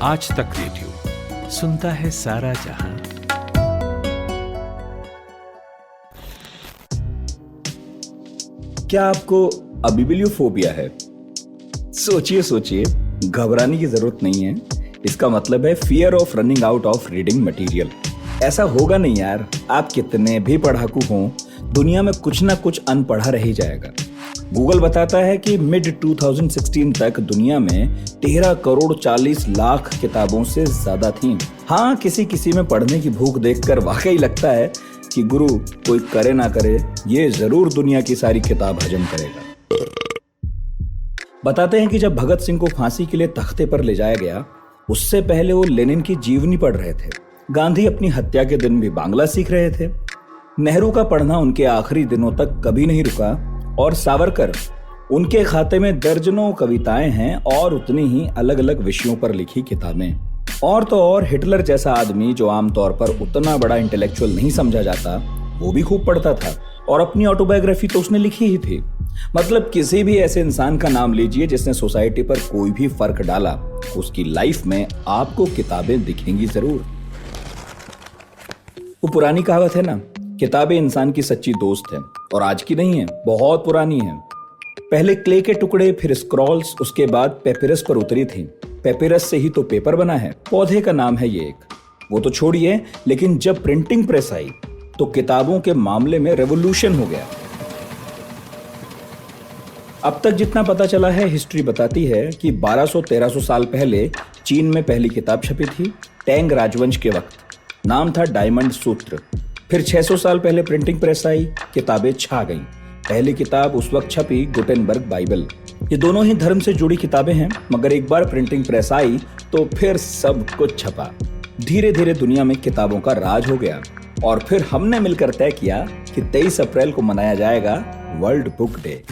आज तक रेडियो सुनता है सारा जहां। क्या आपको अबिबिलियोफोबिया है? सोचिए, घबराने की जरूरत नहीं है। इसका मतलब है fear of running out of reading material. ऐसा होगा नहीं यार, आप कितने भी पढ़ाकू हों, दुनिया में कुछ ना कुछ अनपढ़ा रह ही जाएगा। गूगल बताता है कि मिड 2016 तक दुनिया में 13 करोड़ 40 लाख किताबों से ज्यादा थीं। हाँ, किसी में पढ़ने की भूख देखकर वाकई लगता है कि गुरु कोई करे ना करे, ये जरूर दुनिया की सारी किताब हजम करेगा। बताते हैं कि जब भगत सिंह को फांसी के लिए तख्ते पर ले जाया गया, उससे पहले वो लेनिन की जीवनी पढ़ रहे थे। गांधी अपनी हत्या के दिन भी बांग्ला सीख रहे थे। नेहरू का पढ़ना उनके आखिरी दिनों तक कभी नहीं रुका। और सावरकर, उनके खाते में दर्जनों कविताएं हैं और उतनी ही अलग अलग विषयों पर लिखी किताबें। और तो और हिटलर जैसा आदमी, जो आमतौर पर उतना बड़ा इंटेलेक्चुअल नहीं समझा जाता, वो भी खूब पढ़ता था और अपनी ऑटोबायोग्राफी तो उसने लिखी ही थी। मतलब किसी भी ऐसे इंसान का नाम लीजिए जिसने सोसाइटी पर कोई भी फर्क डाला, उसकी लाइफ में आपको किताबें दिखेंगी जरूर। वो पुरानी कहावत है ना, किताबें इंसान की सच्ची दोस्त है, और आज की नहीं है, बहुत पुरानी है। पहले क्ले के टुकड़े, फिर स्क्रॉल्स, उसके बाद पेपिरस पर उतरी थी। पेपिरस से ही तो पेपर बना है। पौधे का नाम है ये एक। वो तो छोड़िए, लेकिन जब प्रिंटिंग प्रेस आई तो किताबों के मामले में रेवोल्यूशन हो गया। अब तक जितना पता चला है, हिस्ट्री बताती है कि 1200-1300 साल पहले चीन में पहली किताब छपी थी, टैंग राजवंश के वक्त। नाम था डायमंड सूत्र। फिर 600 साल पहले प्रिंटिंग प्रेस आई, किताबें छा गईं। पहली किताब उस वक्त छपी गुटेनबर्ग बाइबल। ये दोनों ही धर्म से जुड़ी किताबें हैं, मगर एक बार प्रिंटिंग प्रेस आई तो फिर सब कुछ छपा। धीरे धीरे दुनिया में किताबों का राज हो गया और फिर हमने मिलकर तय किया कि 23 अप्रैल को मनाया जाएगा world book day.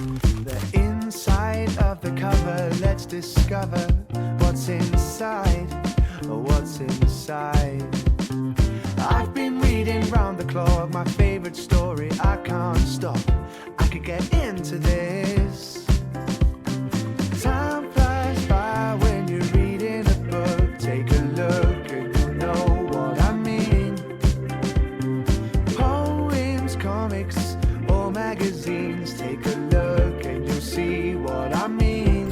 I've been reading round the clock, my favorite story, I can't stop, I could get into this. Time flies by when you're reading a book, take a look and you know what I mean. Poems, comics or magazines, take a look and you'll see what I mean.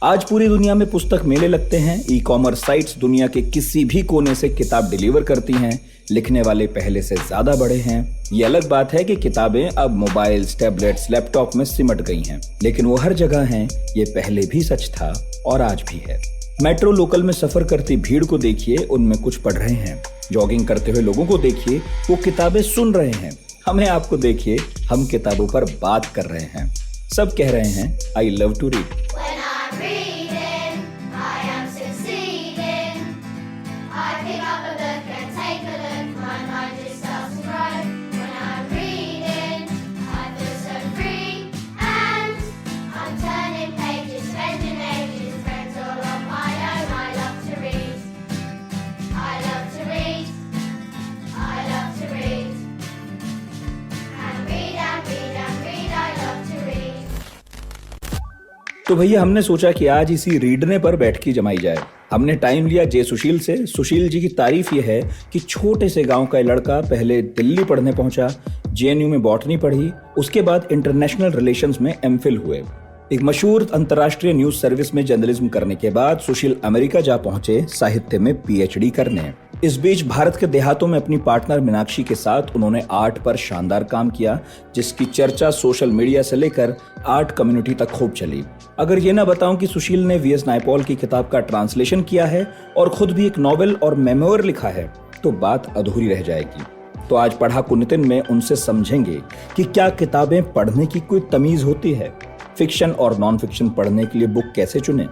आज पूरी दुनिया में पुस्तक मेले लगते हैं। E commerce sites दुनिया के किसी भी कोने से किताब डिलीवर करती हैं। लिखने वाले पहले से ज्यादा बड़े हैं। ये अलग बात है कि किताबें अब मोबाइल्स, टैबलेट्स, लैपटॉप में सिमट गई हैं, लेकिन वो हर जगह हैं। ये पहले भी सच था और आज भी है। मेट्रो लोकल में सफर करती भीड़ को देखिए, उनमें कुछ पढ़ रहे हैं। जॉगिंग करते हुए लोगों को देखिए, वो किताबें सुन रहे हैं। हमें आपको देखिए, हम किताबों पर बात कर रहे हैं। सब कह रहे हैं आई लव टू रीड। तो भैया हमने सोचा कि आज इसी रीडने पर बैठकी जमाई जाए। हमने टाइम लिया जे सुशील से। सुशील जी की तारीफ ये है कि छोटे से गांव का लड़का पहले दिल्ली पढ़ने पहुंचा, जेएनयू में बॉटनी पढ़ी, उसके बाद इंटरनेशनल रिलेशंस में एमफिल हुए। एक मशहूर अंतर्राष्ट्रीय न्यूज सर्विस में जर्नलिज्म करने के बाद सुशील अमेरिका जा पहुंचे साहित्य में पीएचडी करने। इस बीच भारत के देहातों में अपनी पार्टनर मीनाक्षी के साथ उन्होंने आर्ट पर शानदार काम किया, जिसकी चर्चा सोशल मीडिया से लेकर आर्ट कम्युनिटी तक खूब चली। अगर ये ना बताऊं कि सुशील ने वीएस नायपॉल की किताब का ट्रांसलेशन किया है और खुद भी एक नॉवेल और मेमोयर लिखा है, तो बात अधूरी रह जाएगी। तो आज पढ़ाकू नितिन में उनसे समझेंगे कि क्या किताबें पढ़ने की कोई तमीज होती है, फिक्शन और नॉन फिक्शन पढ़ने के लिए बुक कैसे चुने,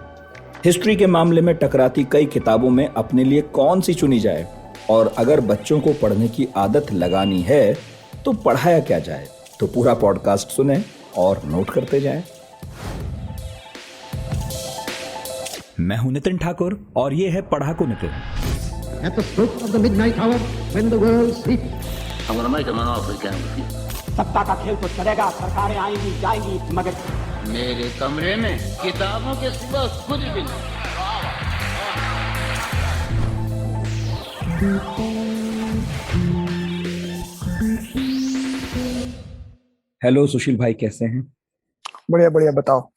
हिस्ट्री के मामले में टकराती कई किताबों में अपने लिए कौन सी चुनी जाए, और अगर बच्चों को पढ़ने की आदत लगानी है तो पढ़ाया क्या जाए। तो पूरा पॉडकास्ट सुने और नोट करते जाएं। मैं हूं नितिन ठाकुर और ये है पढ़ाकू Nitin. At the stroke of the midnight hour, when the world sleeps, I'm going to make him an offer again with you. सत्ता का खेल तो चलेगा, सरकारें आएंगी जाएंगी, मगर मेरे कमरे में किताबों के सिवा कुछ भी नहीं। हेलो सुशील भाई, कैसे हैं? बढ़िया बढ़िया, बताओ।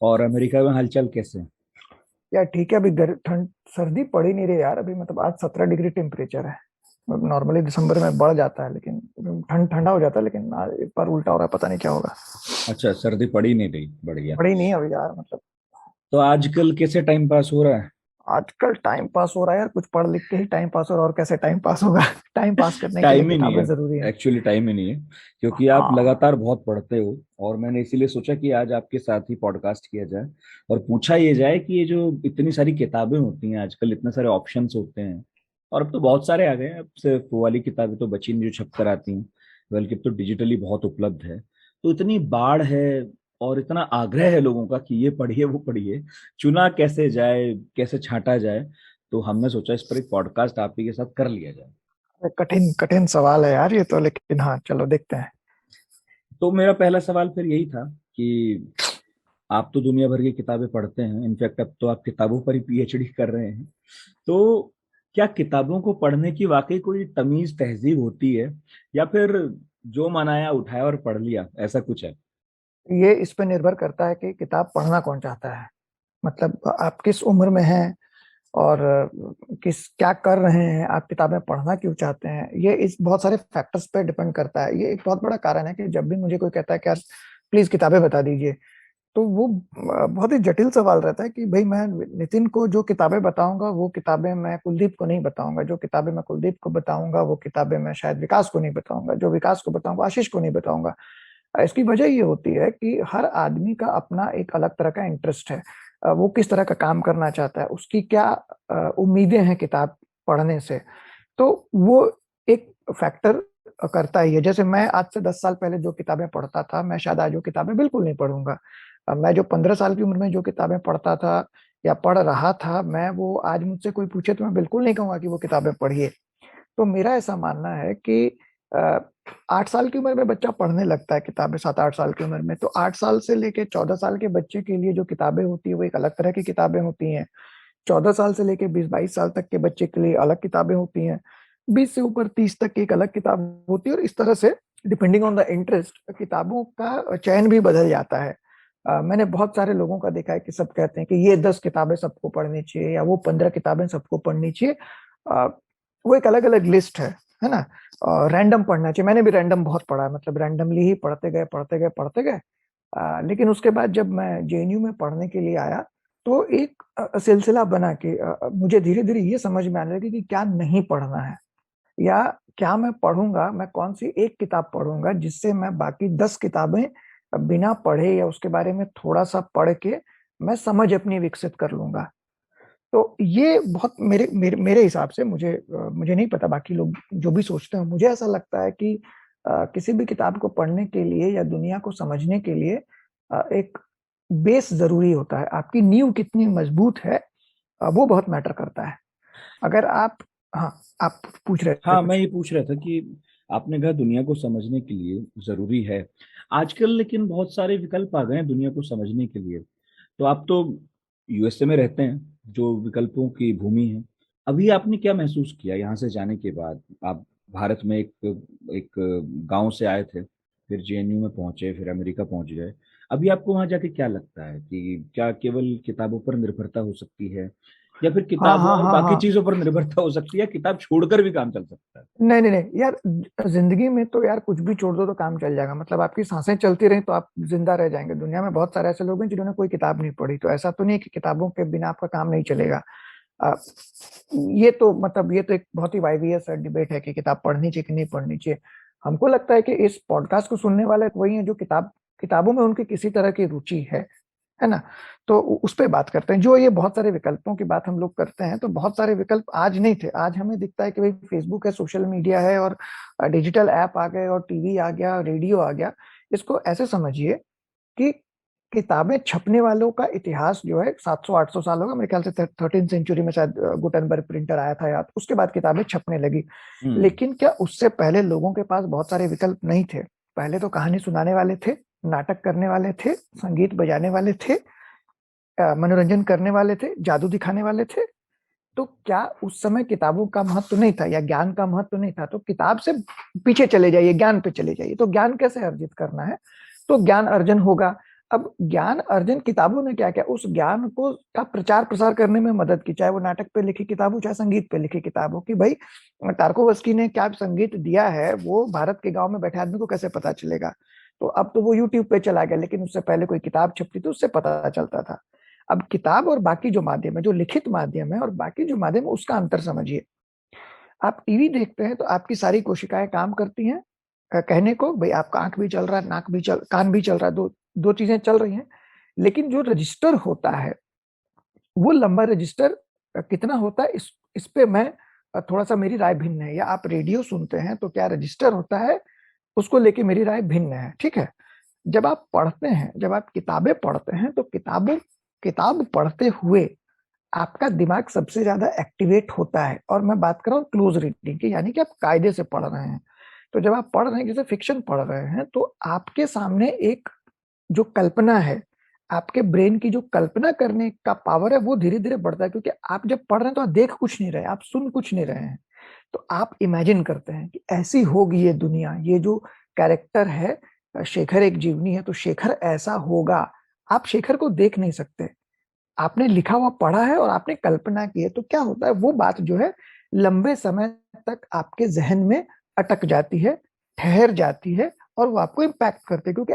और अमेरिका में हालचाल कैसे हैं? यार ठीक है, अभी ठंड सर्दी पड़ ही नहीं रही यार। अभी मतलब आज 17 डिग्री टेम्परेचर है। नॉर्मली दिसंबर में बढ़ जाता है, लेकिन ठंड ठंडा हो जाता है, लेकिन आज एक बार उल्टा हो रहा है, पता नहीं क्या होगा। अच्छा, सर्दी पड़ी नहीं रही, बढ़िया। पड़ी नहीं अभी यार, मतलब। तो आजकल कैसे टाइम पास हो रहा है? आजकल टाइम पास हो रहा है यार, कुछ पढ़ लिख के ही टाइम पास हो रहा है, और कैसे टाइम पास होगा। टाइम पास करने के लिए टाइम ही नहीं किताबें है। जरूरी है। एक्चुअली टाइम ही नहीं है, क्योंकि आप हाँ। लगातार बहुत पढ़ते हो। और मैंने इसीलिए सोचा कि आज आपके साथ ही पॉडकास्ट किया जाए और पूछा ये जाए कि ये जो इतनी सारी किताबें होती हैं आजकल, इतने सारे ऑप्शंस होते हैं, और अब तो बहुत सारे आ गए हैं। अब सिर्फ वो वाली किताबें तो बची नहीं जो छप कर आती हैं, बल्कि अब तो डिजिटली बहुत उपलब्ध है। तो इतनी बाढ़ है और इतना आग्रह है लोगों का कि ये पढ़िए वो पढ़िए, चुना कैसे जाए, कैसे छांटा जाए। तो हमने सोचा इस पर एक पॉडकास्ट आप ही के साथ कर लिया जाए। कठिन कठिन सवाल है यार ये तो, लेकिन हाँ चलो देखते हैं। तो मेरा पहला सवाल फिर यही था कि आप तो दुनिया भर की किताबें पढ़ते हैं, इनफैक्ट अब तो आप किताबों पर ही पीएचडी कर रहे हैं। तो क्या किताबों को पढ़ने की वाकई कोई तमीज तहजीब होती है, या फिर जो मनाया उठाया और पढ़ लिया, ऐसा कुछ है? ये इस पे निर्भर करता है कि किताब पढ़ना कौन चाहता है। मतलब आप किस उम्र में हैं, और किस क्या कर रहे हैं, आप किताबें पढ़ना क्यों चाहते हैं, ये इस बहुत सारे फैक्टर्स पे डिपेंड करता है। ये एक बहुत बड़ा कारण है कि जब भी मुझे कोई कहता है कि यार प्लीज किताबें बता दीजिए, तो वो बहुत ही जटिल सवाल रहता है कि भाई मैं नितिन को जो किताबें बताऊंगा वो किताबें मैं कुलदीप को नहीं बताऊंगा, जो किताबें मैं कुलदीप को बताऊंगा वो किताबें मैं शायद विकास को नहीं बताऊंगा, जो विकास को बताऊंगा आशीष को नहीं बताऊंगा। इसकी वजह ये होती है कि हर आदमी का अपना एक अलग तरह का इंटरेस्ट है। वो किस तरह का काम करना चाहता है, उसकी क्या उम्मीदें हैं किताब पढ़ने से। तो वो एक फैक्टर करता ही है। जैसे मैं आज से 10 साल पहले जो किताबें पढ़ता था, मैं शायद आज वो किताबें बिल्कुल नहीं पढ़ूंगा। मैं जो 15 साल की उम्र में जो किताबें पढ़ता था या पढ़ रहा था, मैं वो आज मुझसे कोई पूछे तो मैं बिल्कुल नहीं कहूंगा कि वो किताबें पढ़िए। तो मेरा ऐसा मानना है कि 8 साल की उम्र में बच्चा पढ़ने लगता है किताबें, 7-8 साल की उम्र में। तो 8 साल से लेके 14 साल के बच्चे के लिए जो किताबें होती है वो एक अलग तरह की किताबें होती हैं। 14 साल से लेके 20-22 साल तक के बच्चे के लिए अलग किताबें होती हैं। 20 से ऊपर 30 तक की एक अलग किताब होती है, और इस तरह से डिपेंडिंग ऑन द इंटरेस्ट किताबों का चयन भी बदल जाता है। मैंने बहुत सारे लोगों का देखा है कि सब कहते हैं कि ये 10 किताबें सबको पढ़नी चाहिए, या वो 15 किताबें सबको पढ़नी चाहिए। अ, वो एक अलग अलग लिस्ट है ना। रैंडम पढ़ना चाहिए, मैंने भी रैंडम बहुत पढ़ा है, मतलब रैंडमली ही पढ़ते गए पढ़ते गए पढ़ते गए। लेकिन उसके बाद जब मैं जेएनयू में पढ़ने के लिए आया, तो एक सिलसिला बना कि मुझे धीरे धीरे ये समझ में आने लगी कि क्या नहीं पढ़ना है, या क्या मैं पढ़ूंगा, मैं कौन सी एक किताब पढ़ूंगा जिससे मैं बाकी 10 किताबें बिना पढ़े या उसके बारे में थोड़ा सा पढ़ के मैं समझ अपनी विकसित कर लूंगा। तो ये बहुत मेरे मेरे मेरे हिसाब से, मुझे नहीं पता बाकी लोग जो भी सोचते हैं, मुझे ऐसा लगता है कि किसी भी किताब को पढ़ने के लिए या दुनिया को समझने के लिए एक बेस जरूरी होता है। आपकी नींव कितनी मजबूत है, वो बहुत मैटर करता है। अगर आप, हाँ, आप पूछ रहे थे हाँ, मैं कुछ। ये पूछ रहा था कि आपने कहा दुनिया को समझने के लिए जरूरी है आजकल, लेकिन बहुत सारे विकल्प आ गए हैं दुनिया को समझने के लिए। तो आप तो यूएसए में रहते हैं, जो विकल्पों की भूमि है। अभी आपने क्या महसूस किया यहाँ से जाने के बाद? आप भारत में एक एक गांव से आए थे, फिर जेएनयू में पहुंचे, फिर अमेरिका पहुंच गए। अभी आपको वहां जाके क्या लगता है कि क्या केवल किताबों पर निर्भरता हो सकती है, या फिर हाँ किताबों हाँ और हाँ बाकी हाँ। चीजों पर निर्भरता हो सकती है, किताब छोड़कर भी काम चल सकता है? नहीं नहीं नहीं यार, जिंदगी में तो यार कुछ भी छोड़ दो तो काम चल जाएगा। मतलब आपकी सांसें चलती रही तो आप जिंदा रह जाएंगे। दुनिया में बहुत सारे ऐसे लोग हैं जिन्होंने कोई किताब नहीं पढ़ी, तो ऐसा तो नहीं है कि किताबों के बिना आपका काम नहीं चलेगा। अ, ये तो मतलब ये तो एक बहुत ही वाइवियस डिबेट है कि किताब पढ़नी चाहिए कि नहीं पढ़नी चाहिए। हमको लगता है कि इस पॉडकास्ट को सुनने वाले वही हैं जो किताबों में उनकी किसी तरह की रुचि है ना। तो उस पे बात करते हैं। जो ये बहुत सारे विकल्पों की बात हम लोग करते हैं, तो बहुत सारे विकल्प आज नहीं थे। आज हमें दिखता है कि भाई फेसबुक है, सोशल मीडिया है, और डिजिटल ऐप आ गए, और टीवी आ गया, रेडियो आ गया। इसको ऐसे समझिए कि किताबें छपने वालों का इतिहास जो है 700-800 साल होगा मेरे ख्याल से। 13th सेंचुरी में शायद गुटेनबर्ग प्रिंटर आया था, याद, उसके बाद किताबें छपने लगी। हम्म। लेकिन क्या उससे पहले लोगों के पास बहुत सारे विकल्प नहीं थे? पहले तो कहानी सुनाने वाले थे, नाटक करने वाले थे, संगीत बजाने वाले थे, मनोरंजन करने वाले थे, जादू दिखाने वाले थे, तो क्या उस समय किताबों का महत्व नहीं था या ज्ञान का महत्व नहीं था? तो किताब से पीछे चले जाइए, ज्ञान पे चले जाइए। तो ज्ञान कैसे अर्जित करना है? तो ज्ञान अर्जन होगा। अब ज्ञान अर्जन किताबों ने क्या किया, उस ज्ञान को का प्रचार प्रसार करने में मदद की, चाहे वो नाटक पे लिखी किताब हो, चाहे संगीत पे लिखी किताब हो, कि भाई टार्कोवस्की ने क्या संगीत दिया है वो भारत के गांव में बैठे आदमी को कैसे पता चलेगा। तो अब तो वो यूट्यूब पे चला गया, लेकिन उससे पहले कोई किताब छपती थी, उससे पता चलता था। अब किताब और बाकी जो माध्यम है, जो लिखित माध्यम है और बाकी जो माध्यम है, उसका अंतर समझिए। आप टीवी देखते हैं तो आपकी सारी कोशिकाएं काम करती हैं, कहने को भाई आपका आंख भी चल रहा है, नाक भी चल, कान भी चल रहा है, दो दो चीजें चल रही हैं। लेकिन जो रजिस्टर होता है, वो लंबा रजिस्टर कितना होता है, इस पे मैं थोड़ा सा मेरी राय भिन्न है। या आप रेडियो सुनते हैं तो क्या रजिस्टर होता है, उसको लेके मेरी राय भिन्न है, ठीक है। जब आप पढ़ते हैं, जब आप किताबें पढ़ते हैं, तो किताब पढ़ते हुए आपका दिमाग सबसे ज्यादा एक्टिवेट होता है। और मैं बात कर रहा हूँ क्लोज रीडिंग की, यानी कि आप कायदे से पढ़ रहे हैं। तो जब आप पढ़ रहे हैं, जैसे फिक्शन पढ़ रहे हैं, तो आपके सामने एक जो कल्पना है, आपके ब्रेन की जो कल्पना करने का पावर है, वो धीरे धीरे बढ़ता है। क्योंकि आप जब पढ़ रहे हैं तो आप देख कुछ नहीं रहे, आप सुन कुछ नहीं रहे हैं, तो आप इमेजिन करते हैं कि ऐसी होगी ये दुनिया, ये जो कैरेक्टर है शेखर एक जीवनी है, तो शेखर ऐसा होगा। आप शेखर को देख नहीं सकते, आपने लिखा हुआ पढ़ा है और आपने कल्पना की है। तो क्या होता है, वो बात जो है लंबे समय तक आपके जहन में अटक जाती है, ठहर जाती है, और वो आपको इम्पैक्ट करते हैं, क्योंकि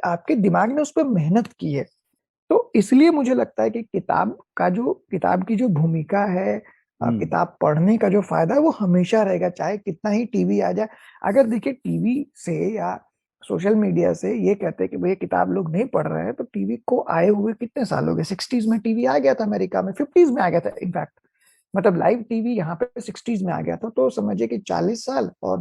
आपके दिमाग ने उस पर मेहनत की है। तो इसलिए मुझे लगता है कि किताब की जो भूमिका है, किताब पढ़ने का जो फायदा है, वो हमेशा रहेगा, चाहे कितना ही टीवी आ जाए। अगर देखिए टीवी से या सोशल मीडिया से ये कहते हैं कि भैया किताब लोग नहीं पढ़ रहे हैं, तो टीवी को आए हुए कितने साल हो गए? 60s में टीवी आ गया था अमेरिका में, 50s में आ गया था इनफैक्ट। मतलब लाइव टीवी यहाँ पे 60s में आ गया था। तो समझिए कि 40 साल और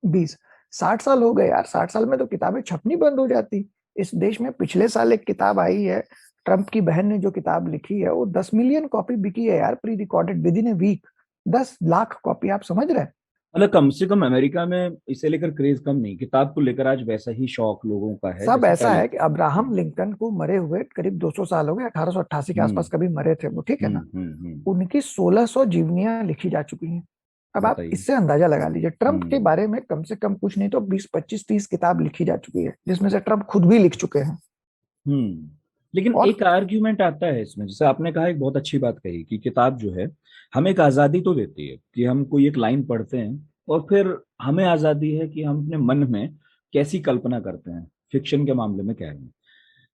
20 60 साल हो गए यार। 60 साल में तो किताबें छपनी बंद हो जाती। इस देश में पिछले साल एक किताब आई है, ट्रंप की बहन ने जो किताब लिखी है, वो 10 मिलियन कॉपी बिकी है यार, pre recorded within a week. 10 lakh copy, आप समझ रहे हैं? मतलब कम से कम अमेरिका में इसे लेकर क्रेज कम नहीं, किताब को लेकर आज वैसा ही शौक लोगों का है सब जैसे ऐसा पहले। है कि अब्राहम लिंकन को मरे हुए करीब 200 साल हो गए, 1888 के आसपास कभी मरे थे वो, ठीक है ना। हम्म। उनकी 1600 जीवनियां लिखी जा चुकी हैं। अब आप बताइए। इससे अंदाजा लगा लीजिए, ट्रंप के हम्म बारे में कम से कम कुछ नहीं तो 20 25 30 किताब लिखी जा चुकी है, जिसमें से ट्रंप खुद भी लिख चुके हैं। हम्म। लेकिन और एक आर्ग्यूमेंट आता है इसमें, जैसे आपने कहा, एक बहुत अच्छी बात कही कि किताब जो है हमें एक आजादी तो देती है कि हम कोई एक लाइन पढ़ते हैं और फिर हमें आजादी है कि हम अपने मन में कैसी कल्पना करते हैं, फिक्शन के मामले में कह रहे हैं।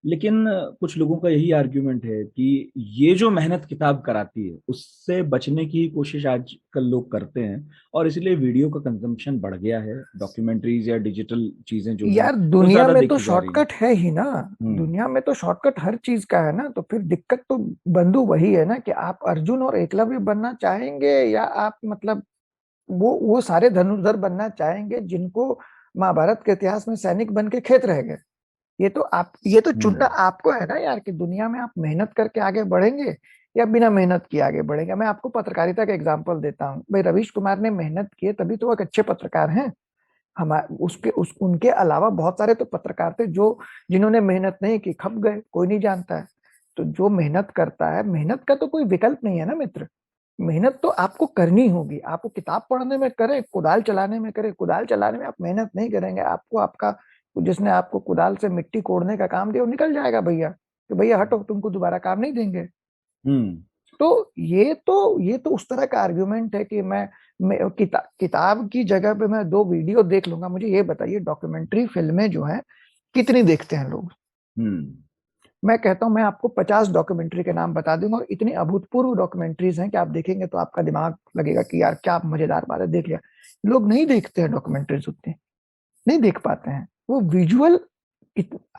लेकिन कुछ लोगों का यही आर्ग्यूमेंट है कि ये जो मेहनत किताब कराती है उससे बचने की कोशिश आजकल लोग करते हैं, और इसलिए वीडियो का कंजम्पशन बढ़ गया है। डॉक्यूमेंट्रीज या डिजिटल चीजें जो है यार वो दुनिया ज्यादा में तो देखी जा रही हैं। शॉर्टकट है ही ना। दुनिया में तो शॉर्टकट हर चीज का है ना। तो फिर दिक्कत तो बंधु वही है ना, कि आप अर्जुन और एकलव्य बनना चाहेंगे, या आप मतलब वो सारे धनुर्धर बनना चाहेंगे जिनको महाभारत के इतिहास में सैनिक बन के खेत रह गए। ये तो चुनना आपको है ना यार, कि दुनिया में आप मेहनत करके आगे बढ़ेंगे या बिना मेहनत किए आगे बढ़ेंगे। मैं आपको पत्रकारिता का एग्जांपल देता हूँ भाई। रवीश कुमार ने मेहनत की है, तभी तो वो एक अच्छे पत्रकार हैं। हमारे उनके अलावा बहुत सारे तो पत्रकार थे जो जिन्होंने मेहनत नहीं की, खप गए, कोई नहीं जानता है। तो जो मेहनत करता है, मेहनत का तो कोई विकल्प नहीं है ना मित्र। मेहनत तो आपको करनी होगी। आपको किताब पढ़ने में करे, कुदाल चलाने में करे। कुदाल चलाने में आप मेहनत नहीं करेंगे, आपको आपका जिसने आपको कुदाल से मिट्टी कोड़ने का काम दिया वो निकल जाएगा भैया, कि भैया हटो, तुमको दोबारा काम नहीं देंगे। हम्म तो ये तो उस तरह का आर्ग्यूमेंट है कि मैं किताब की जगह पे मैं 2 वीडियो देख लूंगा। मुझे ये बताइए, डॉक्यूमेंट्री फिल्में जो हैं कितनी देखते हैं लोग? हम्म मैं कहता हूं, मैं आपको 50 डॉक्यूमेंट्री के नाम बता दूंगा, और इतनी अभूतपूर्व डॉक्यूमेंट्रीज हैं कि आप देखेंगे तो आपका दिमाग लगेगा कि यार क्या मजेदार बात है, देख लिया। लोग नहीं देखते हैं डॉक्यूमेंट्रीज, उतनी नहीं देख पाते हैं। वो विजुअल,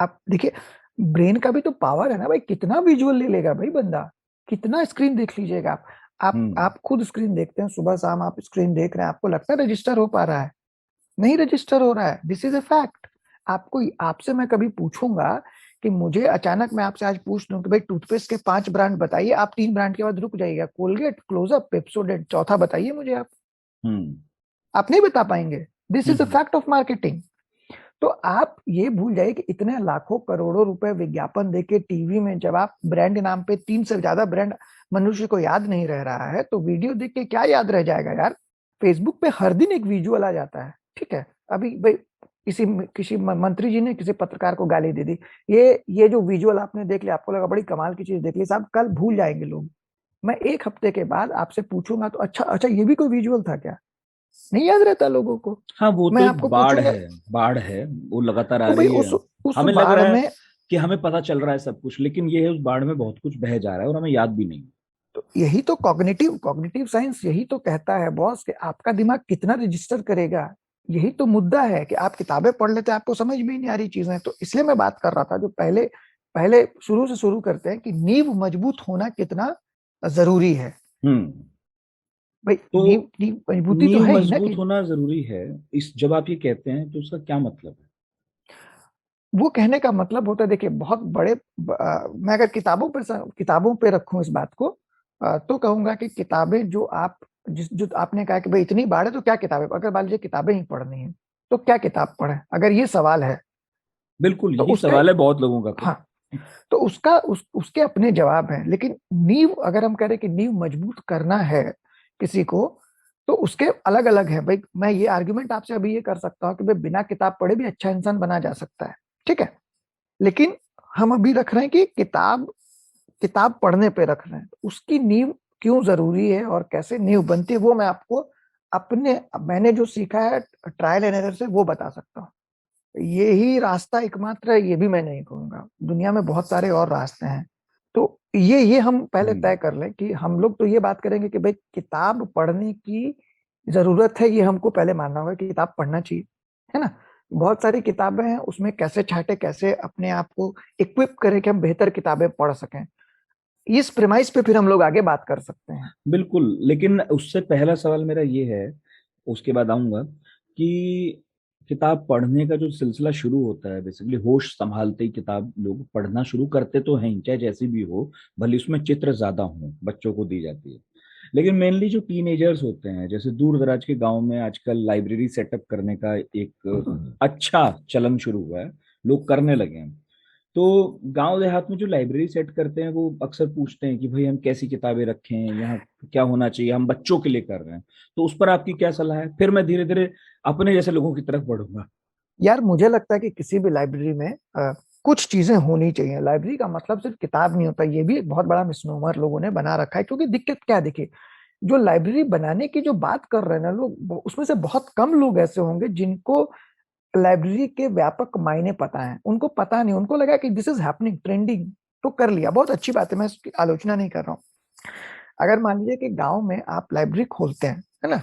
आप देखिए, ब्रेन का भी तो पावर है ना भाई, कितना विजुअल ले लेगा भाई बंदा, कितना स्क्रीन देख लीजिएगा आप। आप खुद स्क्रीन देखते हैं, सुबह शाम आप स्क्रीन देख रहे हैं, आपको लगता है रजिस्टर हो पा रहा है? नहीं रजिस्टर हो रहा है, दिस इज अ फैक्ट। आपसे मैं कभी पूछूंगा कि मुझे अचानक मैं आपसे आज पूछ लूं कि भाई टूथपेस्ट के 5 ब्रांड बताइए, आप 3 ब्रांड के बाद रुक जाइएगा, कोलगेट, क्लोजअप, पेप्सोडेंट, चौथा बताइए मुझे आप। हम्म आप नहीं बता पाएंगे। This is a fact of marketing. तो आप ये भूल जाइए कि इतने लाखों करोड़ों रुपए विज्ञापन देके टीवी में, जब आप ब्रांड नाम पे 3 से ज्यादा ब्रांड मनुष्य को याद नहीं रह रहा है, तो वीडियो देख के क्या याद रह जाएगा यार। फेसबुक पे हर दिन एक विजुअल आ जाता है, ठीक है। अभी भाई किसी मंत्री जी ने किसी पत्रकार को गाली दे दी, ये जो विजुअल आपने देख लिया, आपको लगा बड़ी कमाल की चीज देख ली, साहब कल भूल जाएंगे लोग। मैं 1 हफ्ते के बाद आपसे पूछूंगा तो अच्छा ये भी कोई विजुअल था क्या, नहीं याद रहता लोगों को। हाँ, वो मैं तो आपको बाढ़ पूछूंगा है, बाढ़ है, वो लगातार आ तो भाई रही है। उस हमें लग बाढ़ रहा है में, कि हमें पता चल रहा है सब कुछ, लेकिन ये है उस बाढ़ में बहुत कुछ बह जा रहा है और हमें याद भी नहीं। तो यही तो कॉग्निटिव साइंस यही तो कहता है बॉस कि आपका दिमाग कितना रजिस्टर करेगा। यही तो मुद्दा है कि आप किताबें पढ़ लेते हैं, आपको समझ में ही नहीं आ रही चीजें। तो इसलिए मैं बात कर रहा था, जो पहले पहले शुरू से शुरू करते हैं कि नींव मजबूत होना कितना जरूरी है। हम्म। भाई तो नींव मजबूती तो नींव है ही ना मजबूत कि होना जरूरी है। इस जब आप ये कहते हैं तो उसका क्या मतलब है? वो कहने का मतलब होता है, देखिए बहुत बड़े मैं अगर किताबों पे रखूं इस बात को, तो कहूंगा कि किताबें जो आप जो आपने कहा कि भाई इतनी बाढ़ है तो क्या किताबें, अगर मान लीजिए किताबें ही पढ़नी है तो क्या किताब पढ़े, अगर ये सवाल है बिल्कुल तो यही उसका, सवाल है बहुत लोगों का तो। हाँ, तो उसके अपने जवाब हैं। लेकिन नींव अगर हम कह रहे कि नींव मजबूत करना है किसी को, तो उसके अलग अलग है। भाई मैं ये आर्ग्यूमेंट आपसे अभी ये कर सकता हूँ कि भाई बिना किताब पढ़े भी अच्छा इंसान बना जा सकता है, ठीक है। लेकिन हम अभी रख रहे हैं कि किताब किताब पढ़ने पे रख रहे हैं, तो उसकी नींव क्यों जरूरी है और कैसे नींव बनती है, वो मैं आपको मैंने जो सीखा है ट्रायल एंड एरर से वो बता सकता हूँ। ये ही रास्ता एकमात्र है, ये भी मैं नहीं कहूंगा, दुनिया में बहुत सारे और रास्ते हैं। तो ये हम पहले तय कर लें कि हम लोग तो ये बात करेंगे कि भाई किताब पढ़ने की जरूरत है, ये हमको पहले मानना होगा कि किताब पढ़ना चाहिए, है ना। बहुत सारी किताबें हैं, उसमें कैसे छांटे, कैसे अपने आप को इक्विप करें कि हम बेहतर किताबें पढ़ सकें, इस प्रेमाइस पे फिर हम लोग आगे बात कर सकते हैं। बिल्कुल, लेकिन उससे पहला सवाल मेरा ये है, उसके बाद आऊंगा, कि किताब पढ़ने का जो सिलसिला शुरू होता है, बेसिकली होश संभालते ही किताब लोग पढ़ना शुरू करते तो हैं, चाहे जैसी भी हो, भले उसमें चित्र ज्यादा हो, बच्चों को दी जाती है। लेकिन मेनली जो टीनेजर्स होते हैं, जैसे दूर दराज के गांव में आजकल लाइब्रेरी सेटअप करने का एक अच्छा चलन शुरू हुआ है, लोग करने लगे हैं। तो गांव देहात में जो लाइब्रेरी सेट करते हैं, वो अक्सर पूछते हैं कि भाई हम कैसी किताबें रखें, यहाँ क्या होना चाहिए, हम बच्चों के लिए कर रहे हैं। तो उस पर आपकी क्या सलाह है? फिर मैं धीरे धीरे अपने जैसे लोगों की तरफ बढ़ूंगा। यार मुझे लगता है कि किसी भी लाइब्रेरी में कुछ चीजें होनी चाहिए। लाइब्रेरी का मतलब सिर्फ किताब नहीं होता, ये भी एक बहुत बड़ा मिसनोमर लोगों ने बना रखा है। क्योंकि दिक्कत क्या है, देखिए जो लाइब्रेरी बनाने की जो बात कर रहे हैं ना लोग, उसमें से बहुत कम लोग ऐसे होंगे जिनको लाइब्रेरी के व्यापक मायने पता है। उनको पता नहीं, उनको लगा कि दिस इज हैपनिंग, ट्रेंडिंग, तो कर लिया, बहुत अच्छी बात है, मैं इसकी आलोचना नहीं कर रहा हूँ। अगर मान लीजिए कि गांव में आप लाइब्रेरी खोलते हैं, है ना,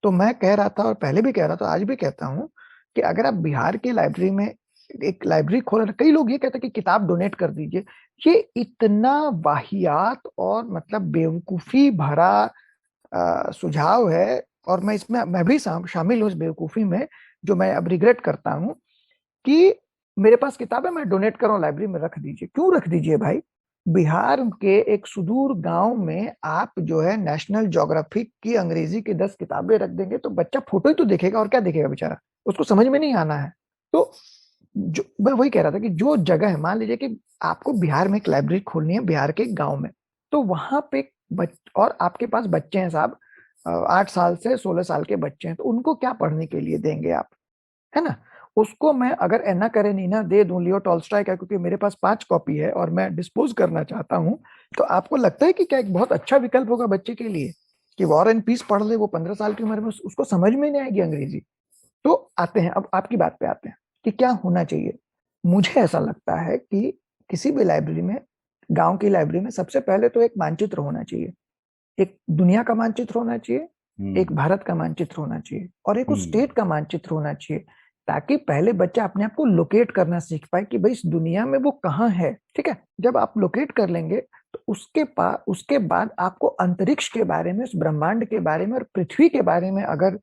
तो मैं कह रहा था और पहले भी कह रहा था, आज भी कहता हूँ कि अगर आप बिहार की लाइब्रेरी में एक लाइब्रेरी खोल रहे, कई लोग ये कहते हैं कि किताब डोनेट कर दीजिए। ये इतना वाहियात और मतलब बेवकूफी भरा सुझाव है, और मैं इसमें मैं भी शामिल हूँ इस बेवकूफी में, जो मैं अब रिग्रेट करता हूँ कि मेरे पास किताब है, मैं डोनेट कर रहा हूँ, लाइब्रेरी में रख दीजिए। क्यों रख दीजिए भाई? बिहार के एक सुदूर गांव में आप जो है नेशनल ज्योग्राफी की अंग्रेजी की 10 किताबें रख देंगे तो बच्चा फोटो ही तो देखेगा, और क्या देखेगा बेचारा, उसको समझ में नहीं आना है। तो जो मैं वही कह रहा था कि जो जगह है, मान लीजिए कि आपको बिहार में एक लाइब्रेरी खोलनी है, बिहार के गांव में, तो वहां पे और आपके पास बच्चे हैं साहब, 8 साल से 16 साल के बच्चे हैं, तो उनको क्या पढ़ने के लिए देंगे आप, है ना। उसको मैं अगर एना करेनिना दे दूं, लियो टॉल्स्टॉय का, क्योंकि मेरे पास 5 कॉपी है और मैं डिस्पोज करना चाहता हूं, तो आपको लगता है कि क्या एक बहुत अच्छा विकल्प होगा बच्चे के लिए कि वॉर एंड पीस पढ़ ले? वो 15 साल की उम्र में उसको समझ में नहीं आएगी अंग्रेजी। तो आते हैं, अब आपकी बात पे आते हैं कि क्या होना चाहिए। मुझे ऐसा लगता है कि किसी भी लाइब्रेरी में, गांव की लाइब्रेरी में, सबसे पहले तो एक मानचित्र होना चाहिए, एक दुनिया का मानचित्र होना चाहिए, एक भारत का मानचित्र होना चाहिए, और एक उस स्टेट का मानचित्र होना चाहिए, ताकि पहले बच्चा अपने आप को लोकेट करना सीख पाए कि भाई इस दुनिया में वो कहाँ है। ठीक है, जब आप लोकेट कर लेंगे तो उसके बाद आपको अंतरिक्ष के बारे में, उस ब्रह्मांड के बारे में और पृथ्वी के बारे में अगर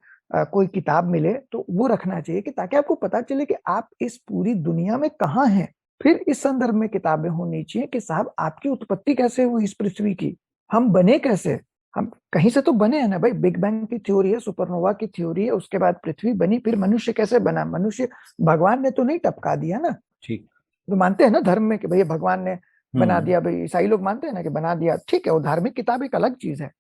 कोई किताब मिले तो वो रखना चाहिए, कि ताकि आपको पता चले कि आप इस पूरी दुनिया में कहाँ हैं। फिर इस संदर्भ में किताबें होनी चाहिए कि साहब आपकी उत्पत्ति कैसे हुई इस पृथ्वी की, हम बने कैसे, हम कहीं से तो बने हैं ना भाई, बिग बैंग की थ्योरी है, सुपरनोवा की थ्योरी है, उसके बाद पृथ्वी बनी, फिर मनुष्य कैसे बना? मनुष्य भगवान ने तो नहीं टपका दिया ना। ठीक। जो मानते हैं ना धर्म में कि भैया भगवान ने बना दिया, हम्म। भाई ईसाई लोग मानते हैं ना कि बना दिया, ठीक है, वो धार्मिक किताब एक अलग चीज है,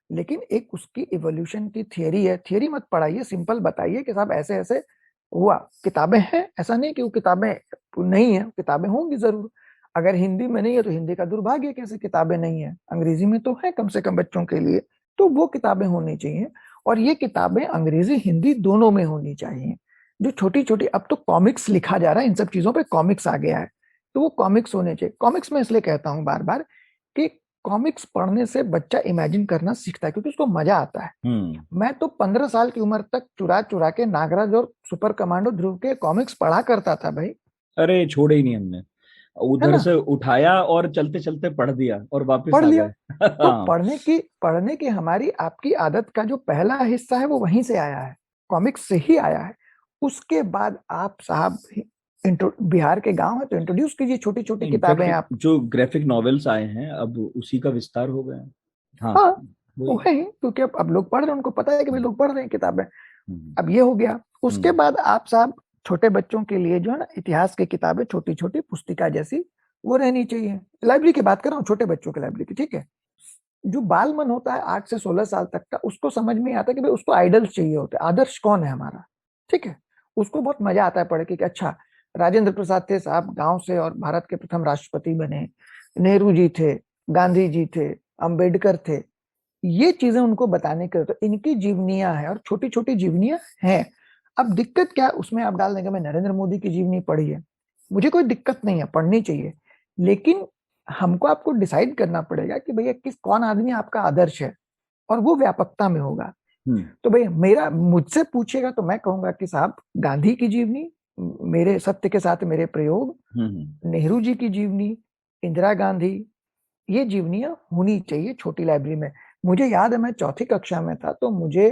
लेकिन एक उसकी इवोल्यूशन की थियरी है। थियरी मत पढ़ाइए, सिंपल बताइए कि साहब ऐसे ऐसे हुआ। किताबें हैं, ऐसा नहीं कि वो किताबें नहीं है, किताबें होंगी जरूर। अगर हिंदी में नहीं है तो हिंदी का दुर्भाग्य है कि ऐसी किताबें नहीं है, अंग्रेजी में तो है कम से कम बच्चों के लिए, तो वो किताबें होनी चाहिए। और ये किताबें अंग्रेजी हिंदी दोनों में होनी चाहिए। जो छोटी छोटी, अब तो कॉमिक्स लिखा जा रहा है, इन सब चीजों पे कॉमिक्स आ गया है, तो वो कॉमिक्स होने चाहिए। कॉमिक्स में इसलिए कहता हूँ बार बार कि कॉमिक्स पढ़ने से बच्चा इमेजिन करना सीखता है, क्योंकि उसको मजा आता है। मैं तो 15 साल की उम्र तक चुरा चुरा के नागराज और सुपर कमांडो ध्रुव के कॉमिक्स पढ़ा करता था भाई, अरे छोड़े ही नहीं हमने, है उधर ना। से उठाया और चलते चलते पढ़ दिया और वापस पढ़ आ लिया। गए। तो हाँ। पढ़ने की हमारी आपकी आदत का जो पहला हिस्सा है वो वहीं से आया है, कॉमिक्स से ही आया है। उसके बाद आप साहब बिहार के गांव है तो इंट्रोड्यूस कीजिए, छोटी छोटी किताबें इनफैक्ट आप। जो ग्राफिक नॉवेल्स आए हैं अब उसी का विस्तार हो गया है। हाँ। हाँ, वो वही। है ही, क्योंकि अब लोग पढ़ रहे हैं, उनको पता है कि भाई लोग पढ़ रहे हैं किताबें। हम्म। अब ये हो गया। उसके हम्म। बाद आप साहब छोटे बच्चों के लिए जो है ना इतिहास की किताबें, छोटी छोटी पुस्तिका जैसी, वो रहनी चाहिए। लाइब्रेरी की बात कर रहा हूँ, छोटे बच्चों की लाइब्रेरी की, ठीक है। जो बाल मन होता है 8 से 16 साल तक का, उसको समझ में नहीं आता कि भाई उसको आइडल्स चाहिए होते हैं, आदर्श कौन है हमारा, ठीक है। उसको बहुत मजा आता है पढ़ के कि अच्छा, राजेंद्र प्रसाद थे साहब गांव से और भारत के प्रथम राष्ट्रपति बने, नेहरू जी थे, गांधी जी थे, अंबेडकर थे। ये चीजें उनको बताने के लिए तो इनकी जीवनियां हैं, और छोटी छोटी जीवनियां हैं। अब दिक्कत क्या है उसमें, आप डाल देंगे मैं नरेंद्र मोदी की जीवनी पढ़ी है, मुझे कोई दिक्कत नहीं है, पढ़नी चाहिए, लेकिन हमको आपको डिसाइड करना पड़ेगा कि भैया कौन आदमी आपका आदर्श है, और वो व्यापकता में होगा। हम्म। तो भैया मेरा मुझसे पूछिएगा तो मैं कहूंगा कि साहब गांधी की जीवनी, मेरे सत्य के साथ मेरे प्रयोग, नेहरू जी की जीवनी, इंदिरा गांधी, ये जीवनियां होनी चाहिए छोटी लाइब्रेरी में। मुझे याद है मैं चौथी कक्षा में था तो मुझे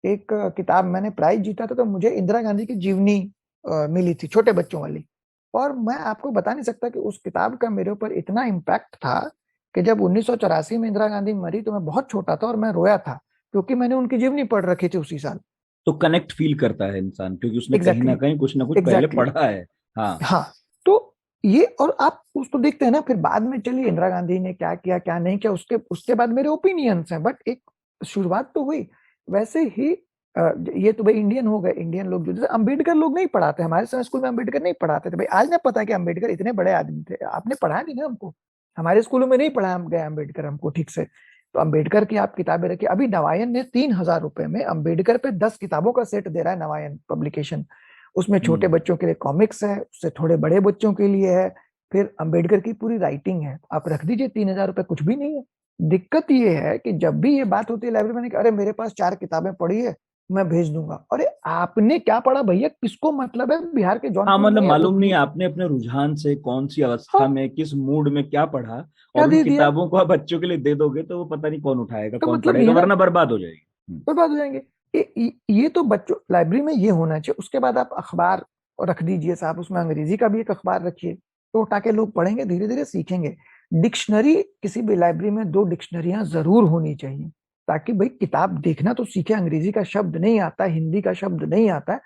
एक किताब, मैंने प्राइज जीता था, तो मुझे इंदिरा गांधी की जीवनी मिली थी, छोटे बच्चों वाली। और मैं आपको बता नहीं सकता कि उस किताब का मेरे ऊपर इतना इम्पैक्ट था कि जब 1984 में इंदिरा गांधी मरी तो मैं बहुत छोटा था और मैं रोया था, क्योंकि मैंने उनकी जीवनी पढ़ रखी थी उसी साल। तो कनेक्ट फील करता है इंसान क्योंकि उसने कहीं ना एग्जैक्टली, कहीं कुछ ना कुछ पहले एग्जैक्टली। पढ़ा है। हाँ। हाँ, तो ये, और आप उसको देखते हैं ना, फिर बाद में चलिए इंदिरा गांधी ने क्या किया क्या नहीं किया, उसके उसके बाद मेरे ओपिनियंस हैं, बट एक शुरुआत तो हुई। वैसे ही ये तो भाई इंडियन हो गए, इंडियन लोग जो, जैसे अम्बेडकर लोग नहीं पढ़ाते, हमारे समय स्कूल में अम्बेडकर नहीं पढ़ाते थे भाई। आज ना पता है कि अम्बेडकर इतने बड़े आदमी थे, आपने पढ़ा नहीं ना हमको, हमारे स्कूलों में नहीं पढ़ा हम गए अम्बेडकर हमको ठीक से। तो अम्बेडकर की आप किताबें रखिए, अभी नवायन ने 3,000 रुपए में अम्बेडकर पे 10 किताबों का सेट दे रहा है, नवायन पब्लिकेशन। उसमें छोटे हम्म। बच्चों के लिए कॉमिक्स है, उससे थोड़े बड़े बच्चों के लिए है, फिर अंबेडकर की पूरी राइटिंग है। आप रख दीजिए, 3,000 रुपए कुछ भी नहीं है। दिक्कत ये है कि जब भी ये बात होती है लाइब्रेरी में कि अरे मेरे पास 4 किताबें पढ़ी है, मैं भेज दूंगा। अरे आपने क्या पढ़ा भैया, किसको मतलब है बिहार के हाँ जौनपुर मतलब में या मालूम नहीं आपने अपने रुझान से कौन सी हाँ, अवस्था में किस मूड में क्या पढ़ा, क्या और उन दे दिया, किताबों को आप बच्चों के लिए दे दोगे तो वो पता नहीं कौन उठाएगा तो कौन मतलब नहीं पढ़ेगा, है ना, वरना बर्बाद हो जाएगी। बर्बाद हो जाएंगे। ये तो बच्चों लाइब्रेरी में ये होना चाहिए। उसके बाद आप अखबार रख दीजिए साहब, उसमें अंग्रेजी का भी एक अखबार रखिए, तो ताकि लोग पढ़ेंगे, धीरे धीरे सीखेंगे। डिक्शनरी, किसी भी लाइब्रेरी में 2 डिक्शनरियां जरूर होनी चाहिए, ताकि भाई किताब देखना तो सीखे, अंग्रेजी का शब्द नहीं आता, हिंदी का शब्द नहीं आता है,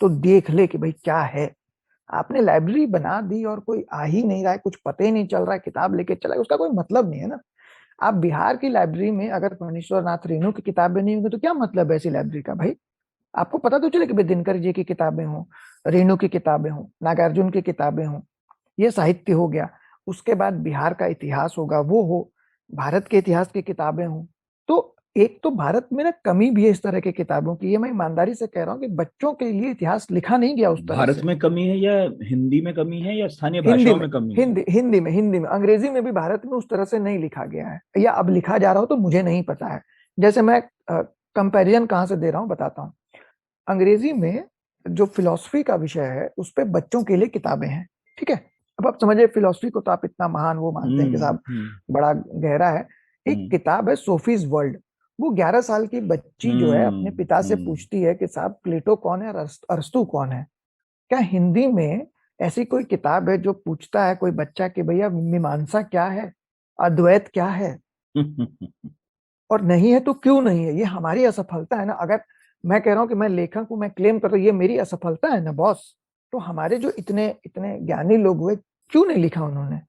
तो देख ले कि भाई क्या है। आपने लाइब्रेरी बना दी और कोई आ ही नहीं रहा है, कुछ पता ही नहीं चल रहा है, किताब लेके चला, उसका कोई मतलब नहीं है ना। आप बिहार की लाइब्रेरी में अगर फणीश्वर नाथ रेणु की किताबें नहीं होंगी तो क्या मतलब है ऐसी लाइब्रेरी का भाई। आपको पता तो चले कि भाई दिनकर जी की किताबें हों, रेणु की किताबें हों, नागार्जुन की किताबें हों, ये साहित्य हो गया। उसके बाद बिहार का इतिहास होगा वो हो, भारत के इतिहास की किताबें हों। तो एक तो भारत में ना कमी भी है इस तरह की किताबों की, ये मैं ईमानदारी से कह रहा हूँ कि बच्चों के लिए इतिहास लिखा नहीं गया उस तरह भारत से। में कमी है या हिंदी में कमी है या स्थानीय हिंदी भाषाओं में, में कमी है? हिंदी में अंग्रेजी में भी भारत में उस तरह से नहीं लिखा गया है, या अब लिखा जा रहा हो तो मुझे नहीं पता है। जैसे मैं कंपैरिजन कहाँ से दे रहा हूँ बताता हूँ। अंग्रेजी में जो फिलॉसफी का विषय है उस पे बच्चों के लिए किताबें हैं, ठीक है। अब आप समझिए फिलॉसफी को तो आप इतना महान वो मानते हैं कि हम्म। साहब बड़ा गहरा है। एक हम्म। किताब है सोफीज वर्ल्ड, वो 11 साल की बच्ची जो है अपने हम्म। पिता से हम्म। पूछती है कि साहब प्लेटो कौन है और अरस्तू कौन है। क्या हिंदी में ऐसी कोई किताब है जो पूछता है कोई बच्चा कि भैया मीमांसा क्या है, अद्वैत क्या है? और नहीं है तो क्यों नहीं है, ये हमारी असफलता है ना। अगर मैं कह रहा हूँ कि मैं लेखक हूँ, मैं क्लेम करता हूँ ये मेरी असफलता है ना बॉस, तो हमारे जो इतने इतने ज्ञानी लोग हुए क्यों नहीं लिखा उन्होंने,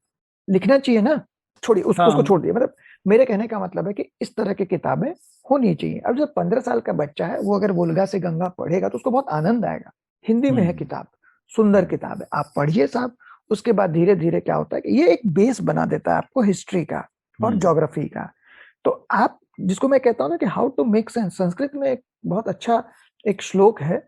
लिखना चाहिए ना। छोड़िए उसको हाँ छोड़ दिए, मतलब मेरे कहने का मतलब है कि इस तरह की किताबें होनी चाहिए। अब जो 15 साल का बच्चा है वो अगर वोल्गा से गंगा पढ़ेगा तो उसको बहुत आनंद आएगा। हिंदी में है हम्म किताब, सुंदर किताब है, आप पढ़िए साहब। उसके बाद धीरे धीरे क्या होता है कि ये एक बेस बना देता है आपको हिस्ट्री का और हम्म ज्योग्राफी का। तो आप, जिसको मैं कहता हूँ ना कि how to make sense, Sanskrit में एक बहुत अच्छा एक श्लोक है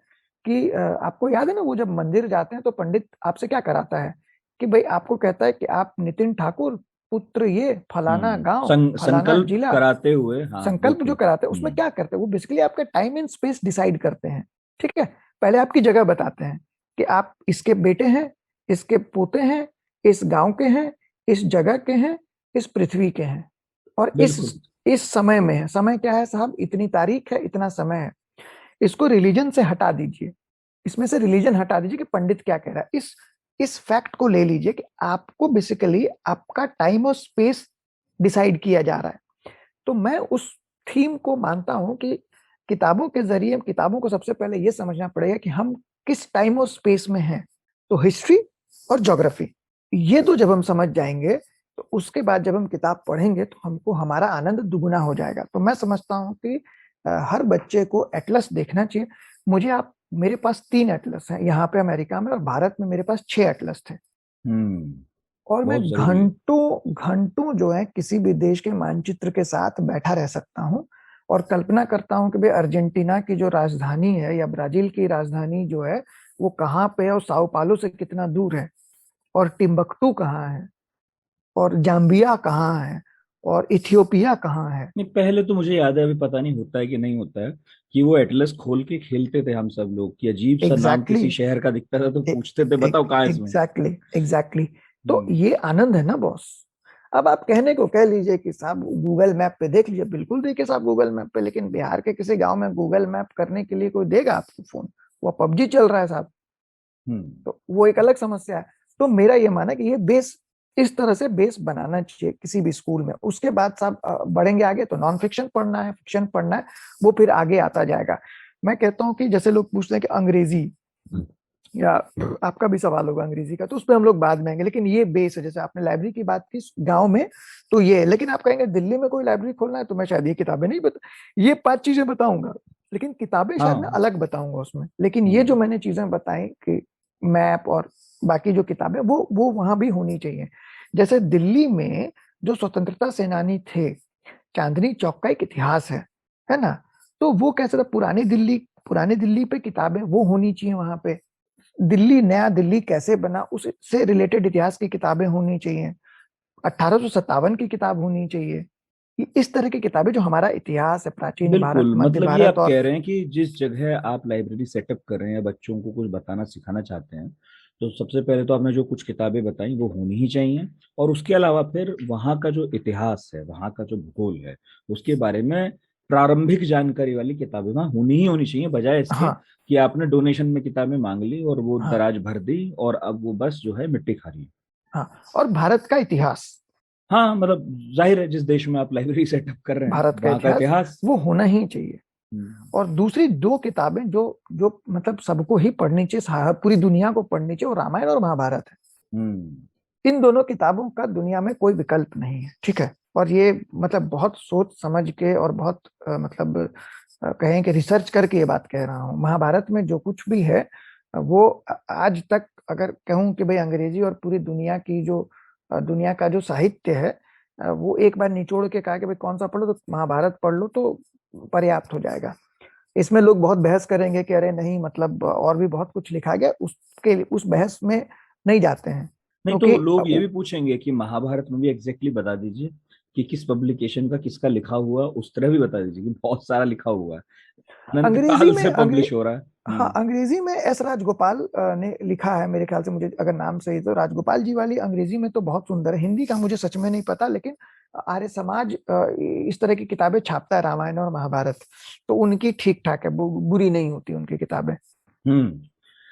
कि आपको याद है ना, वो जब मंदिर जाते हैं तो पंडित आपसे क्या कराता है कि भाई आपको कहता है कि आप नितिन ठाकुर पुत्र ये फलाना गांव फलाना संकल्प जिला, कराते हुए, हाँ संकल्प जो बिल्कुल। कराते हैं उसमें क्या करते हैं, वो बेसिकली आपका टाइम एंड स्पेस डिसाइड करते हैं। ठीक है, पहले आपकी जगह बताते हैं कि आप इसके बेटे हैं, इसके पोते हैं, इस गांव के हैं, इस जगह के हैं, इस पृथ्वी के हैं, और बिल्कुल। इस समय में है। समय क्या है साहब, इतनी तारीख है, इतना समय है। इसको रिलीजन से हटा दीजिए, इसमें से रिलीजन हटा दीजिए कि पंडित क्या कह रहा है, इस फैक्ट को ले लीजिए कि आपको बेसिकली आपका टाइम और स्पेस डिसाइड किया जा रहा है। तो मैं उस थीम को मानता हूं कि किताबों के जरिए, किताबों को सबसे पहले यह समझना पड़ेगा कि हम किस टाइम और स्पेस में हैं। तो हिस्ट्री और ज्योग्राफी, ये तो जब हम समझ जाएंगे तो उसके बाद जब हम किताब पढ़ेंगे तो हमको हमारा आनंद दुगुना हो जाएगा। तो मैं समझता हूँ कि हर बच्चे को एटलस देखना चाहिए। मुझे आप, मेरे पास 3 एटलस हैं यहाँ पे अमेरिका में, और भारत में मेरे पास 6 एटलस थे। हम्म और मैं बहुत जरूरी है। घंटों घंटों जो है किसी भी देश के मानचित्र के साथ बैठा रह सकता हूँ और कल्पना करता हूँ कि भाई अर्जेंटीना की जो राजधानी है या ब्राजील की राजधानी जो है वो कहाँ पे है, और साओ पालो से कितना दूर है, और टिम्बकटू कहाँ है, और जाम्बिया कहाँ है, और इथियोपिया कहाँ है। नहीं, पहले तो मुझे याद है, अभी पता नहीं होता है कि नहीं होता है, कि वो एटलस खोल के खेलते थे हम सब लोग, कि अजीब सा नाम एग्जैक्टली किसी शहर का दिखता था तो exactly, पूछते थे बताओ कहाँ है इसमें। Exactly exactly. तो हम्म ये आनंद है ना बॉस। अब आप कहने को कह लीजिए कि साहब गूगल मैप पे देख लीजिए, बिल्कुल देखिए साहब गूगल मैप पे, लेकिन बिहार के किसी गांव में गूगल मैप करने के लिए कोई देगा आपको फोन? वो पबजी चल रहा है साहब। हम्म तो वो एक अलग समस्या है। तो मेरा ये मानना है कि ये बेस, इस तरह से बेस बनाना चाहिए किसी भी स्कूल में। उसके बाद साहब बढ़ेंगे आगे तो नॉन फिक्शन पढ़ना है, फिक्शन पढ़ना है, वो फिर आगे आता जाएगा। मैं कहता हूँ कि जैसे लोग पूछते हैं कि अंग्रेजी, या आपका भी सवाल होगा अंग्रेजी का, तो उस पर हम लोग बाद में आएंगे, लेकिन ये बेस है। जैसे आपने लाइब्रेरी की बात की गांव में, तो ये है। लेकिन आप कहेंगे दिल्ली में कोई लाइब्रेरी खोलना है तो मैं शायद ये किताबें नहीं बता, ये 5 चीजें बताऊंगा, लेकिन किताबें शायद मैं हाँ अलग बताऊंगा उसमें। लेकिन ये जो हम्म मैंने चीजें बताई कि मैप और बाकी जो किताबें, वो वहां भी होनी चाहिए। जैसे दिल्ली में जो स्वतंत्रता सेनानी थे, चांदनी चौक का एक इतिहास है ना। तो वो कैसे था, पुरानी दिल्ली पे किताबें वो होनी चाहिए वहां पे। दिल्ली, नया दिल्ली कैसे बना, उससे रिलेटेड इतिहास की किताबें होनी चाहिए। 1857 की किताब होनी चाहिए। इस तरह की किताबें जो हमारा इतिहास है, प्राचीन भारत, बिल्कुल। मध्य मतलब ये भारत। आप और कह रहे हैं कि जिस जगह आप लाइब्रेरी सेटअप कर रहे हैं, बच्चों को कुछ बताना सिखाना चाहते हैं, तो सबसे पहले तो आपने जो कुछ किताबें बताई वो होनी ही चाहिए। और उसके अलावा फिर वहाँ का जो इतिहास है, वहाँ का जो भूगोल है, उसके बारे में प्रारंभिक जानकारी वाली किताबें वहाँ होनी ही होनी चाहिए, बजाय इसके हाँ कि आपने डोनेशन में किताबें मांग ली और वो हाँ दराज भर दी और अब वो बस जो है मिट्टी खा रही है। हाँ, और भारत का इतिहास, हाँ मतलब जाहिर है, जिस देश में आप लाइब्रेरी सेटअप कर रहे हैं भारत का वहाँ का इतिहास इतिहास। वो होना ही चाहिए। हम्म और दूसरी 2 किताबें जो जो मतलब सबको ही पढ़नी चाहिए, पूरी दुनिया को पढ़नी चाहिए, वो रामायण और महाभारत है। हम्म इन दोनों किताबों का दुनिया में कोई विकल्प नहीं है, ठीक है। और ये मतलब बहुत सोच समझ के और बहुत मतलब कहें कि रिसर्च करके ये बात कह रहा हूँ। महाभारत में जो कुछ भी है वो आज तक अगर कहूँ कि भाई अंग्रेजी और पूरी दुनिया की जो दुनिया का जो साहित्य है वो एक बार निचोड़ के कहा कि भाई कौन सा पढ़ो, तो महाभारत पढ़ लो तो पर्याप्त हो जाएगा। इसमें लोग बहुत बहस करेंगे कि अरे नहीं, मतलब और भी बहुत कुछ लिखा गया, उसके उस बहस में नहीं जाते हैं, नहीं क्योंकि तो लोग ये भी पूछेंगे कि महाभारत में भी एग्जैक्टली बता दीजिए कि किस पब्लिकेशन का किसका लिखा हुआ, उस तरह भी बता दीजिए कि बहुत सारा लिखा हुआ है, अनंत अंग्रेजी काल में से पब्लिश हो रहा है। हाँ, अंग्रेजी में एस राजगोपाल ने लिखा है मेरे ख्याल से, मुझे अगर नाम सही तो राजगोपाल जी वाली अंग्रेजी में तो बहुत सुंदर है। हिंदी का मुझे सच में नहीं पता, लेकिन आर्य समाज इस तरह की किताबें छापता है, रामायण और महाभारत, तो उनकी ठीक ठाक है, बुरी नहीं होती उनकी किताबें। हम्म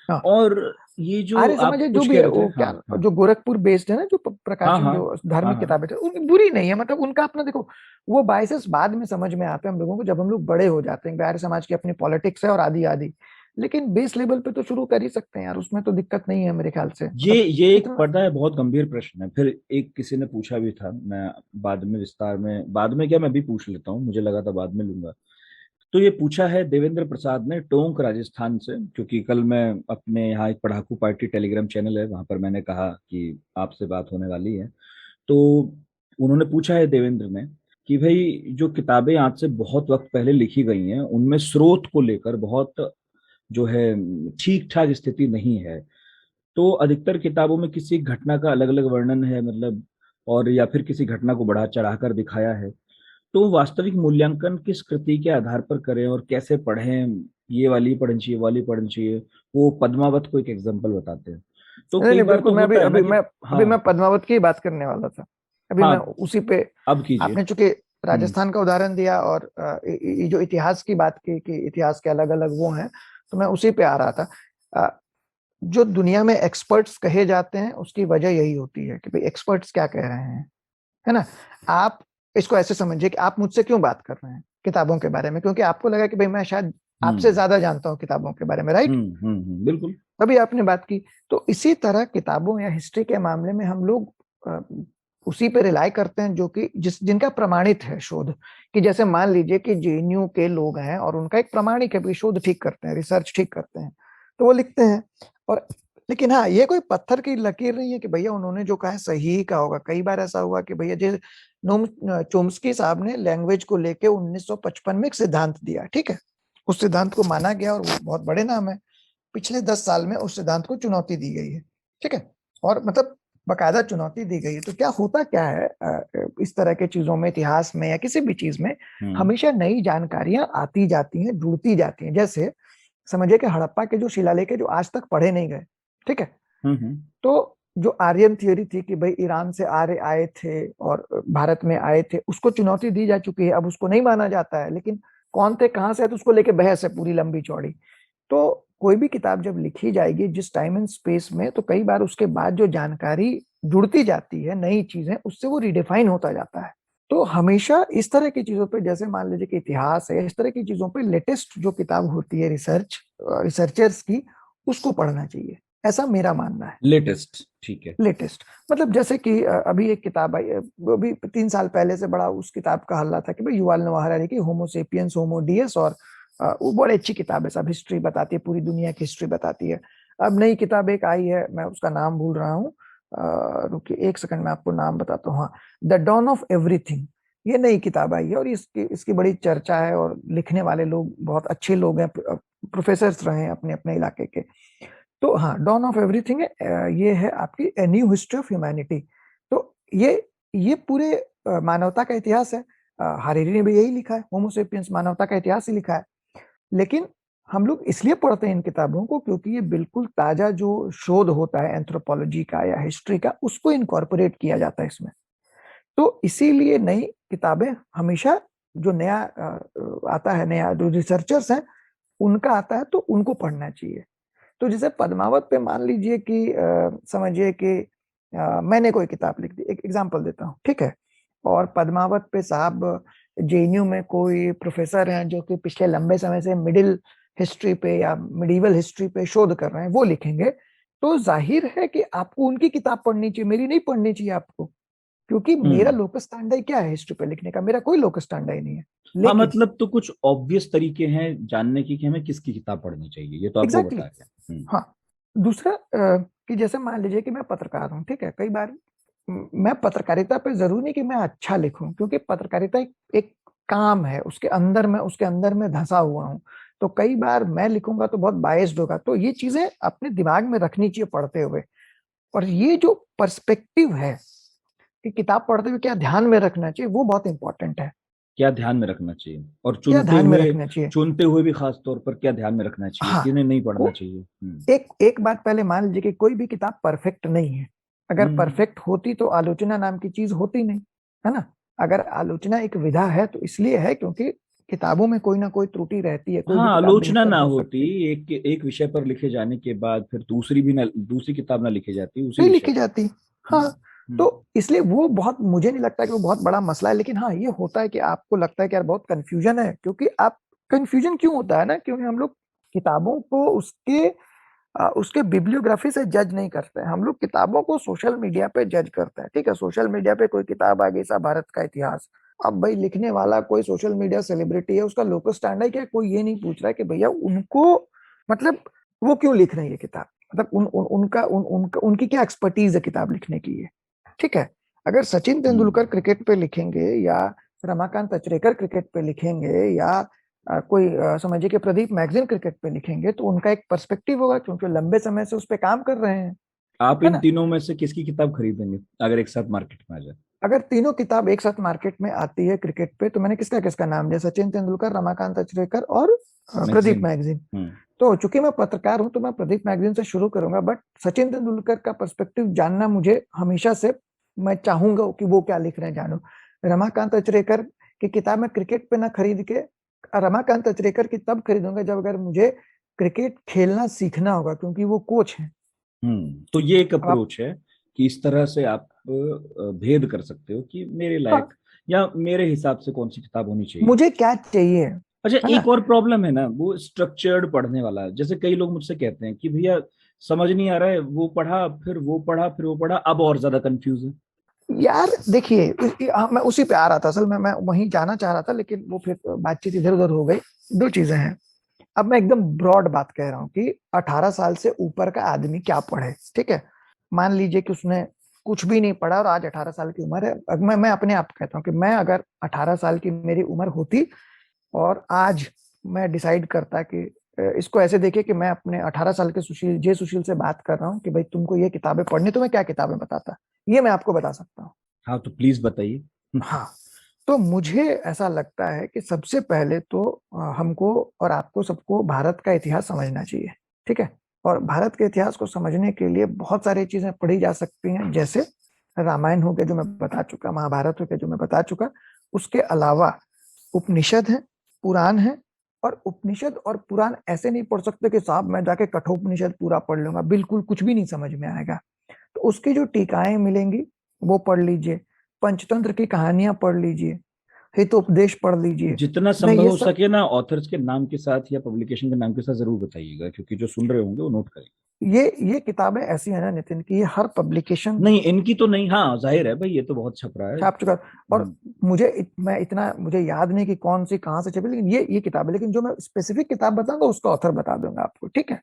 हाँ और ये जो आर्य आप समाज जो कुछ भी कह है रहे थे, वो क्या, हाँ हाँ जो गोरखपुर बेस्ड है ना, जो हाँ प्रकाशन हाँ जो हाँ धार्मिक हाँ किताबें थे, उनकी बुरी नहीं है, मतलब उनका अपना देखो, वो बायसेस बाद में समझ में आते हैं हम लोगों को जब हम लोग बड़े हो जाते हैं कि आर्य समाज की अपनी पॉलिटिक्स है और आदि आदि, लेकिन बेस लेवल पे तो शुरू कर ही सकते हैं यार, उसमें तो दिक्कत नहीं है मेरे ख्याल से, ये मतलब ये एक इतना। पता है बहुत गंभीर प्रश्न है। फिर एक किसी ने पूछा भी था, मैं बाद में विस्तार में, बाद में क्या मैं भी पूछ लेता हूँ, मुझे लगा था बाद में लूंगा। तो ये पूछा है देवेंद्र प्रसाद ने टोंक राजस्थान से, क्योंकि कल मैं अपने यहाँ एक पढ़ाकू पार्टी टेलीग्राम चैनल है वहां पर मैंने कहा कि आपसे बात होने वाली है। तो उन्होंने पूछा है देवेंद्र ने कि भाई जो किताबें आज से बहुत वक्त पहले लिखी गई हैं उनमें स्रोत को लेकर बहुत जो है ठीक ठाक स्थिति नहीं है। तो अधिकतर किताबों में किसी घटना का अलग अलग वर्णन है, मतलब, और या फिर किसी घटना को बढ़ा चढ़ाकर दिखाया है। तो वास्तविक मूल्यांकन किस कृति के आधार पर करें और कैसे पढ़ें, ये वाली पढ़नी चाहिए, वाली पढ़नी चाहिए। वो पद्मावत को एक एग्जाम्पल बताते हैं। तो नहीं कई नहीं बार बिल्कुल, तो मैं अभी होता है ना अभी कि, मैं अभी हाँ मैं पद्मावत की ही बात करने वाला था, अभी मैं हाँ, उसी पे। अब कीजिए। आपने चूंकि हम्म राजस्थान का उदाहरण दिया और ये जो इतिहास की बात की कि इतिहास के अलग अलग वो हैं, तो मैं उसी पे आ रहा था। अ, जो दुनिया में एक्सपर्ट्स कहे जाते हैं उसकी वजह यही होती है कि भाई एक्सपर्ट्स क्या कह रहे हैं, है ना। आप इसको ऐसे समझिए कि आप मुझसे क्यों बात कर रहे हैं किताबों के बारे में, क्योंकि आपको लगा कि भाई मैं शायद आपसे हम्म ज्यादा जानता हूँ किताबों के बारे में, राइट। बिल्कुल। तभी आपने बात की। तो इसी तरह किताबों या हिस्ट्री के मामले में हम लोग अ, उसी पे रिलाई करते हैं जो कि जिनका प्रमाणित है शोध, कि जैसे मान लीजिए कि जेएनयू के लोग हैं और उनका एक प्रमाणिक है, शोध ठीक करते हैं, रिसर्च ठीक करते हैं, तो वो लिखते हैं। और लेकिन हाँ, ये कोई पत्थर की लकीर नहीं है कि भैया उन्होंने जो कहा है सही ही कहा होगा। कई बार ऐसा हुआ कि भैया जैसे नोम चोम्स्की साहब ने लैंग्वेज को लेके 1955 में एक सिद्धांत दिया, ठीक है, उस सिद्धांत को माना गया और वो बहुत बड़े नाम है। पिछले 10 साल में उस सिद्धांत को चुनौती दी गई है, ठीक है, और मतलब बकायदा चुनौती दी गई है। तो क्या होता क्या है इस तरह के चीजों में, इतिहास में या किसी भी चीज में, हम्म हमेशा नई जानकारियां आती जाती हैं, जुड़ती जाती हैं। जैसे समझिए कि हड़प्पा के जो शिलालेख है जो आज तक पढ़े नहीं गए, ठीक है, हम्म तो जो आर्यन थियोरी थी कि भाई ईरान से आर्य आए थे और भारत में आए थे, उसको चुनौती दी जा चुकी है, अब उसको नहीं माना जाता है। लेकिन कौन थे, कहां से है, तो उसको लेके बहस है पूरी लंबी चौड़ी। तो कोई भी किताब जब लिखी जाएगी जिस टाइम एंड स्पेस में, तो कई बार उसके बाद जो जानकारी जुड़ती जाती है, नई चीजें, उससे वो रिडिफाइन होता जाता है। तो हमेशा इस तरह की चीजों पे, जैसे मान लीजिए कि इतिहास है, इस तरह की चीजों पे लेटेस्ट जो किताब होती है रिसर्चर्स की, उसको पढ़ना चाहिए, ऐसा मेरा मानना है। लेटेस्ट, ठीक है। लेटेस्ट मतलब जैसे कि अभी एक किताब आई अभी 3 साल पहले से, बड़ा उस किताब का हल्ला था कि भाई युval नोआ हरारी की होमो सेपियंस होमो डियस, और वो बड़ी अच्छी किताब है, सब हिस्ट्री बताती है, पूरी दुनिया की हिस्ट्री बताती है। अब नई किताब एक आई है, मैं उसका नाम भूल रहा हूँ, रुकिए एक सेकंड, मैं आपको नाम बताता हूँ। हाँ, द डॉन ऑफ एवरीथिंग, ये नई किताब आई है और इसकी इसकी बड़ी चर्चा है, और लिखने वाले लोग बहुत अच्छे लोग हैं, प्रोफेसर्स रहे हैं अपने अपने इलाके के। तो हाँ, डॉन ऑफ एवरीथिंग है, ये है आपकी a new history of humanity. तो ये पूरे मानवता का इतिहास है। हरेरी ने भी यही लिखा है, होमो सेपियंस, मानवता का इतिहास ही लिखा है। लेकिन हम लोग इसलिए पढ़ते हैं इन किताबों को क्योंकि ये बिल्कुल ताजा जो शोध होता है एंथ्रोपोलॉजी का या हिस्ट्री का, उसको इनकॉर्पोरेट किया जाता है इसमें। तो इसीलिए नई किताबें हमेशा, जो नया आता है, नया जो रिसर्चर्स हैं उनका आता है, तो उनको पढ़ना चाहिए। तो जैसे पद्मावत पे मान लीजिए कि समझिए कि मैंने कोई किताब लिख दी, एक एग्जांपल देता हूँ, ठीक है, और पद्मावत पे साहब जेएनयू में कोई प्रोफेसर हैं जो कि पिछले लंबे समय से मिडिल हिस्ट्री पे या मिडीवल हिस्ट्री पे शोध कर रहे हैं, वो लिखेंगे, तो जाहिर है कि आपको उनकी किताब पढ़नी चाहिए, मेरी नहीं पढ़नी चाहिए आपको, क्योंकि मेरा हम्म लोकस स्टैंडर्ड क्या है हिस्ट्री पे लिखने का, मेरा कोई लोकस स्टैंडर्ड नहीं है। हाँ, लेकिन मतलब तो कुछ ऑब्वियस तरीके हैं जानने की कि हमें किसकी किताब पढ़नी चाहिए, ये तो आपको एग्जैक्टली बता दिया। हाँ। दूसरा कि जैसे मान लीजिए कि मैं पत्रकार हूँ, ठीक है, कई बार मैं पत्रकारिता पे जरूरी नहीं कि मैं अच्छा लिखूं, क्योंकि पत्रकारिता एक काम है, उसके अंदर में धंसा हुआ हूँ। तो कई बार मैं लिखूंगा तो बहुत बायस्ड होगा, तो ये चीजें अपने दिमाग में रखनी चाहिए पढ़ते हुए। और ये जो पर्सपेक्टिव है कि किताब पढ़ते हुए क्या ध्यान में रखना चाहिए, वो बहुत इंपॉर्टेंट है। क्या ध्यान में रखना चाहिए, और क्या ध्यान में रखना चाहिए, चुनते हुए भी खास तौर पर क्या ध्यान में रखना चाहिए, हाँ, किन्हें नहीं पढ़ना वो चाहिए। एक एक बात पहले मान लीजिए कि कोई भी किताब परफेक्ट नहीं है। अगर हम्म परफेक्ट होती तो आलोचना नाम की चीज होती नहीं, है ना। अगर आलोचना एक विधा है तो इसलिए है क्योंकि किताबों में कोई ना कोई त्रुटि रहती है, कोई भी हाँ, किताब आलोचना बेहतर ना हो होती, सकती है, एक एक विषय पर लिखे जाने के बाद फिर दूसरी किताब ना लिखी जाती उसी नहीं विषय लिखी पर। जाती। हाँ, हम्म। तो इसलिए वो बहुत, मुझे नहीं लगता कि वो बहुत बड़ा मसला है, लेकिन हाँ ये होता है कि आपको लगता है कि यार बहुत कंफ्यूजन है, क्योंकि आप, कंफ्यूजन क्यों होता है ना, क्योंकि हम लोग किताबों को उसके बिब्लियोग्राफी से जज नहीं करते हैं, हम लोग किताबों को सोशल मीडिया पे जज करते हैं। ठीक है, सोशल मीडिया पे कोई किताब आ गई, सा भारत का इतिहास, अब भाई लिखने वाला कोई सोशल मीडिया सेलिब्रिटी है, उसका लोकल स्टैंडर्ड क्या है, कोई ये नहीं पूछ रहा है कि भैया उनको, मतलब वो क्यों लिख रहे हैं ये किताब, मतलब उनकी क्या एक्सपर्टीज है किताब लिखने की ये। ठीक है, अगर सचिन तेंदुलकर क्रिकेट पे लिखेंगे, या रमाकांत अचरेकर क्रिकेट पे लिखेंगे, या कोई समझिए कि प्रदीप मैगजीन क्रिकेट पे लिखेंगे, तो उनका एक पर्सपेक्टिव होगा, क्योंकि लंबे समय से उस पे काम कर रहे हैं, आप है इन ना। तीनों में से किसकी किताब खरीदेंगे अगर एक साथ मार्केट में आ जाए? अगर तीनों किताब एक साथ मार्केट में आती है क्रिकेट पे, तो मैंने किसका किसका नाम लिया, सचिन तेंदुलकर, रमाकांत अचरेकर और प्रदीप मैगजीन। मैगजीन। हम्म। तो चूंकि मैं पत्रकार हूं, तो मैं प्रदीप मैगजीन से शुरू करूंगा, बट सचिन तेंदुलकर का पर्सपेक्टिव जानना मुझे हमेशा से, मैं चाहूंगा कि वो क्या लिख रहे हैं जानूं। रमाकांत अचरेकर की किताब मैं क्रिकेट पे ना खरीद के, रमाकांत अचरेकर की तब खरीदूंगा जब अगर मुझे क्रिकेट खेलना सीखना होगा, क्योंकि वो कोच हैं। तो ये एक अब आप, अप्रोच है कि इस तरह से आप भेद कर सकते हो कि मेरे हाँ, लायक या मेरे हिसाब से कौन सी किताब होनी चाहिए। मुझे क्या चाहिए, अच्छा, है एक ना। और प्रॉब्लम है ना, वो स्ट्रक्चर्ड पढ़ने वाला। जैसे कई लोग मुझसे कहते हैं कि भैया समझ नहीं आ रहा है, वो पढ़ा फिर वो पढ़ा फिर वो पढ़ा, अब और ज्यादा कंफ्यूज है। यार देखिए, मैं उसी पे आ रहा था, असल में मैं वहीं जाना चाह रहा था, लेकिन वो फिर बातचीत इधर उधर हो गई। दो चीजें हैं, अब मैं एकदम ब्रॉड बात कह रहा हूँ कि 18 साल से ऊपर का आदमी क्या पढ़े। ठीक है, मान लीजिए कि उसने कुछ भी नहीं पढ़ा और आज 18 साल की उम्र है। मैं अपने आप कहता हूँ कि मैं अगर 18 साल की मेरी उम्र होती, और आज मैं डिसाइड करता कि इसको ऐसे देखिए कि मैं अपने 18 साल के सुशील से बात कर रहा हूँ कि भाई तुमको ये किताबें पढ़नी, तो मैं क्या किताबें बताता, ये मैं आपको बता सकता हूँ। हाँ, तो प्लीज बताइए। हाँ, तो मुझे ऐसा लगता है कि सबसे पहले तो हमको और आपको सबको भारत का इतिहास समझना चाहिए। ठीक है, और भारत के इतिहास को समझने के लिए बहुत सारी चीजें पढ़ी जा सकती हैं, जैसे रामायण हो गया जो मैं बता चुका, महाभारत हो गया जो मैं बता चुका। उसके अलावा उपनिषद है, पुराण है। और उपनिषद और पुराण ऐसे नहीं पढ़ सकते कि साहब मैं जाके कठोपनिषद पूरा पढ़ लूंगा, बिल्कुल कुछ भी नहीं समझ में आएगा। तो उसकी जो टीकाएं मिलेंगी वो पढ़ लीजिए, पंचतंत्र की कहानियां पढ़ लीजिए, हितोपदेश पढ़ लीजिए। जितना मैं संभव ये हो सब, सके ना, ऑथर्स के नाम के साथ या पब्लिकेशन के नाम के साथ जरूर बताइएगा, क्योंकि जो सुन रहे होंगे वो नोट करेंगे। ये किताबें ऐसी है ना नितिन, की ये हर पब्लिकेशन नहीं, इनकी तो नहीं, हाँ जाहिर है भाई, ये तो बहुत छप रहा है। छाप चुका है। और हम्म। मैं इतना मुझे याद नहीं कि कौन सी कहाँ से छपी, लेकिन ये किताब है। लेकिन जो मैं स्पेसिफिक किताब बताऊंगा उसका ऑथर बता दूंगा आपको। ठीक है,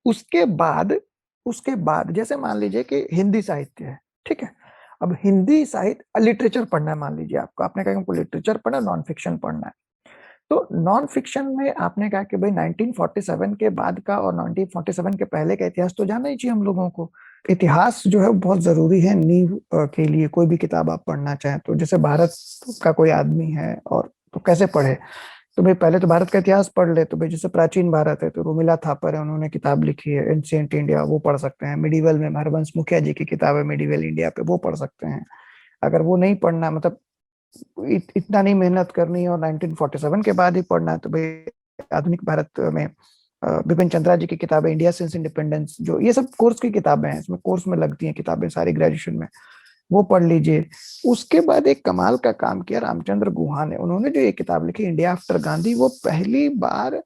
उसके बाद उसके बाद जैसे मान लीजिए कि हिंदी साहित्य है। ठीक है, अब हिंदी साहित्य लिटरेचर पढ़ना है, मान लीजिए आपने कहा कि हमको लिटरेचर पढ़ना, नॉन फिक्शन पढ़ना है। तो नॉन फिक्शन में आपने कहा कि भाई 1947 के बाद का और 1947 के पहले का इतिहास तो जानना ही चाहिए हम लोगों को। इतिहास जो है वो बहुत जरूरी है नींव के लिए, कोई भी किताब आप पढ़ना चाहें तो। जैसे भारत का कोई आदमी है और तो कैसे पढ़े, तो भाई पहले तो भारत का इतिहास पढ़ ले। तो भाई जैसे प्राचीन भारत है तो रोमिला थापर है, उन्होंने किताब लिखी है एंशिएंट इंडिया, वो पढ़ सकते हैं। मिडिवल में हरवंश मुखिया जी की किताब है मिडिवल इंडिया पे, वो पढ़ सकते हैं। अगर वो नहीं पढ़ना, मतलब इतना नहीं मेहनत करनी है और 1947 के बाद ही पढ़ना है, तो भाई आधुनिक भारत में बिपिन चंद्रा जी की किताबें, इंडिया सिंस इंडिपेंडेंस, जो ये सब कोर्स की किताबें हैं, इसमें कोर्स में लगती हैं किताबें सारी ग्रेजुएशन में, वो पढ़ लीजिए। उसके बाद एक कमाल का काम किया रामचंद्र गुहा ने, उन्होंने जो ये किताब लिखी इंडिया आफ्टर गांधी, वो पहली बार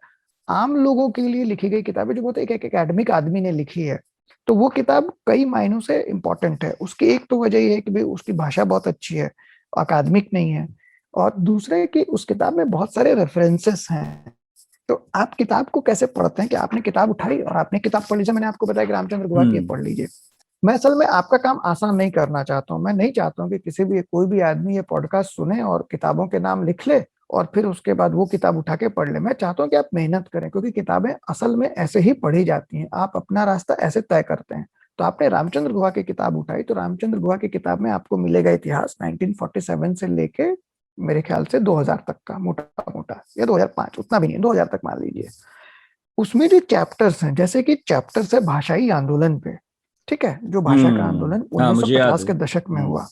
आम लोगों के लिए लिखी गई किताब है, जो बहुत एक एकेडमिक आदमी ने लिखी है। तो वो किताब कई मायनों से इम्पोर्टेंट है। उसकी एक तो वजह ये है कि भाई उसकी भाषा बहुत अच्छी है, अकादमिक नहीं है, और दूसरा है कि उस किताब में बहुत सारे रेफरेंसेस हैं। तो आप किताब को कैसे पढ़ते हैं कि आपने किताब उठाई और आपने किताब पढ़ ली। जैसे मैंने आपको बताया कि रामचंद्र गुहा की पढ़ लीजिए। मैं असल में आपका काम आसान नहीं करना चाहता हूँ। मैं नहीं चाहता हूँ कि कोई भी आदमी ये पॉडकास्ट सुने और किताबों के नाम लिख ले और फिर उसके बाद वो किताब उठा के पढ़ ले। मैं चाहता हूँ कि आप मेहनत करें, क्योंकि किताबें असल में ऐसे ही पढ़ी जाती हैं, आप अपना रास्ता ऐसे तय करते हैं। तो आपने रामचंद्र गुहा की किताब उठाई, तो रामचंद्र गुहा की किताब में आपको मिलेगा इतिहास 1947 से लेके मेरे ख्याल से 2000 तक का, मोटा मोटा, या 2005, उतना भी नहीं, 2000 तक मान लीजिए। उसमें जो चैप्टर्स हैं, जैसे कि चैप्टर्स है भाषाई आंदोलन पे। ठीक है, जो भाषा का आंदोलन हाँ, मुझे याद 1950 है। के दशक में हुआ,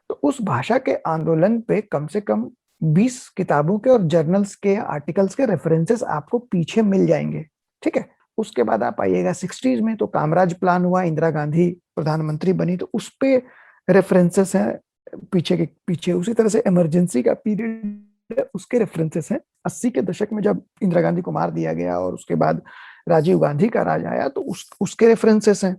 तो उस भाषा के आंदोलन पे कम से कम 20 किताबों के और जर्नल्स के आर्टिकल्स के रेफरेंसेस आपको पीछे मिल जाएंगे, ठीक है। उसके बाद आप आइएगा 60s में, तो कामराज प्लान हुआ, इंदिरा गांधी प्रधानमंत्री बनी, तो उस पे रेफरेंसेस हैं पीछे के पीछे। उसी तरह से इमरजेंसी का पीरियड है, उसके रेफरेंसेस हैं। 80 के दशक में जब इंदिरा गांधी को मार दिया गया और उसके बाद राजीव गांधी का राज आया, तो उसके रेफरेंसेस हैं।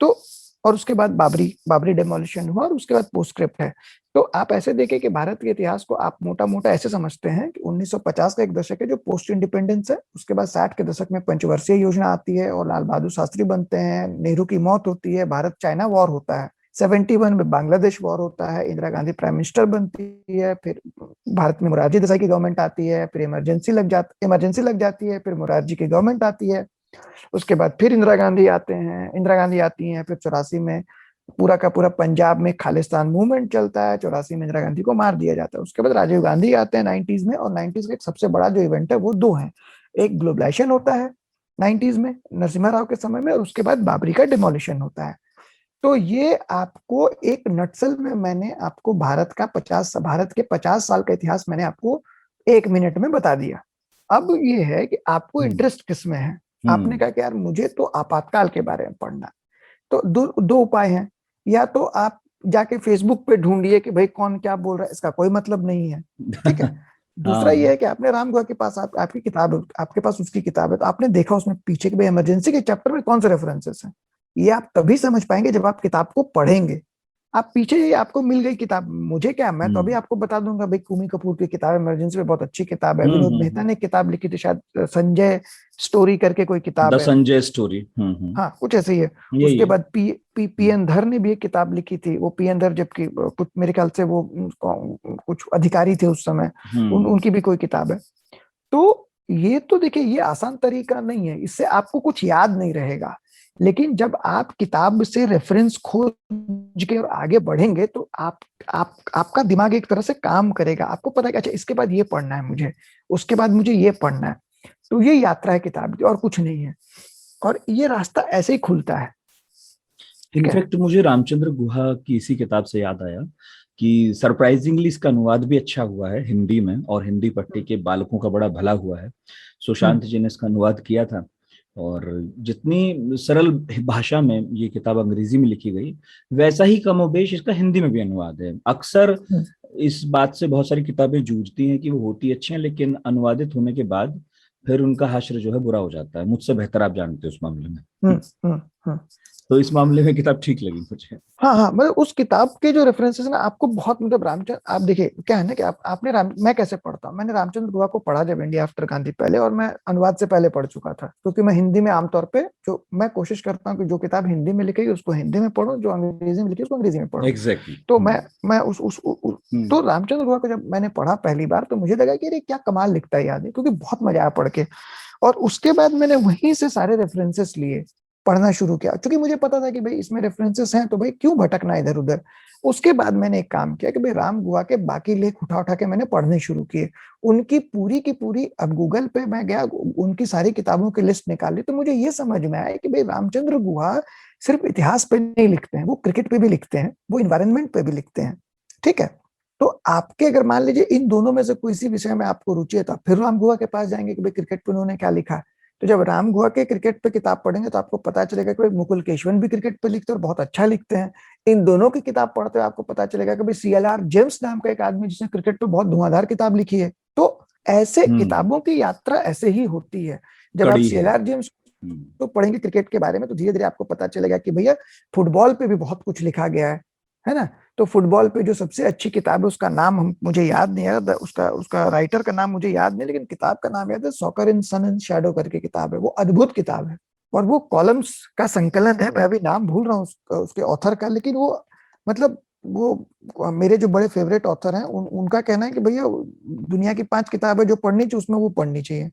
तो और उसके बाद बाबरी डेमोलिशन हुआ और उसके बाद पोस्टस्क्रिप्ट है। तो आप ऐसे देखें कि भारत के इतिहास को आप मोटा मोटा ऐसे समझते हैं कि 1950 का एक दशक है जो पोस्ट इंडिपेंडेंस है, उसके बाद 60 के दशक में पंचवर्षीय योजना आती है और लाल बहादुर शास्त्री बनते हैं, नेहरू की मौत होती है, भारत चाइना वॉर होता है, 71 में बांग्लादेश वॉर होता है, इंदिरा गांधी प्राइम मिनिस्टर बनती है, फिर भारत में मोरारजी देसाई की गवर्नमेंट आती है, फिर इमरजेंसी लग जाती है, फिर मोरारजी की गवर्नमेंट आती है, उसके बाद फिर इंदिरा गांधी आती हैं, फिर 84 में पूरा का पूरा पंजाब में खालिस्तान मूवमेंट चलता है, 84 में इंदिरा गांधी को मार दिया जाता है। उसके बाद राजीव गांधी आते हैं 90s में, और 90s का एक सबसे बड़ा जो इवेंट है वो दो है, एक ग्लोबलाइजेशन होता है 90s में नरसिम्हा राव के समय में, और उसके बाद बाबरी का डिमोलिशन होता है। तो ये आपको एक नटसल में मैंने आपको भारत के 50 साल का इतिहास मैंने आपको 1 मिनट में बता दिया। अब ये है कि आपको इंटरेस्ट किस में है। आपने कहा कि यार मुझे तो आपातकाल के बारे में पढ़ना, तो दो उपाय हैं, या तो आप जाके फेसबुक पे ढूंढिए कि भाई कौन क्या बोल रहा है, इसका कोई मतलब नहीं है, ठीक है। दूसरा ये है कि आपने राम गुहा के पास आपकी किताब, आपके पास उसकी किताब है, तो आपने देखा उसमें पीछे के भाई इमरजेंसी के चैप्टर में कौन से रेफरेंसेस हैं। ये आप तभी समझ पाएंगे जब आप किताब को पढ़ेंगे। आप पीछे ही आपको मिल गई किताब, मुझे क्या, मैं तो अभी आपको बता दूंगा भाई कुमी कपूर की किताब इमरजेंसी में बहुत अच्छी किताब है, विनोद मेहता ने किताब लिखी थी शायद, संजय स्टोरी करके कोई किताब है, संजय स्टोरी, हाँ कुछ ऐसे ही है। उसके बाद पी एन धर ने भी एक किताब लिखी थी, वो पी एन धर जबकि कुछ मेरे ख्याल से वो कुछ अधिकारी थे उस समय, उनकी भी कोई किताब है। तो ये तो देखिए ये आसान तरीका नहीं है, इससे आपको कुछ याद नहीं रहेगा, लेकिन जब आप किताब से रेफरेंस खोज के और आगे बढ़ेंगे तो आपका दिमाग एक तरह से काम करेगा। आपको पता है कि अच्छा इसके बाद ये पढ़ना है मुझे, उसके बाद मुझे ये पढ़ना है। तो ये यात्रा है किताब की, और कुछ नहीं है, और ये रास्ता ऐसे ही खुलता है। इनफैक्ट मुझे रामचंद्र गुहा की इसी किताब से याद आया कि सरप्राइजिंगली इसका अनुवाद भी अच्छा हुआ है हिंदी में, और हिंदी पट्टी के बालकों का बड़ा भला हुआ है। सुशांत जी ने इसका अनुवाद किया था, और जितनी सरल भाषा में ये किताब अंग्रेजी में लिखी गई, वैसा ही कमोबेश इसका हिंदी में भी अनुवाद है। अक्सर इस बात से बहुत सारी किताबें जूझती हैं कि वो होती अच्छी हैं, लेकिन अनुवादित होने के बाद फिर उनका हश्र जो है बुरा हो जाता है। मुझसे बेहतर आप जानते हैं उस मामले में। तो इस मामले में किताब ठीक लगी मुझे। हाँ, मतलब उस किताब के जो रेफरेंसेस ना आपको बहुत, मतलब रामचंद्र, आप देखिए क्या है ना कि आपने मैं कैसे पढ़ता हूँ, मैंने रामचंद्र गुहा को पढ़ा जब इंडिया आफ्टर गांधी पहले, और मैं अनुवाद से पहले पढ़ चुका था, क्योंकि मैं हिंदी में आमतौर पे जो मैं कोशिश करता हूँ कि जो किताब हिंदी में लिखी उसको हिंदी में पढ़ूं, जो अंग्रेजी में लिखी उसको अंग्रेजी में पढ़ूं। एग्जैक्टली। तो मैं तो रामचंद्र गुहा को जब मैंने पढ़ा पहली बार, तो मुझे लगा कि अरे क्या कमाल लिखता है ये आदमी, क्योंकि बहुत मजा आया पढ़ के। और उसके बाद मैंने वहीं से सारे रेफरेंसेस लिए, पढ़ना शुरू किया, क्योंकि मुझे पता था कि भाई इसमें रेफरेंसेस हैं, तो भाई क्यों भटकना इधर उधर। उसके बाद मैंने एक काम किया कि भाई राम गुहा के बाकी लेख उठा के मैंने पढ़ने शुरू किए, उनकी पूरी की पूरी। अब गूगल पे मैं गया, उनकी सारी किताबों की लिस्ट निकाली, तो मुझे ये समझ में आया कि भाई रामचंद्र गुहा सिर्फ इतिहास पे नहीं लिखते हैं, वो क्रिकेट पे भी लिखते हैं, वो इन्वायरमेंट पे भी लिखते हैं, ठीक है। तो आपके अगर मान लीजिए इन दोनों में से कोई सी विषय में आपको रुचि है, तो फिर राम गुहा के पास जाएंगे कि भाई क्रिकेट पे उन्होंने क्या लिखा है। तो जब राम गुहा के क्रिकेट पे किताब पढ़ेंगे तो आपको पता चलेगा कि भाई मुकुल केशवन भी क्रिकेट पे लिखते हैं और बहुत अच्छा लिखते हैं। इन दोनों की किताब पढ़ते हुए आपको पता चलेगा कि भाई CLR जेम्स नाम का एक आदमी जिसने क्रिकेट पे बहुत धुआंधार किताब लिखी है। तो ऐसे किताबों की यात्रा ऐसे ही होती है। जब आप CLR जेम्स तो पढ़ेंगे क्रिकेट के बारे में, तो धीरे धीरे आपको पता चलेगा कि भैया फुटबॉल पे भी बहुत कुछ लिखा गया है ना। तो फुटबॉल पे जो सबसे अच्छी किताब है उसका नाम मुझे याद नहीं है, उसका राइटर का नाम मुझे याद नहीं, लेकिन किताब का नाम याद है, soccer in sun and shadow करके किताब है। वो अद्भुत किताब है और वो कॉलम्स का संकलन है। मैं अभी नाम भूल रहा हूँ उसके ऑथर का, लेकिन वो मतलब वो मेरे जो बड़े फेवरेट ऑथर हैं उनका कहना है कि भैया दुनिया की 5 किताबें जो पढ़नी चाहिए उसमें वो पढ़नी चाहिए।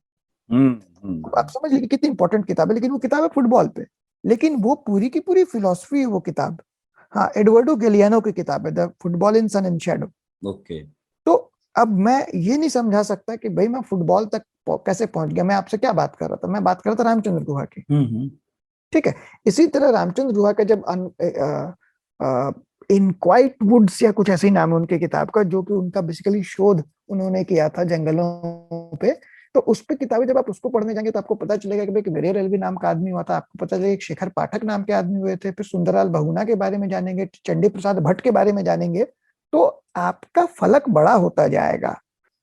आप समझ लीजिए कितनी इंपॉर्टेंट किताब है, लेकिन वो किताब है फुटबॉल पे, लेकिन वो पूरी की पूरी फिलॉसफी है वो किताब। हाँ, एडवर्डो गैलियानो की किताब है the football in sun and shadow. Okay. तो अब मैं ये नहीं समझा सकता कि भाई मैं फुटबॉल तक कैसे पहुंच गया। मैं आपसे क्या बात कर रहा था, मैं बात कर रहा था रामचंद्र गुहा की, ठीक है। इसी तरह रामचंद्र गुहा का जब इनक्वाइट वुड्स या कुछ ऐसे ही नाम है उनके किताब का, जो कि उनका बेसिकली शोध उन्होंने किया था जंगलों पे। तो उस पे किताबें जब आप उसको पढ़ने जाएंगे तो आपको पता चलेगा कि भाई वेरियर एलवी नाम का आदमी हुआ था, आपको पता चलेगा एक शेखर पाठक नाम के आदमी हुए थे, फिर सुंदरलाल बहुगुणा के बारे में जानेंगे, चंडी प्रसाद भट्ट के बारे में जानेंगे, तो आपका फलक बड़ा होता जाएगा।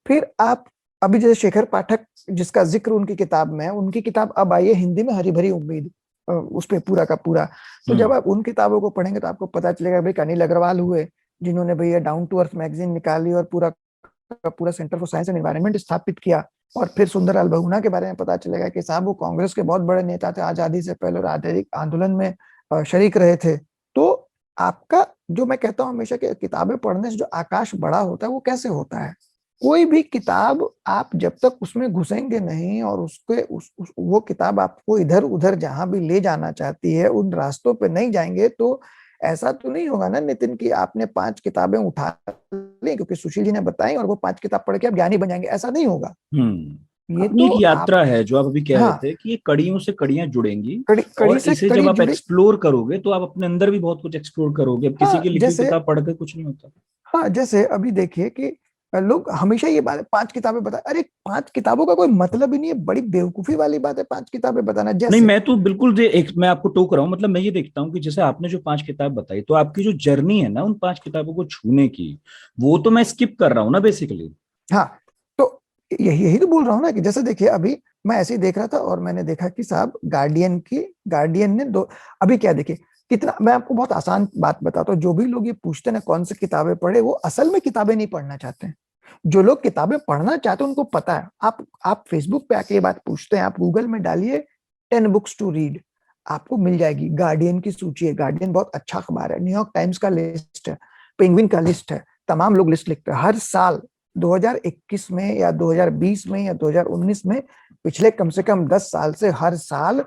फिर आप अभी जैसे शेखर पाठक जिसका जिक्र उनकी किताब में है, उनकी किताब अब आई है हिंदी में, हरी भरी उम्मीद, उस पे पूरा का पूरा। तो जब आप उन किताबों को पढ़ेंगे तो आपको पता चलेगा भाई अनिल अग्रवाल हुए जिन्होंने भैया डाउन टू अर्थ मैगजीन निकाली और पूरा का पूरा centre for science and environment स्थापित किया। और फिर सुंदरलाल बहुगुणा के बारे में पता चलेगा कि साहब वो कांग्रेस के बहुत बड़े नेता थे, आजादी से पहले और आजादी आंदोलन में शरीक रहे थे। तो आपका जो मैं कहता हूँ हमेशा कि किताबें पढ़ने से जो आकाश बड़ा होता है वो कैसे होता है, कोई भी किताब आप जब तक उसमें घुसेंगे नहीं और उसके वो किताब आपको इधर उधर जहां भी ले जाना चाहती है उन रास्तों पे नहीं जाएंगे, तो ऐसा तो नहीं होगा ना नितिन कि आपने 5 किताबें उठा ली क्योंकि सुशील जी ने बताई और वो 5 किताब पढ़ के आप ज्ञानी बन जाएंगे, ऐसा नहीं होगा। ये अपनी तो एक यात्रा है जो आप अभी कह रहे हाँ, थे कि ये कड़ियों से कड़ियां जुड़ेंगी, कड़ी और से इसे कड़ी जब आप जुड़ी। एक्सप्लोर करोगे तो आप अपने अंदर भी बहुत कुछ एक्सप्लोर करोगे। अब किसी हाँ की लिखी हुई जैसे, किताब पढ़ के कुछ नहीं होता। हाँ जैसे अभी देखिए कि लोग हमेशा ये बात 5 किताबें बता, अरे 5 किताबों का कोई मतलब ही नहीं है, बड़ी बेवकूफी वाली बात है 5 किताबें बताना। नहीं, जैसे मैं तो बिल्कुल मैं आपको टोक रहा हूँ। मतलब मैं ये देखता हूँ कि जैसे आपने जो 5 किताब बताई, तो आपकी जो जर्नी है ना उन 5 किताबों को छूने की, वो तो मैं स्किप कर रहा हूँ ना बेसिकली। हाँ, तो यही यही तो बोल रहा हूँ ना कि जैसे देखिए अभी मैं ऐसे ही देख रहा था और मैंने देखा कि साहब गार्डियन ने दो, अभी क्या देखिए कितना, मैं आपको बहुत आसान बात बताता हूँ, जो भी लोग ये पूछते हैं ना कौन सी किताबें पढ़े, वो असल में किताबें नहीं पढ़ना चाहते हैं। जो लोग किताबें पढ़ना चाहते हैं उनको पता है। आप फेसबुक पे आके ये बात पूछते हैं, आप गूगल में डालिए 10 बुक्स टू रीड, आपको मिल जाएगी। गार्डियन की सूची है, गार्डियन बहुत अच्छा अखबार है, न्यूयॉर्क टाइम्स का लिस्ट है, पेंगुइन का लिस्ट है, तमाम लोग लिस्ट लिखते हैं हर साल। 2021 में या 2020 में या 2019 में, पिछले कम से कम 10 साल से हर साल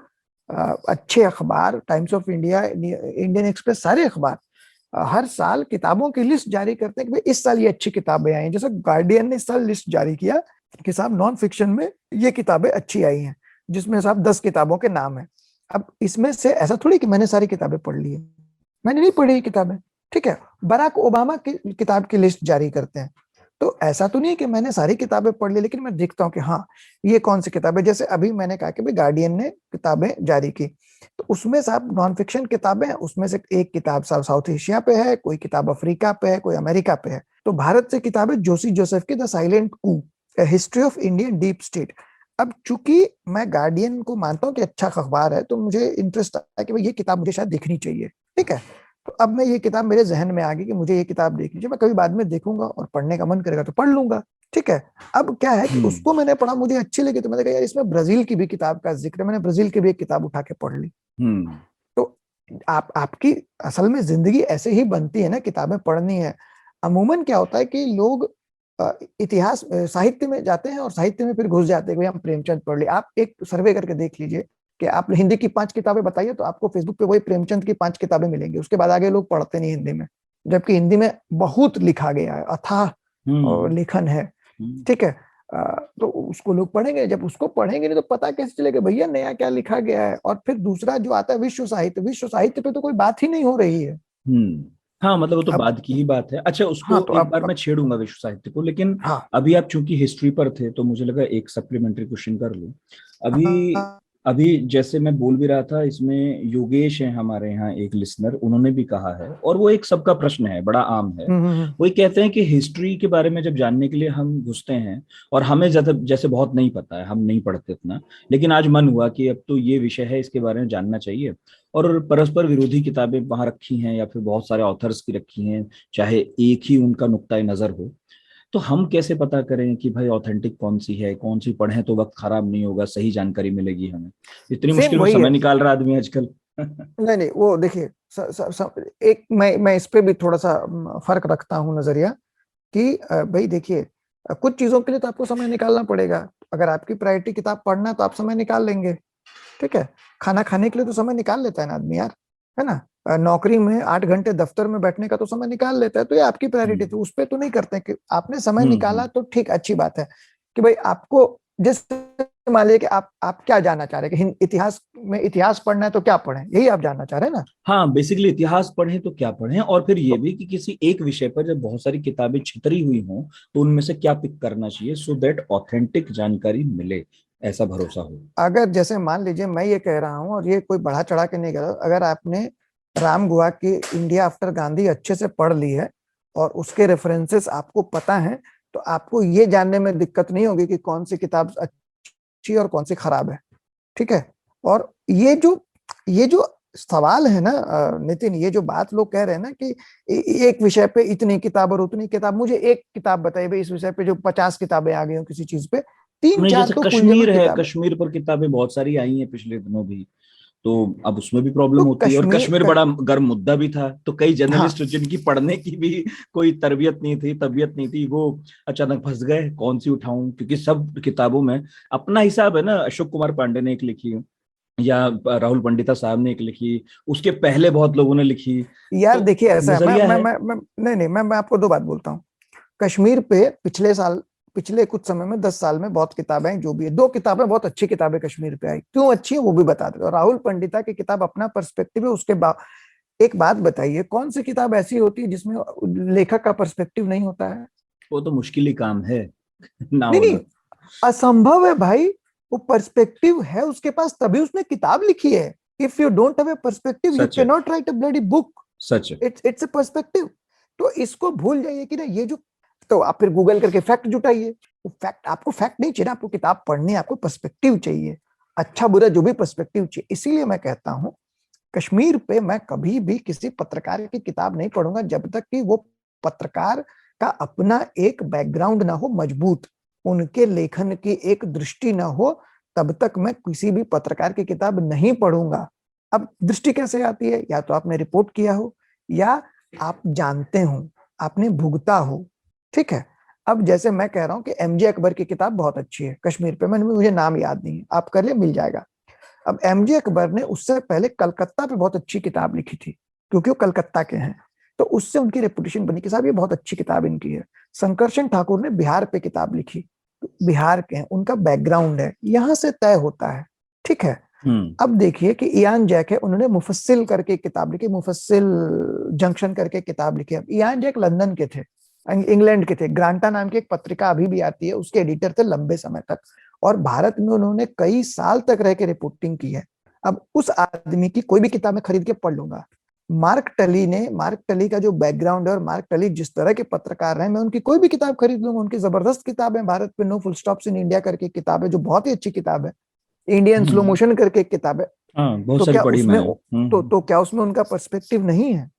अच्छे अखबार, times of India, Indian express, सारे अखबार हर साल किताबों की लिस्ट जारी करते हैं कि भाई इस साल ये अच्छी किताबें आई हैं। जैसे गार्डियन ने इस साल लिस्ट जारी किया कि साहब नॉन फिक्शन में ये किताबें अच्छी आई हैं, जिसमें साहब 10 किताबों के नाम है। अब इसमें से ऐसा थोड़ी कि मैंने सारी किताबें पढ़ ली है, मैंने नहीं पढ़ी किताबें, ठीक है। बराक ओबामा की किताब की लिस्ट जारी करते हैं, तो ऐसा तो नहीं है कि मैंने सारी किताबें पढ़ ली, लेकिन मैं देखता हूँ कि हाँ ये कौन सी किताबें, जैसे अभी मैंने कहा कि भाई गार्डियन ने किताबें जारी की, तो उसमें साहब नॉन फिक्शन किताबें हैं, उसमें से एक किताब साउथ एशिया पे है, कोई किताब अफ्रीका पे है, कोई अमेरिका पे है। तो भारत से किताबें जोशी जोसेफ की the silent coup, history of Indian deep state. अब चूंकि मैं गार्डियन को मानता हूँ कि अच्छा अखबार है, तो मुझे इंटरेस्ट आया कि भाई ये किताब मुझे शायद देखनी चाहिए, ठीक है। तो अब मैं ये किताब मेरे जहन में आ गई कि मुझे ये किताब देखनी चाहिए, मैं कभी बाद में देखूंगा और पढ़ने का मन करेगा तो पढ़ लूंगा, ठीक है। अब क्या है कि उसको मैंने पढ़ा, मुझे अच्छी लगी, तो मैंने कहा यार इसमें ब्राजील की भी किताब का जिक्र है, मैंने ब्राजील की भी एक किताब उठा के पढ़ ली। तो आपकी असल में जिंदगी ऐसे ही बनती है ना, किताबें पढ़नी है। अमूमन क्या होता है कि लोग इतिहास साहित्य में जाते हैं और साहित्य में फिर घुस जाते हैं, हम प्रेमचंद पढ़ ले। आप एक सर्वे करके देख लीजिए कि आप हिंदी की 5 किताबें बताइए, तो आपको फेसबुक पे वही प्रेमचंद की 5 किताबें मिलेंगी, उसके बाद आगे लोग पढ़ते नहीं हिंदी में, जबकि हिंदी में बहुत लिखा गया है, अथाह लेखन है, ठीक है। तो उसको लोग पढ़ेंगे, जब उसको पढ़ेंगे नहीं तो पता कैसे चलेगा भैया नया क्या लिखा गया है। और फिर दूसरा जो आता है विश्व साहित्य पे तो कोई बात ही नहीं हो रही है। हाँ, मतलब वो तो अब बाद की ही बात है। अच्छा, उसको हाँ, तो एक बार मैं छेड़ूंगा विश्व साहित्य को, लेकिन हाँ अभी आप चूंकि हिस्ट्री पर थे तो मुझे लगा एक सप्लीमेंट्री क्वेश्चन कर लूं। अभी अभी जैसे मैं बोल भी रहा था, इसमें योगेश है हमारे यहाँ एक लिसनर, उन्होंने भी कहा है, और वो एक सबका प्रश्न है, बड़ा आम है। वो कहते हैं कि हिस्ट्री के बारे में जब जानने के लिए हम घुसते हैं, और हमें ज्यादा जैसे बहुत नहीं पता है, हम नहीं पढ़ते इतना, लेकिन आज मन हुआ कि अब तो ये विषय है, इसके बारे में जानना चाहिए, और परस्पर विरोधी किताबें वहां रखी हैं या फिर बहुत सारे ऑथर्स की रखी हैं, चाहे एक ही उनका नुक्ता नजर हो, तो हम कैसे पता करें कि भाई ऑथेंटिक कौन सी है, कौन सी पढ़ें तो वक्त खराब नहीं होगा, सही जानकारी मिलेगी हमें। इतनी मुश्किल में समय निकाल रहा आदमी आजकल। नहीं वो देखिए एक मैं इस पे भी थोड़ा सा फर्क रखता हूँ नजरिया कि भाई देखिए कुछ चीजों के लिए तो आपको समय निकालना पड़ेगा। अगर आपकी प्रायोरिटी किताब पढ़ना है तो आप समय निकाल लेंगे, ठीक है। खाना खाने के लिए तो समय निकाल लेता है ना आदमी यार, है ना। नौकरी में 8 घंटे दफ्तर में बैठने का तो समय निकाल लेता है, तो ये आपकी प्रायोरिटी, तो उस पर तो नहीं करते कि आपने समय निकाला तो ठीक, अच्छी बात है कि भाई आपको जैसे मान लीजिए कि आप क्या जानना चाह रहे हैं कि इतिहास में इतिहास पढ़ना है तो क्या पढ़ें, यही आप जानना चाह रहे हैं ना? हाँ, बेसिकली इतिहास पढ़ें तो क्या पढ़ें, और फिर ये भी कि किसी एक विषय पर जब बहुत सारी किताबें छितरी हुई हों तो उनमें से क्या पिक करना चाहिए सो दैट ऑथेंटिक जानकारी मिले, ऐसा भरोसा हो। अगर जैसे मान लीजिए मैं ये कह रहा हूँ, और ये कोई बढ़ा चढ़ा के नहीं कह रहा, अगर आपने राम गुहा की इंडिया आफ्टर गांधी अच्छे से पढ़ ली है और उसके रेफरेंसेस आपको पता है, तो आपको ये जानने में दिक्कत नहीं होगी कि कौन सी किताब अच्छी और कौन सी खराब है। ठीक है। और ये जो सवाल है ना नितिन, ये जो बात लोग कह रहे हैं ना कि एक विषय पे इतनी किताब और उतनी किताब, मुझे एक किताब बताइए भाई इस विषय पे जो 50 किताबें आ गई हो किसी चीज पे, तीन नहीं, चार जैसे तो कश्मीर है, किताब है। कश्मीर पर किताबें बहुत सारी आई हैं पिछले दिनों भी, तो अब उसमें भी प्रॉब्लम तो होती है। और कश्मीर बड़ा गर्म मुद्दा भी था, तो कई हाँ, जर्नलिस्ट जिनकी पढ़ने की भी कोई तबीयत नहीं थी, वो अचानक फंस गए कौन सी उठाऊं, क्योंकि सब किताबों में अपना हिसाब है ना। अशोक कुमार पांडे ने एक लिखी, या राहुल पंडिता साहब ने एक लिखी, उसके पहले बहुत लोगों ने लिखी। यार तो देखिए ऐसा है, नजरिया है। मैं आपको दो बात बोलता हूँ। कश्मीर पे पिछले कुछ समय में 10 साल में बहुत किताबें आई, जो भी है, 2 किताबें बहुत अच्छी किताबें कश्मीर पे आई, क्यों अच्छी है वो भी बता दे। और राहुल पंडिता की किताब अपना पर्सपेक्टिव है, उसके बाद एक बात बताइए, कौन सी किताब ऐसी होती है जिसमें लेखक का पर्सपेक्टिव नहीं होता है? वो तो मुश्किल ही काम है ना नहीं नहीं, होना। असंभव है भाई। वो पर्सपेक्टिव है उसके पास, तभी उसने किताब लिखी है। If you don't have a perspective you सच है, can not write a bloody book. सच है। It's a perspective. तो इसको भूल जाइए कि ना ये जो, तो आप फिर गूगल करके फैक्ट जुटाइए। वो फैक्ट, आपको फैक्ट नहीं चाहिए, आपको किताब पढ़नी है, आपको पर्सपेक्टिव चाहिए, अच्छा बुरा जो भी पर्सपेक्टिव चाहिए। इसीलिए मैं कहता हूं कश्मीर पे मैं कभी भी किसी पत्रकार की किताब नहीं पढ़ूंगा जब तक कि वो पत्रकार का अपना एक बैकग्राउंड ना हो मजबूत, उनके लेखन की एक दृष्टि ना हो, तब तक मैं किसी भी पत्रकार की किताब नहीं पढ़ूंगा। अब दृष्टि कैसे आती है? या तो आपने रिपोर्ट किया हो, या आप जानते हो, आपने भुगता हो। ठीक है। अब जैसे मैं कह रहा हूं कि एमजे अकबर की किताब बहुत अच्छी है कश्मीर पे, मुझे नाम याद नहीं है, आप कर ले मिल जाएगा। अब एमजे अकबर ने उससे पहले कलकत्ता पे बहुत अच्छी किताब लिखी थी, क्योंकि वो कलकत्ता के हैं, तो उससे उनकी रेपुटेशन बनी कि साहब ये बहुत अच्छी किताब इनकी है। शंकरशन ठाकुर ने बिहार पे किताब लिखी, तो बिहार के हैं, उनका बैकग्राउंड है, यहां से तय होता है। ठीक है। अब देखिए कि इयान जैक है, उन्होंने मुफस्सिल करके किताब लिखी, मुफस्सिल जंक्शन करके किताब लिखी। अब इयान जैक लंदन के थे, इंग्लैंड के थे, ग्रांटा नाम की एक पत्रिका अभी भी आती है, उसके एडिटर थे लंबे समय तक, और भारत में उन्होंने कई साल तक रह के रिपोर्टिंग की है। अब उस आदमी की कोई भी किताब मैं खरीद के पढ़ लूंगा। मार्क टली का जो बैकग्राउंड है, और मार्क टली जिस तरह के पत्रकार हैं, मैं उनकी कोई भी किताब खरीद लूंगा। उनकी जबरदस्त किताब है भारत पे, no full stops in India करके किताब है, जो बहुत ही अच्छी किताब है। इंडियन स्लो मोशन करके एक किताब है। हाँ, बहुत तो सारी क्या पढ़ी उसमें मैंने। क्या उसमें उनका पर्सपेक्टिव नहीं है?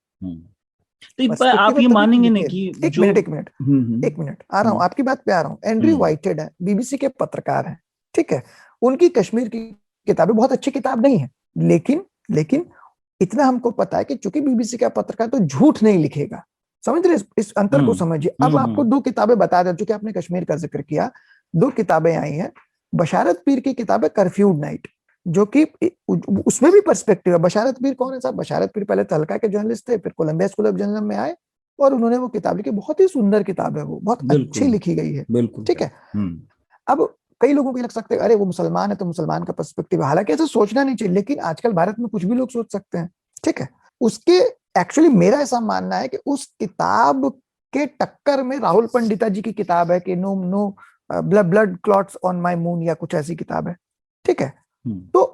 तो आप पर्सपेक्टिव है ये तभी तो मानेंगे ना देखिए, कि एक जो मिनट एक मिनट एक मिनट आ रहा हूँ, आपकी बात पे आ रहा हूँ। एंड्रयू वाइटेड है, बीबीसी के पत्रकार हैं। ठीक है। उनकी कश्मीर की किताबें बहुत अच्छी किताब नहीं है, लेकिन इतना हमको पता है कि चूंकि बीबीसी का पत्रकार तो झूठ नहीं लिखेगा। समझ रहे इस अंतर को समझिए। अब आपको 2 किताबें बता दें, चूंकि आपने कश्मीर का जिक्र किया, 2 किताबें आई हैं। बशारत पीर की किताब है कर्फ्यूड नाइट, जो कि उसमें भी पर्सपेक्टिव है। बशारत पीर कौन है साहब? बशारत पीर पहले तहलका के जर्नलिस्ट थे, फिर कोलंबिया स्कूल ऑफ जर्नलिज्म में आए, और उन्होंने वो किताब लिखी। बहुत ही सुंदर किताब है, वो बहुत अच्छी बिल्कुल, लिखी गई है। बिल्कुल। ठीक है। अब कई लोगों को लग सकता है अरे वो मुसलमान है तो मुसलमान का पर्सपेक्टिव है, हालांकि ऐसा सोचना नहीं चाहिए, लेकिन आजकल भारत में कुछ भी लोग सोच सकते हैं। ठीक है। उसके एक्चुअली मेरा ऐसा मानना है कि उस किताब के टक्कर में राहुल पंडिता जी की किताब है कि no no blood clots on my moon, या कुछ ऐसी किताब है। ठीक है। तो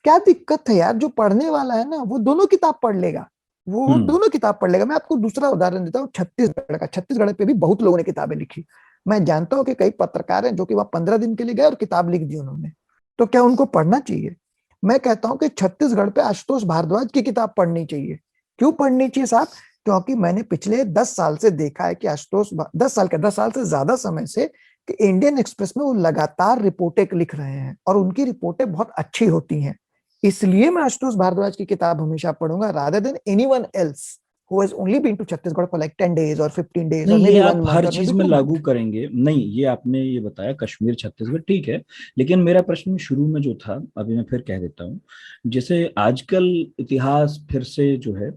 क्या दिक्कत है यार? जो पढ़ने वाला है ना वो दोनों किताब पढ़ लेगा, वो दोनों किताब पढ़ लेगा। मैं आपको दूसरा उदाहरण देता हूँ, छत्तीसगढ़ पे भी बहुत लोगों ने किताबें लिखी। मैं जानता हूँ कि कई पत्रकार हैं जो कि वहां 15 दिन के लिए गए और किताब लिख दी उन्होंने। तो क्या उनको पढ़ना चाहिए? मैं कहता हूं कि छत्तीसगढ़ पे आशुतोष भारद्वाज की किताब पढ़नी चाहिए। क्यों पढ़नी चाहिए साहब? क्योंकि मैंने पिछले 10 साल से देखा है कि आशुतोष 10 साल से ज्यादा समय से कि इंडियन एक्सप्रेस में वो लगातार रिपोर्टें लिख रहे हैं, और उनकी रिपोर्टें बहुत अच्छी होती हैं। इसलिए मैं आशुतोष भारद्वाज की किताब हमेशा पढ़ूंगा rather than anyone else who has only been to Chhattisgarh for like 10 days or 15 days or नहीं, ये maybe आप 1 हर month or चीज maybe में 2 लागू months। करेंगे नहीं, ये आपने ये बताया कश्मीर छत्तीसगढ़ ठीक है, लेकिन मेरा प्रश्न शुरू में जो था, अभी मैं फिर कह देता हूँ। जैसे आजकल इतिहास फिर से जो है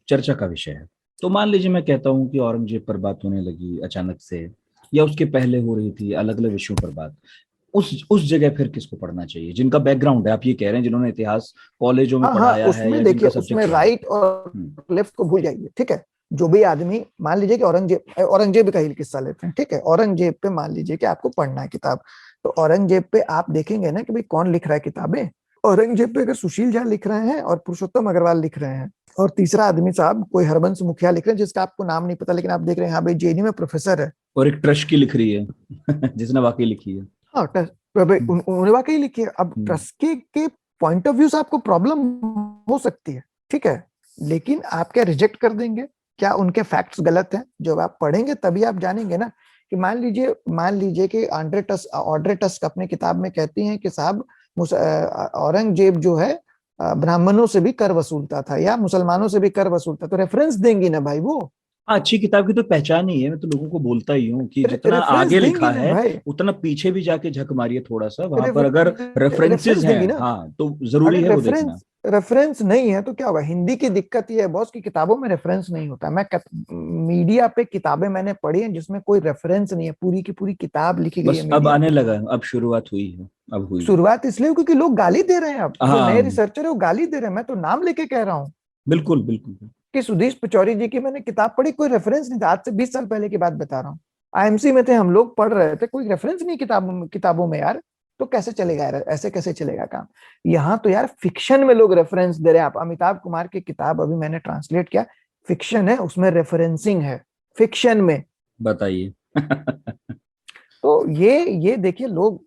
चर्चा का विषय है, तो मान लीजिए मैं कहता हूँ कि औरंगजेब पर बात होने लगी अचानक से, या उसके पहले हो रही थी अलग अलग विषयों पर बात। उस जगह फिर किसको पढ़ना चाहिए, जिनका बैकग्राउंड है, आप ये कह रहे हैं जिन्होंने इतिहास कॉलेजों में हाँ पढ़ाया है उसमें या देखिए, जिनका उसमें सब्जेक्ट रहा है। राइट और हम्म, लेफ्ट को भूल जाइए, ठीक है। जो भी आदमी, मान लीजिए कि औरंगजेब का ही किस्सा लेते हैं, ठीक है। औरंगजेब पे मान लीजिए कि आपको पढ़ना है किताब, तो औरंगजेब पे आप देखेंगे ना कि भाई कौन लिख रहा है किताबें। औरंगजेब पे अगर सुशील झा लिख रहे हैं और पुरुषोत्तम अग्रवाल लिख रहे हैं, और तीसरा आदमी साहब कोई हरबंस मुखिया लिख रहे हैं जिसका आपको नाम नहीं पता, लेकिन आप देख रहे हैं हाँ भाई जेएनयू में प्रोफेसर है। और एक ट्रस्ट की लिख रही है जिसने वाकई लिखी है। हाँ भाई हम्म, उन्होंने वाकई लिखी है। अब हम्म, ट्रस्ट के पॉइंट ऑफ व्यू से आपको प्रॉब्लम हो सकती है, ठीक है, लेकिन आप क्या रिजेक्ट कर देंगे? क्या उनके फैक्ट्स गलत हैं? जब आप पढ़ेंगे तभी आप जानेंगे ना। कि मान लीजिए कि ऑड्रे टस्क अपनी किताब में कहती हैं कि साहब औरंगजेब जो है ब्राह्मणों से भी कर वसूलता था या मुसलमानों से भी कर वसूलता, तो रेफरेंस देंगी ना भाई वो। हाँ, अच्छी किताब की तो पहचान ही है, मैं तो लोगों को बोलता ही हूँ कि जितना रेफरेंस आगे देंगी लिखा ना है भाई। उतना पीछे भी जाके झक मारिए थोड़ा सा, वहां पर अगर रेफरेंसेस रेफरेंस हैं, देंगी ना। हाँ, तो जरूरी अगर है वो देखना। रेफरेंस नहीं है तो क्या होगा? हिंदी की दिक्कत ये है बॉस की किताबों में रेफरेंस नहीं होता। मीडिया पे किताबें मैंने पढ़ी हैं जिसमें कोई रेफरेंस नहीं है, पूरी की पूरी किताब लिखी गई है बस अब मीडिया आने पे। लगा, अब शुरुआत हुई है, अब हुई है। शुरुआत इसलिए हुई क्योंकि लोग गाली दे रहे हैं। अब जो नए हाँ, रिसर्चर है वो गाली दे रहे हैं, मैं तो नाम लेके कह रहा हूँ बिल्कुल बिल्कुल। कि सुधीश पचौरी जी की मैंने किताब पढ़ी, कोई रेफरेंस नहीं था। आज से 20 साल पहले की बात बता रहा हूँ। आईएमसी में थे हम लोग, पढ़ रहे थे, कोई रेफरेंस नहीं किताबों में यार। तो कैसे चलेगा यार? ऐसे कैसे चलेगा काम? यहाँ तो यार फिक्शन में लोग रेफरेंस दे रहे हैं। आप अमिताभ कुमार की किताब अभी मैंने ट्रांसलेट किया, फिक्शन है, उसमें रेफरेंसिंग है फिक्शन में। बताइए तो ये देखिए लोग,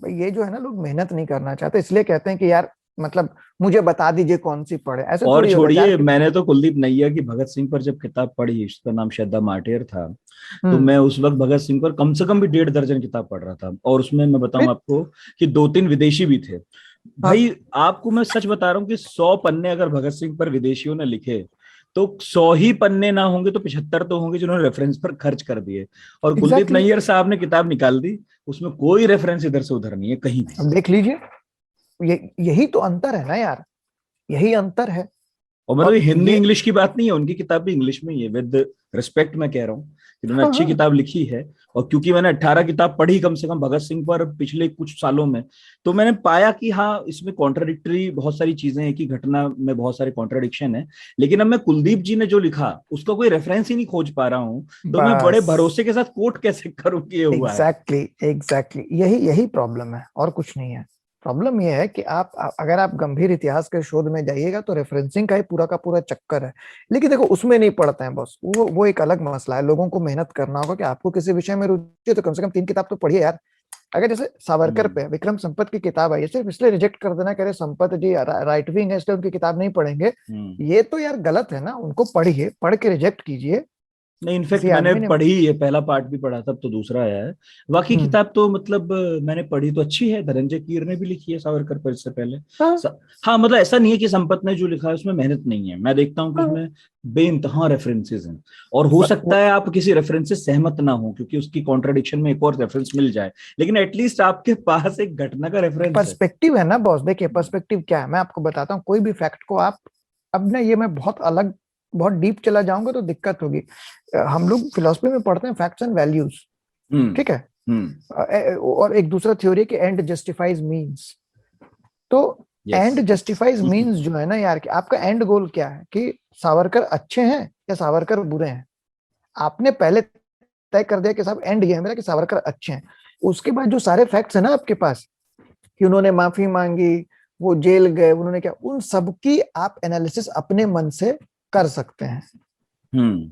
ये जो है ना, लोग मेहनत नहीं करना चाहते, इसलिए कहते हैं कि यार मतलब मुझे बता दीजिए कौन सी पढ़े। ऐसे और थोड़ी होगा छोड़िए, चार मैंने तो कुलदीप नैयर की भगत सिंह पर जब किताब पढ़ी, उसका नाम श्रद्धा माटेर था, तो हम्म। मैं उस वक्त भगत सिंह पर कम से कम भी 1.5 दर्जन किताब पढ़ रहा था, और उसमें मैं बताऊं फिर आपको कि 2-3 विदेशी भी थे। हाँ भाई, आपको मैं सच बता रहा हूँ कि 100 पन्ने अगर भगत सिंह पर विदेशियों ने लिखे, तो 100 ही पन्ने ना होंगे तो 75 तो होंगे जिन्होंने रेफरेंस पर खर्च कर दिए। और कुलदीप एग्जैक्टली नैयर साहब ने किताब निकाल दी, उसमें कोई रेफरेंस इधर से उधर नहीं है कहीं भी। exactly. अब देख लीजिए, यही तो अंतर है ना यार, यही अंतर है। और मतलब ये और हिंदी ये इंग्लिश की बात नहीं है, उनकी किताब भी इंग्लिश में ही है, विद रिस्पेक्ट मैं कह रहा हूँ कि उन्होंने हाँ अच्छी हाँ किताब लिखी है। और क्योंकि मैंने 18 किताब पढ़ी कम से कम भगत सिंह पर पिछले कुछ सालों में, तो मैंने पाया कि हाँ, इसमें कॉन्ट्राडिक्टरी बहुत सारी चीजें हैं, कि घटना में बहुत सारे कॉन्ट्राडिक्शन है। लेकिन अब मैं कुलदीप जी ने जो लिखा उसका कोई रेफरेंस ही नहीं खोज पा रहा हूँ, तो मैं बड़े बस भरोसे के साथ कोट कैसे करूँ कि ये हुआ है। एग्जैक्टली यही यही प्रॉब्लम है और कुछ नहीं है। प्रॉब्लम यह है कि अगर आप गंभीर इतिहास के शोध में जाइएगा तो रेफरेंसिंग का ही पूरा का पूरा चक्कर है। लेकिन देखो उसमें नहीं पढ़ते हैं बॉस, वो एक अलग मसला है। लोगों को मेहनत करना होगा कि आपको किसी विषय में रुचि है तो कम से कम 3 किताब तो पढ़िए यार। अगर जैसे सावरकर हम्म, पे विक्रम संपत की किताब आई है, सिर्फ इसलिए रिजेक्ट कर देना, कह रहे संपत जी राइट विंग है इसलिए उनकी किताब नहीं पढ़ेंगे, हम्म। ये तो यार गलत है ना। उनको पढ़िए, पढ़ के रिजेक्ट कीजिए। नहीं, इनफैक्ट किसी मैंने आदमी ने पढ़ी है, पहला पार्ट भी पढ़ा था, अब तो दूसरा आया है। बाकी हम्म किताब तो मतलब मैंने पढ़ी तो अच्छी है, धनंजय कीर ने भी लिखी है सावरकर पर इससे पहले। हाँ हाँ, मतलब ऐसा नहीं है कि संपत ने जो लिखा है उसमें मेहनत नहीं है, मैं देखता हूँ कि हाँ उसमें बेइंतहा रेफरेंसेस हैं। और हो सकता है आप किसी रेफरेंस से सहमत ना हो, क्योंकि उसकी कॉन्ट्रडिक्शन में एक और रेफरेंस मिल जाए, लेकिन एटलीस्ट आपके पास एक घटना का रेफरेंस है। पर्सपेक्टिव है ना बॉस। देखिए पर्सपेक्टिव क्या है, मैं आपको बताता हूँ। कोई भी फैक्ट को आप, अब ना ये मैं बहुत डीप चला जाऊंगा तो दिक्कत होगी। हम लोग फिलोसफी में पढ़ते हैं फैक्ट्स एंड वैल्यूज, हम्म, ठीक है। हम्म। और एक दूसरा थ्योरी कि एंड जस्टिफाइज मीन्स। तो यस। एंड जस्टिफाइज मीन्स जो है ना यार, कि आपका एंड गोल क्या है, कि सावरकर अच्छे हैं या सावरकर बुरे हैं। आपने पहले तय कर दिया कि साहब एंड ये है मेरा कि सावरकर अच्छे हैं। उसके बाद जो सारे फैक्ट्स है ना आपके पास, कि उन्होंने माफी मांगी, वो जेल गए, उन्होंने क्या, उन सब की आप एनालिसिस अपने मन से कर सकते हैं, हम्म।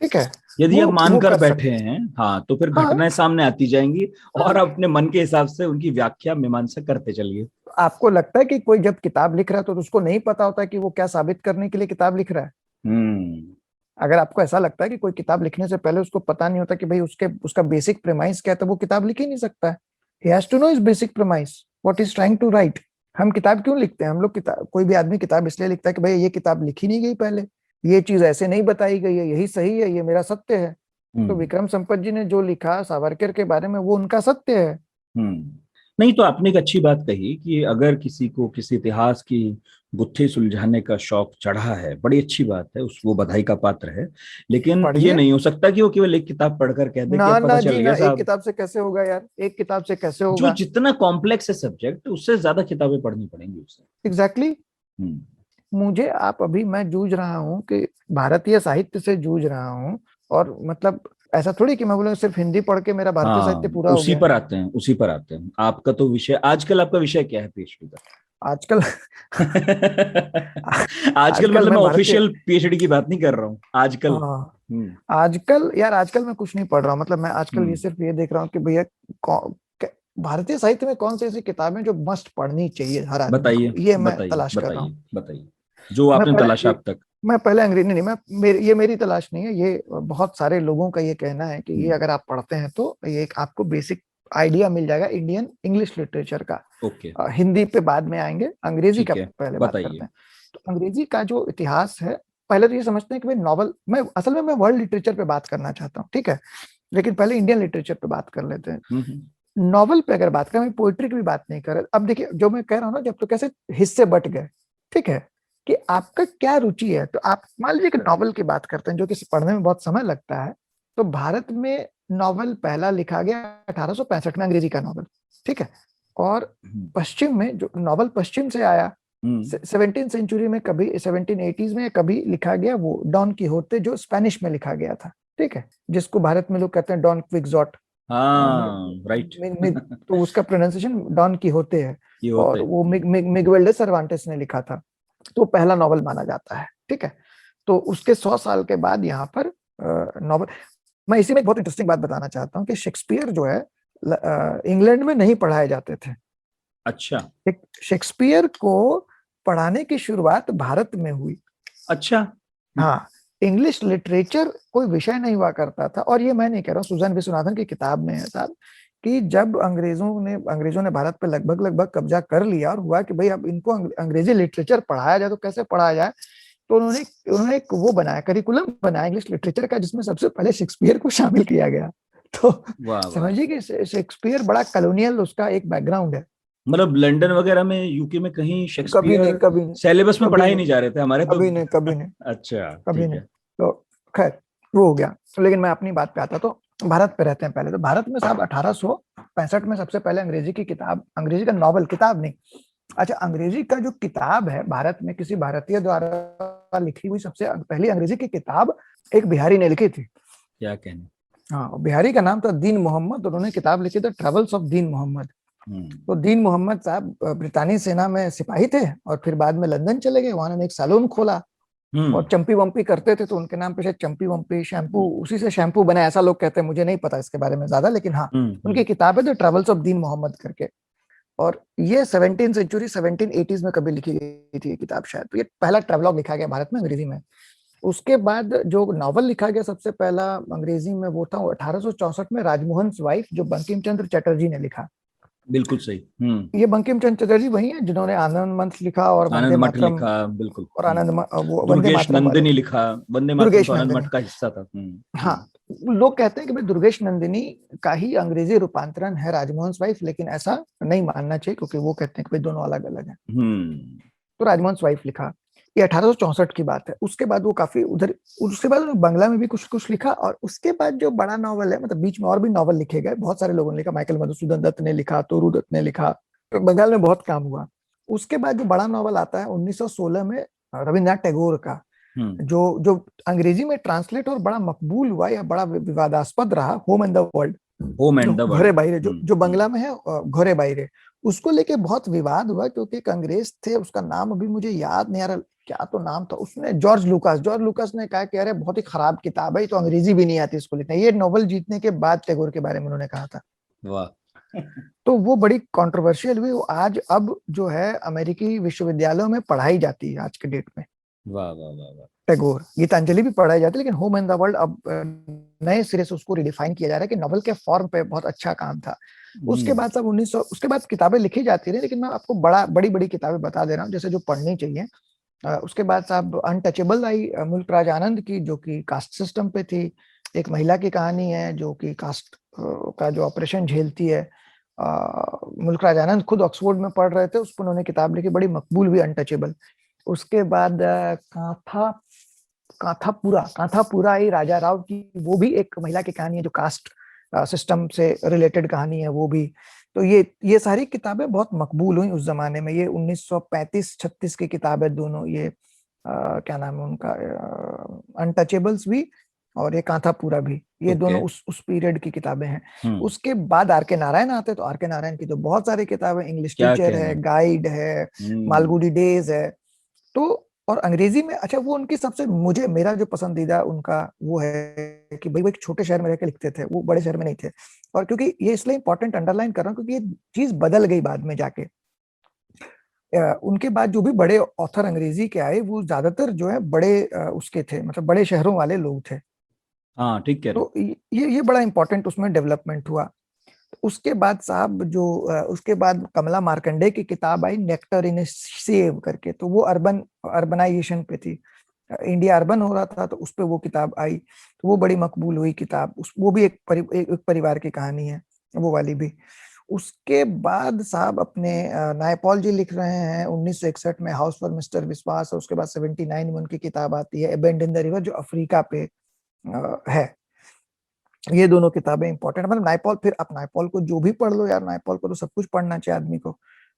ठीक है। यदि आप वो मानकर कर बैठे सकते हैं। हैं, हाँ, तो फिर हाँ घटनाएं सामने आती जाएंगी, और हाँ। अपने मन के हिसाब से उनकी व्याख्या मीमांसा करते चलिए। आपको लगता है कि कोई जब किताब लिख रहा है तो उसको नहीं पता होता कि वो क्या साबित करने के लिए किताब लिख रहा है? हम्म। अगर आपको ऐसा लगता है कि कोई किताब लिखने से पहले उसको पता नहीं होता कि भाई उसका बेसिक प्रेमाइस क्या है, तो वो किताब लिख ही नहीं सकता है। He has to know his basic premise, what is trying to write. हम किताब क्यों लिखते हैं? हम लोग किताब, कोई भी आदमी किताब इसलिए लिखता है कि भाई ये किताब लिखी नहीं गई पहले, ये चीज ऐसे नहीं बताई गई है, यही सही है, ये मेरा सत्य है। तो हम्म। विक्रम संपत जी ने जो लिखा सावरकर के बारे में वो उनका सत्य है। हम्म। नहीं, तो आपने एक अच्छी बात कही कि अगर किसी को किसी इतिहास की गुत्थी सुलझाने का शौक चढ़ा है, बड़ी अच्छी बात है, उस वो बधाई का पात्र है। लेकिन ये पढ़िए। नहीं हो सकता कि वो केवल एक किताब पढ़कर कह दे कि ना अब पता ना चल जी गया ना, एक साहब। किताब से कैसे होगा यार, एक किताब से कैसे जो होगा। जितना कॉम्प्लेक्स है सब्जेक्ट, उससे ज्यादा किताबें पढ़नी पड़ेंगी उससे। एग्जैक्टली हम्म। मुझे आप अभी मैं जूझ रहा हूँ कि भारतीय साहित्य से जूझ रहा हूँ, और मतलब ऐसा थोड़ी कि मैं बोलूँ सिर्फ हिंदी पढ़ के मेरा भारतीय साहित्य हाँ, पूरा हो उसी गया। पर आते हैं, उसी पर आते हैं। आपका तो विषय आजकल, आपका विषय क्या है पीएचडी का? आजकल आजकल आजकल मतलब मैं मैं भारतीय, ऑफिशियल पीएचडी की बात नहीं कर रहा हूँ, आजकल। हाँ हम्म। आजकल यार, आजकल मैं कुछ नहीं पढ़ रहा हूँ। मतलब मैं आजकल ये हम्म। सिर्फ ये देख रहा हूँ कि भैया भारतीय साहित्य में कौन सी ऐसी किताबें जो मस्ट पढ़नी चाहिए हर आदमी को, बताइए, ये मैं बताइए, तलाश कर रहा हूँ। बताइए, बताइए, जो मैं आपने तलाशा पहले अब तक। मैं पहले अंग्रेजी नहीं, ये मेरी तलाश नहीं है, ये बहुत सारे लोगों का ये कहना है कि ये हम्म। अगर आप पढ़ते हैं तो ये एक आपको बेसिक आइडिया मिल जाएगा इंडियन इंग्लिश लिटरेचर का। ओके। हिंदी पे बाद में आएंगे, अंग्रेजी का ठीक है, पहले बात करते बताइए। हैं। तो अंग्रेजी का जो इतिहास है, पहले तो ये समझते हैं कि भाई नॉवल, मैं असल में मैं वर्ल्ड लिटरेचर पे बात करना चाहता हूँ, ठीक है, लेकिन पहले इंडियन लिटरेचर पे बात कर लेते हैं। हम्म। नॉवल पे अगर बात करें, मैं पोइट्री की भी बात नहीं कर रहा। अब देखिए जो मैं कह रहा हूँ ना, जब तो कैसे हिस्से बट गए, ठीक है, कि आपका क्या रुचि है। तो आप मान लीजिए कि नॉवल की बात करते हैं जो कि पढ़ने में बहुत समय लगता है, तो भारत में नॉवल पहला लिखा गया 1865 में, अंग्रेजी का नॉवल, ठीक है। और हम्म। पश्चिम में जो नॉवल पश्चिम से आया, हम्म। 17th सेंचुरी में, कभी 1780s में कभी लिखा गया वो डॉन किहोते, जो स्पेनिश में लिखा गया था, ठीक है, जिसको भारत में लोग कहते हैं डॉन क्विक्सोट। हाँ, राइट। तो उसका प्रोनाउंसिएशन डॉन किहोते है। ये होते और वो मिगुएल डे सर्वांटेस ने लिखा था, तो पहला नॉवल माना जाता है, ठीक है। तो उसके 100 साल के बाद यहाँ पर नॉवल, मैं इसी में एक बहुत इंटरेस्टिंग बात बताना चाहता हूँ कि शेक्सपियर जो है इंग्लैंड में नहीं पढ़ाए जाते थे। अच्छा। शेक्सपियर को पढ़ाने की शुरुआत भारत में हुई। अच्छा। हाँ, इंग्लिश लिटरेचर कोई विषय नहीं हुआ करता था। और ये मैं नहीं कह रहा हूँ, सुजैन विश्वनाथन की किताब में है साहब, कि जब अंग्रेजों ने भारत पे लगभग लगभग कब्जा कर लिया, और हुआ कि भाई अब इनको अंग्रेजी लिटरेचर पढ़ाया जाए, तो कैसे पढ़ाया जाए। तो उन्होंने उन्होंने एक वो बनाया, करिकुलम बनाया इंग्लिश लिटरेचर का, जिसमें सबसे पहले शेक्सपियर को शामिल किया गया। तो वाह, वाह। समझिए कि शेक्सपियर बड़ा कॉलोनियल उसका एक बैकग्राउंड है। मतलब लंदन वगैरह में, यूके में कहीं कभी नहीं, शेक्सपियर कभी नहीं, सिलेबस में कभी पढ़ाए नहीं, नहीं जा रहे थे हमारे तो। कभी नहीं, कभी नहीं, अच्छा, कभी ठीक नहीं। है। तो खैर वो हो गया। लेकिन मैं अपनी बात पे आता, तो भारत पे रहते हैं पहले। तो भारत में साहब 1865 में सबसे पहले अंग्रेजी की किताब, अंग्रेजी का नॉवल, किताब नहीं, अच्छा, अंग्रेजी का जो किताब है भारत में किसी भारतीय द्वारा लिखी हुई सबसे पहली अंग्रेजी की किताब एक बिहारी ने लिखी थी। क्या कहने। हाँ, बिहारी का नाम था दीन मोहम्मद। उन्होंने किताब लिखी थी ट्रेवल्स ऑफ दीन मोहम्मद। हम्म। तो दीन मोहम्मद साहब ब्रितानी सेना में सिपाही थे, और फिर बाद में लंदन चले गए, वहां उन्होंने एक सैलून खोला, हम्म। और चंपी वम्पी करते थे, तो उनके नाम पे शायद चंपी वम्पी शैम्पू, उसी से शैम्पू बना, ऐसा लोग कहते हैं, मुझे नहीं पता इसके बारे में ज्यादा, लेकिन हाँ, उनकी किताब है द ट्रेवल्स ऑफ दीन मोहम्मद करके। और ये 17th सेंचुरी 1780s में कभी लिखी गई थी ये किताब शायद। तो ये पहला ट्रेवलॉग लिखा गया भारत में अंग्रेजी में। उसके बाद जो नॉवल लिखा गया सबसे पहला अंग्रेजी में, वो था 1864 में, राजमोहन वाइफ, जो बंकिम चंद्र चटर्जी ने लिखा। बिल्कुल सही। ये बंकिम चंद्र चटर्जी वही है जिन्होंने आनंद मंथ लिखा, और वंदे आनंद मठ मातरम, लिखा, बिल्कुल। और वो वंदे दुर्गेश मातरम वाले, नंदिनी लिखा। वंदे मातरम दुर्गेश तो आनंद मठ नंदिनी। का हिस्सा था। हाँ, लोग कहते हैं कि भाई दुर्गेश नंदिनी का ही अंग्रेजी रूपांतरण है राजमोहन वाइफ, लेकिन ऐसा नहीं मानना चाहिए, क्योंकि वो कहते हैं कि भाई दोनों अलग अलग हैं। हम्म। तो राजमोहन वाइफ लिखा, ये 1864 की बात है। उसके बाद वो काफी उधर, उसके बाद उन्होंने बंगला में भी कुछ कुछ लिखा। और उसके बाद जो बड़ा नॉवल है, मतलब बीच में और भी नॉवल लिखे गए, बहुत सारे लोगों ने लिखा, माइकल मधुसूदन दत्त ने लिखा, तोरू दत्त ने लिखा, तो बंगाल में बहुत काम हुआ। उसके बाद जो बड़ा नॉवल आता है 1916 में, रविन्द्रनाथ टैगोर का, हम्म। जो जो अंग्रेजी में ट्रांसलेट और बड़ा मकबूल हुआ या बड़ा विवादास्पद रहा, home and the world, home जो एंड द घरे वर्ल्ड। बाहरे, जो बंगला में है, घरे बाहरे, उसको लेके बहुत विवाद हुआ, क्योंकि एक अंग्रेज थे, उसका नाम अभी मुझे याद नहीं आ रहा, क्या तो नाम था, उसने जॉर्ज लुकास ने कहा कि अरे बहुत ही खराब किताब है, तो अंग्रेजी भी नहीं आती इसको लिखना। ये नोबेल जीतने के बाद टैगोर के बारे में उन्होंने कहा था। वाह। तो वो बड़ी कंट्रोवर्शियल हुई। वो आज अब जो है अमेरिकी विश्वविद्यालयों में पढ़ाई जाती है आज के डेट में। वाह, वाह, वाह, वाह। टैगोर, गीतांजलि भी पढ़ाई जाती है, लेकिन होम एंड द वर्ल्ड अब नए सिरे से उसको रिडिफाइन किया जा रहा है कि नॉवल के फॉर्म पे बहुत अच्छा काम था। उसके बाद सब 1900, उसके बाद किताबें लिखी जाती रही, लेकिन मैं आपको बड़ी बड़ी किताबें बता दे रहा हूँ, जैसे जो पढ़नी चाहिए। उसके बाद साहब अनटचेबल आई, मुल्क राज आनंद की, जो कि कास्ट सिस्टम पे थी। एक महिला की कहानी है जो कि कास्ट का जो ऑपरेशन झेलती है। मुल्क राज आनंद खुद ऑक्सफोर्ड में पढ़ रहे थे, उस पर उन्होंने किताब लिखी, बड़ी मकबूल हुई, अनटचेबल। उसके बाद कांथापुरा आई राजा राव की, वो भी एक महिला की कहानी है जो कास्ट सिस्टम से रिलेटेड कहानी है वो भी। तो ये सारी किताबें बहुत मकबूल हुई उस जमाने में। ये 1935-36 की किताब है दोनों, ये क्या नाम है उनका, अनटचेबल्स भी और ये कांथापुरा भी, ये दोनों उस पीरियड की किताबें हैं। उसके बाद आर के नारायण आते, तो आर के नारायण की तो बहुत सारी किताबें, इंग्लिश टीचर है, गाइड है, मालगुडी डेज है। तो और अंग्रेजी में, अच्छा वो उनकी सबसे, मेरा जो पसंदीदा उनका वो है कि भाई वो एक छोटे शहर में रहकर लिखते थे, वो बड़े शहर में नहीं थे। और क्योंकि ये इसलिए इंपॉर्टेंट अंडरलाइन कर रहा हूँ क्योंकि ये चीज बदल गई बाद में जाके। उनके बाद जो भी बड़े ऑथर अंग्रेजी के आए वो ज्यादातर जो है बड़े उसके थे, मतलब बड़े शहरों वाले लोग थे। हाँ ठीक है। तो ये बड़ा इंपॉर्टेंट उसमें डेवलपमेंट हुआ। उसके बाद साहब जो उसके बाद कमला मार्कंडे की किताब आई नेक्टर इन ए सेव करके, तो वो अर्बनाइजेशन पे थी, इंडिया अर्बन हो रहा था, तो उस पे वो किताब आई, तो वो बड़ी मकबूल हुई किताब। वो भी एक परिवार की कहानी है वो वाली भी। उसके बाद साहब अपने नायपॉल जी लिख रहे हैं 1961 में हाउस फॉर मिस्टर विश्वास, और उसके बाद 79 में उनकी किताब आती है अबेंडन द रिवर, जो अफ्रीका पे है। ये दोनों किताबें इंपॉर्टेंट, मतलब नायपॉल, फिर आप नायपॉल को जो भी पढ़ लो यार, नायपॉल को तो सब कुछ पढ़ना चाहिए आदमी को,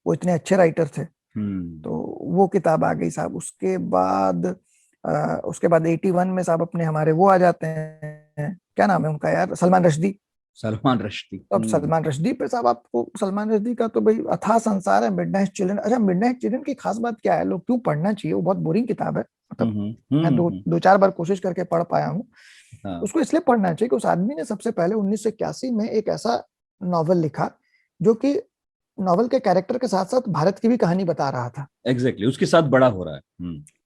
वो इतने अच्छे राइटर थे। तो वो किताब आ गई साहब। उसके बाद 81 में साहब अपने हमारे वो आ जाते हैं, क्या नाम है उनका यार, सलमान रश्दी। अब सलमान रश्दी पे साहब, आपको सलमान रश्दी का तो भाई अथाह संसार है, मिडनाइट चिल्ड्रन। अच्छा, मिडनाइट चिल्ड्रन की खास बात क्या है, लोग क्यों पढ़ना चाहिए, वो बहुत बोरिंग किताब है, मतलब मैं दो चार बार कोशिश करके पढ़ पाया हूँ। उसको इसलिए पढ़ना चाहिए कि उस आदमी ने सबसे पहले 1981 में एक ऐसा नॉवल लिखा जो कि नॉवल के कैरेक्टर के साथ साथ भारत की भी कहानी बता रहा था। एग्जैक्टली, उसके साथ बड़ा हो रहा है।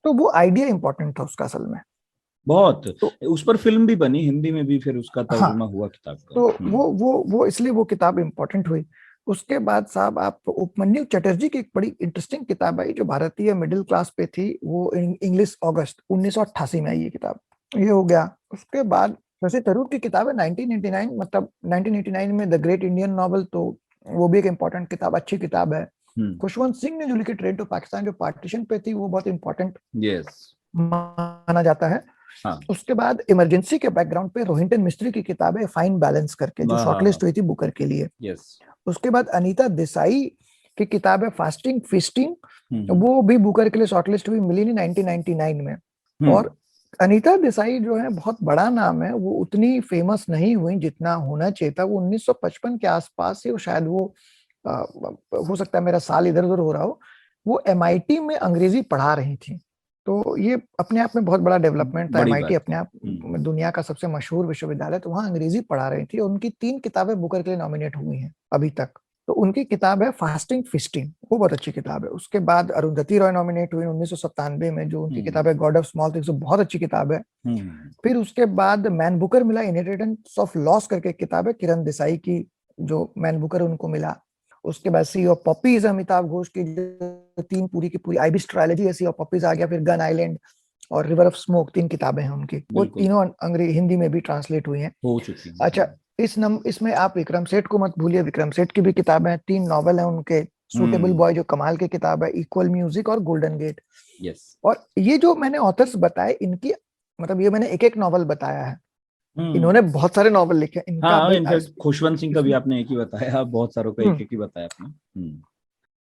तो वो आइडिया इंपॉर्टेंट था उसका असल में बहुत। तो उस पर फिल्म भी बनी हिंदी में भी, फिर उसका तर्जुमा हुआ किताब का। तो वो इसलिए वो किताब इंपॉर्टेंट हुई। उसके बाद साहब आप उपमन्यु चटर्जी की एक बड़ी इंटरेस्टिंग किताब आई जो भारतीय मिडिल क्लास पे थी, वो इंग्लिश अगस्त 1988 में आई ये किताब। ये हो गया। उसके बाद शशि थरूर की किताब है 1989, मतलब 1989 में द ग्रेट इंडियन नॉवल, तो वो भी एक इम्पोर्टेंट किताब, अच्छी किताब है। खुशवंत सिंह ने जो लिखी ट्रेन टू पाकिस्तान, जो पार्टीशन पे थी, वो बहुत इंपॉर्टेंट माना जाता है। हाँ। उसके बाद इमरजेंसी के बैकग्राउंड पे रोहिंटन मिस्त्री की किताब है फाइन बैलेंस करके, जो शॉर्टलिस्ट हुई थी बुकर के लिए। उसके बाद अनीता देसाई की किताब है फास्टिंग फीस्टिंग, वो भी बुकर के लिए शॉर्टलिस्ट हुई, मिली नहीं 1999 में। और अनीता देसाई जो है बहुत बड़ा नाम है, वो उतनी फेमस नहीं हुई जितना होना चाहिए था। वो 1955 के आसपास ही, शायद वो हो सकता है मेरा साल इधर उधर हो रहा हो, वो MIT में अंग्रेजी पढ़ा रही थी। तो ये अपने आप में बहुत बड़ा डेवलपमेंट था। MIT अपने आप दुनिया का सबसे मशहूर विश्वविद्यालय, तो वहाँ अंग्रेजी पढ़ा रही थी। और उनकी 3 किताबें बुकर के लिए नॉमिनेट हुई हैं अभी तक। तो उनकी किताब है फास्टिंग फिस्टिंग, वो बहुत अच्छी किताब है। उसके बाद अरुंधति रॉय नॉमिनेट हुई 1997 में, जो उनकी किताब है गॉड ऑफ स्मॉल थिंग्स, बहुत अच्छी किताब है। फिर उसके बाद मैन बुकर मिला इनहेरिटेंस ऑफ लॉस करके किताब है किरण देसाई की, जो मैन बुकर उनको मिला। उसके बाद सी ऑफ पपीज अमिताभ घोष की 3 पूरी की पूरी IBIS ट्रायलॉजी है, सी ऑफ पपीज आ गया, फिर गन आइलैंड और रिवर ऑफ स्मोक, 3 किताबें हैं उनकी, वो तीनों अंग्रेजी हिंदी में भी ट्रांसलेट हुई हैं, हो चुकी हैं। अच्छा, इसमें आप विक्रम सेठ को मत भूलिए, विक्रम सेठ की भी किताबें हैं, 3 नॉवल हैं उनके, सूटेबल बॉय जो कमाल की किताब है, इक्वल म्यूजिक और गोल्डन गेट। और ये जो मैंने ऑथर्स बताए, इनकी मतलब ये मैंने एक नॉवल बताया है, इन्होंने बहुत सारे नॉवल लिखे इनका। खुशवंत सिंह का भी आपने एक ही बताया, बहुत सारों का एक ही बताया आपने।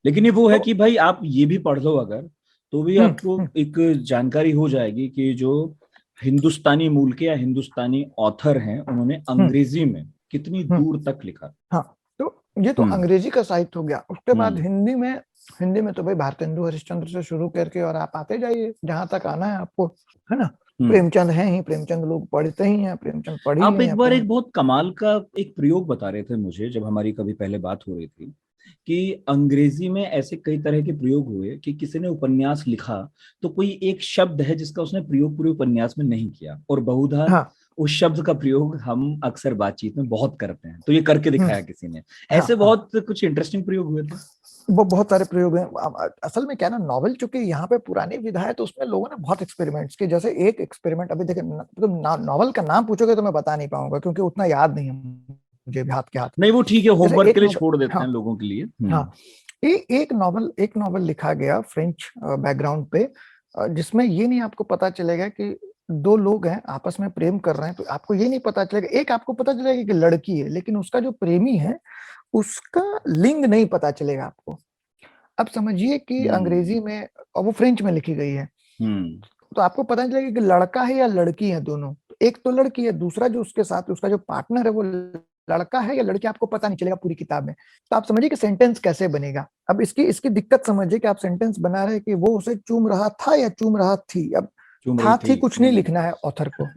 लेकिन ये वो है कि भाई आप ये भी पढ़ लो अगर, तो भी आपको एक जानकारी हो जाएगी कि जो हिंदुस्तानी मूल के या हिंदुस्तानी ऑथर हैं, उन्होंने अंग्रेजी में कितनी दूर तक लिखा। हाँ, तो ये तो अंग्रेजी का साहित्य हो गया। उसके बाद हिंदी में तो भाई भारतेंदु हरिश्चंद्र से शुरू करके और आप आते जाइए जहां तक आना है आपको, है ना। प्रेमचंद है ही, प्रेमचंद लोग पढ़ते ही हैं, प्रेमचंद पढ़ी। आप एक बार एक बहुत कमाल का एक प्रयोग बता रहे थे मुझे, जब हमारी कभी पहले बात हो रही थी, कि अंग्रेजी में ऐसे कई तरह के प्रयोग हुए कि किसी ने उपन्यास लिखा तो कोई एक शब्द है जिसका उसने प्रयोग पूरे उपन्यास में नहीं किया, और बहुधा उस शब्द का प्रयोग हम अक्सर बातचीत में बहुत करते हैं, तो ये करके दिखाया किसी ने। ऐसे बहुत कुछ इंटरेस्टिंग प्रयोग हुए थे। वो बहुत सारे प्रयोग हैं। असल में क्या ना, नॉवल चूंकि यहाँ पे पुरानी विधा है, तो उसमें लोगों ने बहुत एक्सपेरिमेंट्स किए। जैसे एक एक्सपेरिमेंट, अभी देखिए, नॉवल का नाम पूछोगे तो मैं बता नहीं पाऊंगा क्योंकि उतना याद नहीं है मुझे भी हाथ के हाथ। नहीं वो ठीक है, होमवर्क एक के लिए नॉवल, छोड़ देते हाँ हैं लोगों के लिए। हाँ, एक नॉवल लिखा गया फ्रेंच बैकग्राउंड पे, जिसमें ये नहीं आपको पता चलेगा कि दो लोग हैं आपस में प्रेम कर रहे हैं, तो आपको ये नहीं पता चलेगा, एक आपको पता चलेगा कि लड़की है, लेकिन उसका जो प्रेमी है उसका लिंग नहीं पता चलेगा आपको। अब समझिए कि अंग्रेजी में, और वो फ्रेंच में लिखी गई है, तो आपको पता नहीं चलेगा कि लड़का है या लड़की है दोनों। एक तो लड़की है, दूसरा जो उसके साथ उसका जो पार्टनर है वो लड़का है या लड़की, आपको पता नहीं चलेगा पूरी किताब में। तो आप समझिए कि सेंटेंस कैसे बनेगा। अब इसकी दिक्कत समझिए कि आप सेंटेंस बना रहे हैं कि वो उसे चूम रहा था या चूम रहा थी। अब चूम था रही थी थी। कुछ नहीं लिखना है ऑथर को।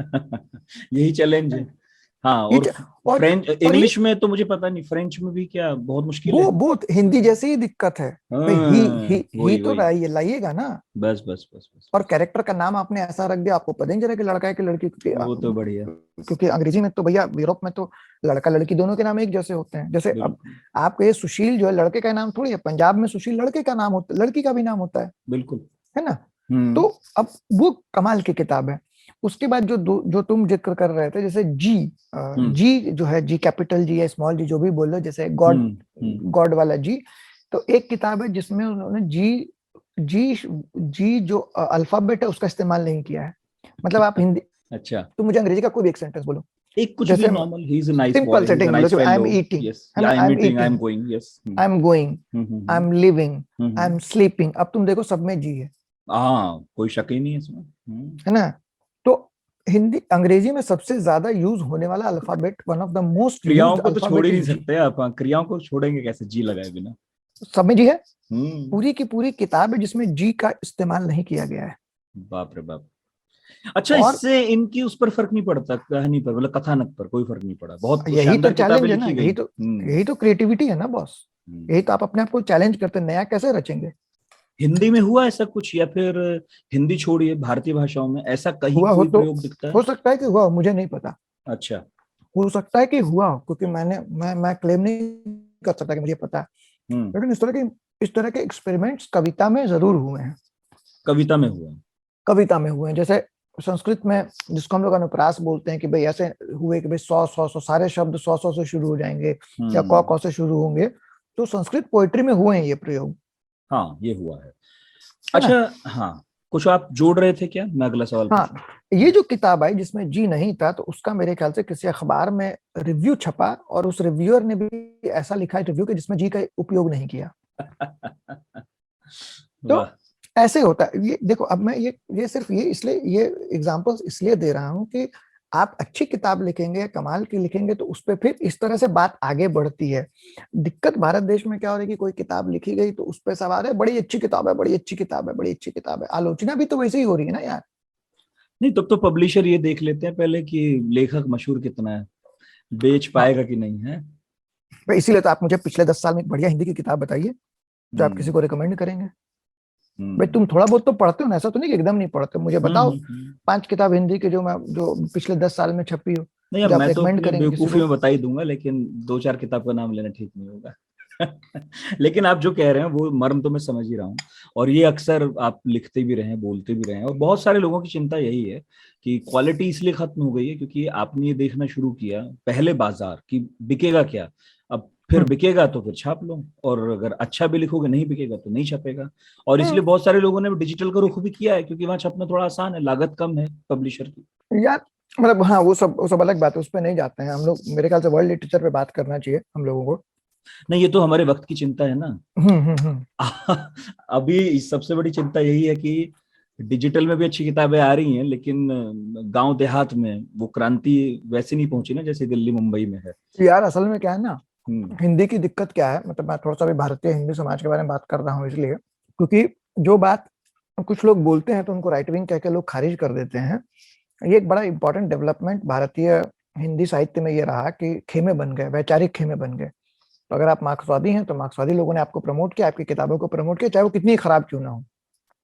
यही चैलेंज है। हाँ, ये और च- और फ्रेंच और ये इंग्लिश में तो मुझे पता नहीं, फ्रेंच में भी क्या बहुत मुश्किल है। वो हिंदी जैसी ही दिक्कत है भाई। ही वही तो वही, लाइएगा ना। बस बस बस बस और बस। कैरेक्टर का नाम आपने ऐसा रख दिया, आपको पता ही नहीं चला कि लड़का है कि लड़की, वो तो बढ़िया, क्योंकि अंग्रेजी में तो भैया, यूरोप में तो लड़का लड़की दोनों के नाम एक जैसे होते हैं। जैसे अब बिल्कुल आपको ये सुशील जो है लड़के का नाम थोड़ी है, पंजाब में सुशील लड़के का नाम होता है, लड़की का भी नाम होता बिल्कुल। है ना। हम्म तो अब वो कमाल की किताब है। उसके बाद जो तुम जिक्र कर रहे थे, जैसे हम्म जी जो है, जी कैपिटल जी या स्मॉल जी जो भी बोल लो, जैसे गॉड, गॉड वाला जी। तो एक किताब है जिसमें उन्होंने जी जी जी जो अल्फाबेट है उसका इस्तेमाल नहीं किया है। मतलब आप हिंदी, अच्छा, तो मुझे अंग्रेजी का कोई भी एक सेंटेंस बोलो, एक कुछ भी जैसे normal, he is a nice simple boy, he is a setting बोलो, nice I fellow, am eating, yes, है ना, I I am am eating, I am eating, going, yes. I am going, I am living, I am sleeping. अब तुम देखो सब में जी हाँ, कोई शक ही नहीं है इसमें। है ना। तो हिंदी अंग्रेजी में सबसे ज्यादा यूज होने वाला alphabet, one of the most क्रियाओं यूज्ड को तो छोड़ अल्फाबेट ही नहीं इज जी। सकते आप, हाँ, क्रियाओं को छोड़ेंगे कैसे जी लगाए बिना। सब में जी है। हम्म पूरी की पूरी किताब है जिसमें जी का इस्तेमाल नहीं किया गया है। बाप रे बाप। अच्छा, और इससे इनकी उस पर फर्क नहीं पड़ता, कहानी पर, मतलब कथानक पर कोई फर्क नहीं पड़ा? बहुत यही तो शानदार किताबें चैलेंज है ना, लिखी गई। यही तो क्रिएटिविटी है ना बॉस। हम्म। यही तो आप अपने आप को चैलेंज करते हैं, नया कैसे रचेंगे। हिंदी में हुआ ऐसा कुछ, या फिर हिंदी छोड़िए भारतीय भाषाओं में ऐसा कहीं हुआ हो कोई तो प्रयोग दिखता है? हो सकता है कि हुआ हो, मुझे नहीं पता। अच्छा। हो सकता है कि हुआ हो, क्योंकि मैं क्लेम नहीं कर सकता कि मुझे पता है। हम्म लेकिन इस तरह के एक्सपेरिमेंट्स कविता में जरूर हुए हैं। कविता में हुआ? कविता में हुए हैं, जैसे संस्कृत में जिसको हम लोग अनुप्रास बोलते हैं कि भाई ऐसे हुए कि भाई सौ सारे शब्द सौ से शुरू हो जाएंगे या क से शुरू होंगे। तो संस्कृत पोएट्री में हुए हैं ये प्रयोग, हाँ, ये हुआ है। है ना। अच्छा, हाँ, कुछ आप जोड़ रहे थे क्या? मैं अगला सवाल हाँ, पूछूं? ये जो किताब आई जिसमें जी नहीं था, तो उसका मेरे ख्याल से किसी अखबार में रिव्यू छपा, और उस रिव्यूअर ने भी ऐसा लिखा है रिव्यू के जिसमें जी का उपयोग नहीं किया। तो वाह। ऐसे होता है ये। देखो अब मैं ये सिर्फ ये एग्जांपल्स इसलिए दे रहा हूँ कि आप अच्छी किताब लिखेंगे, कमाल की लिखेंगे, तो उस पर फिर इस तरह से बात आगे बढ़ती है। दिक्कत भारत देश में क्या हो रही है कि कोई किताब लिखी गई तो उस पर सवाल है, बड़ी अच्छी किताब है, बड़ी अच्छी किताब है, बड़ी अच्छी किताब है। आलोचना भी तो वैसे ही हो रही है ना यार। नहीं, तब तो पब्लिशर ये देख लेते हैं पहले कि लेखक मशहूर कितना है, बेच हाँ, पाएगा कि नहीं है। इसीलिए तो आप मुझे पिछले 10 साल में एक बढ़िया हिंदी की किताब बताइए जो आप किसी हम्म को रिकमेंड करेंगे। भाई हम्म तुम थोड़ा बहुत तो पढ़ते हो ना, ऐसा तो नहीं कि एकदम नहीं पढ़ते। मुझे बताओ हम्म। 5 किताब हिंदी की जो पिछले 10 साल में छपी हो, नहीं, अब जो आप मैं तो रिकमेंड अपनी करेंगे किसी बेवकूफी को। में बता ही दूंगा, लेकिन दो चार किताब का नाम लेना ठीक नहीं होगा। लेकिन आप जो कह रहे हैं वो मर्म तो मैं समझ ही रहा हूँ। और ये अक्सर आप लिखते भी रहे हैं, बोलते भी रहे हैं, और बहुत सारे लोगों की चिंता यही है कि क्वालिटी इसलिए खत्म हो गई है क्योंकि आपने ये देखना शुरू किया पहले बाजार की बिकेगा क्या। अब फिर हम्म, बिकेगा तो फिर छाप लो, और अगर अच्छा भी लिखोगे, नहीं बिकेगा तो नहीं छपेगा। और हम्म। इसलिए बहुत सारे लोगों ने डिजिटल का रुख भी किया है क्योंकि वहां छपना थोड़ा आसान है, लागत कम है पब्लिशर की। यार मतलब हाँ, वो सब अलग बात है, उस पर नहीं जाते हैं हम लोग। मेरे ख्याल से वर्ल्ड लिटरेचर पे बात करना चाहिए हम लोगों को। नहीं, ये तो हमारे वक्त की चिंता है ना। हम्म। अभी सबसे बड़ी चिंता यही है कि डिजिटल में भी अच्छी किताबें आ रही हैं, लेकिन गांव देहात में वो क्रांति वैसे नहीं पहुंची ना जैसे दिल्ली मुंबई में है। यार असल में क्या है ना, हम्म हिंदी की दिक्कत क्या है, मतलब मैं थोड़ा सा भी भारतीय हिंदी समाज के बारे में बात कर रहा हूँ इसलिए, क्योंकि जो बात कुछ लोग बोलते हैं तो उनको राइट विंग कह के लोग खारिज कर देते हैं। ये एक बड़ा इंपॉर्टेंट डेवलपमेंट भारतीय हिंदी साहित्य में ये रहा कि खेमे बन गए, वैचारिक खेमे बन गए। तो अगर आप मार्क्सवादी हैं तो मार्क्सवादी लोगों ने आपको प्रमोट किया, आपकी किताबों को प्रमोट किया, चाहे वो कितनी खराब क्यों ना हो।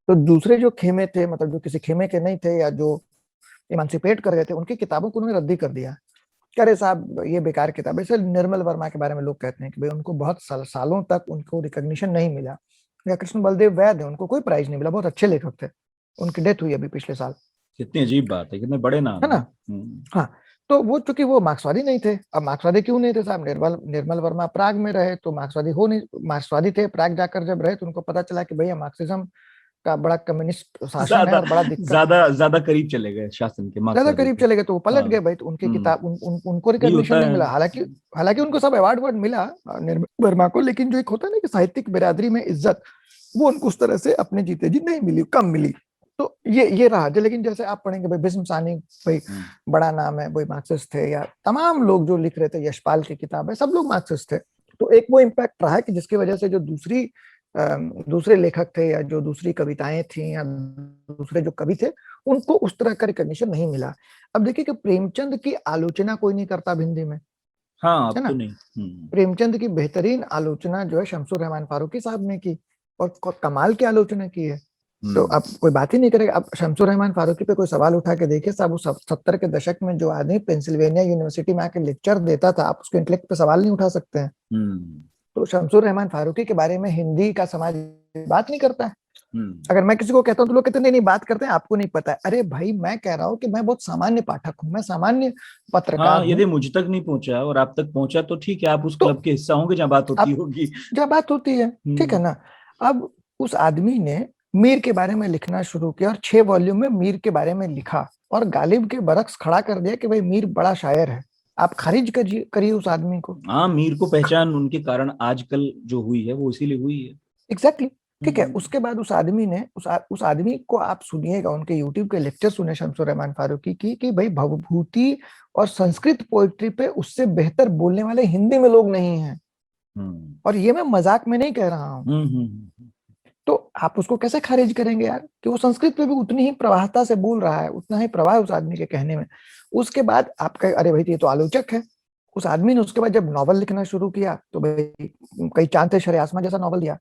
तो दूसरे जो खेमे थे, मतलब जो किसी खेमे के नहीं थे या जो इमांसिपेट कर गए थे, उनकी किताबों को उन्होंने रद्दी कर दिया। कह रहे साहब ये बेकार किताब है। जैसे निर्मल वर्मा के बारे में लोग कहते हैं कि भाई उनको बहुत सालों तक उनको रिकॉग्निशन नहीं मिला, या कृष्ण बलदेव वैद है, उनको कोई प्राइज नहीं मिला, बहुत अच्छे लेखक थे, उनकी डेथ हुई अभी पिछले साल, कितनी अजीब बात है, कितने बड़े नाम है है। ना। हाँ, तो वो चूंकि वो मार्क्सवादी नहीं थे, अब मार्क्सवादी क्यों नहीं थे साहब, निर्मल निर्मल वर्मा प्राग में रहे तो मार्क्सवादी हो नहीं, मार्क्सवादी थे, प्राग जाकर जब रहे तो उनको पता चला कि भैया मार्क्सिज्म का बड़ा कम्युनिस्ट शासन है ज्यादा और बड़ा दिक्कत, ज्यादा करीब चले गए शासन के, ज्यादा मार्क्सवादी करीब के। चले गए तो वो पलट हाँ। गए भाई, तो उनकी किताब उनको नहीं रिकॉग्निशन होता नहीं है। मिला, हालांकि हालांकि उनको सब अवार्ड वर्ड मिला निर्मल वर्मा को, लेकिन जो एक होता है ना कि साहित्यिक बिरादरी में इज्जत, वो उनको उस तरह से अपने जीते जी नहीं मिली, कम मिली। तो ये रहा जो, लेकिन जैसे आप पढ़ेंगे भाई भीष्म सानी, भाई बड़ा नाम है, वही मार्क्सिस्ट थे, या तमाम लोग जो लिख रहे थे, यशपाल की किताब है, सब लोग मार्क्सिस्ट थे। तो एक वो इम्पैक्ट रहा है कि जिसकी वजह से जो दूसरे लेखक थे या जो दूसरी कविताएं थी या दूसरे जो कवि थे, उनको उस तरह का रिकॉग्निशन नहीं मिला। अब देखिए कि प्रेमचंद की आलोचना कोई नहीं करता अब हिंदी में, हाँ, अब है ना। तो नहीं। प्रेमचंद की बेहतरीन आलोचना जो है शमसुर रहमान फारूकी साहब ने की, और कमाल की आलोचना की है। तो अब कोई बात ही नहीं करेगा। अब शमसुर रहमान फारूकी पे कोई सवाल उठा के देखिए साहब, वो 70 के दशक में जो आदमी पेंसिल्वेनिया यूनिवर्सिटी में आके लेक्चर देता था, आप उसके इंटेलेक्ट पे सवाल नहीं उठा सकते हैं। तो शमसुर रहमान फारूकी के बारे में हिंदी का समाज बात नहीं करता है। अगर मैं किसी को कहता हूँ तो लोग कहते हैं नहीं बात करते हैं, आपको नहीं पता है। अरे भाई मैं कह रहा हूँ कि मैं बहुत सामान्य पाठक हूँ, मैं सामान्य पत्रकार हाँ, हूँ। यदि मुझ तक नहीं पहुंचा और आप तक पहुंचा तो ठीक है, आप उस तो क्लब के हिस्सा होंगे जहाँ बात होती होगी। जब बात होती है, ठीक है ना। अब उस आदमी ने मीर के बारे में लिखना शुरू किया और 6 वॉल्यूम में मीर के बारे में लिखा, और गालिब के बरक्स खड़ा कर दिया कि भाई मीर बड़ा शायर है। आप खारिज करिए उस आदमी को। हाँ, मीर को पहचान उनके कारण आजकल जो हुई है वो इसीलिए हुई है। एग्जैक्टली ठीक है। उसके बाद उस आदमी ने उस आदमी को आप सुनिएगा, उनके यूट्यूब के लेक्चर सुने शमसुर रहमान फारूकी की, कि भाई भवभूति और संस्कृत पोइट्री पे उससे बेहतर बोलने वाले हिंदी में लोग नहीं हैं। और ये मैं मजाक में नहीं कह रहा हूँ। तो आप उसको कैसे खारिज करेंगे यार, कि वो संस्कृत पे भी उतनी ही प्रवाहता से बोल रहा है, उतना ही प्रवाह उस आदमी के कहने में। उसके बाद आप कहे अरे भाई ये तो आलोचक है। उस आदमी ने उसके बाद जब नॉवल लिखना शुरू किया तो भाई कई चांद थे शरे आसमां जैसा नॉवल दिया,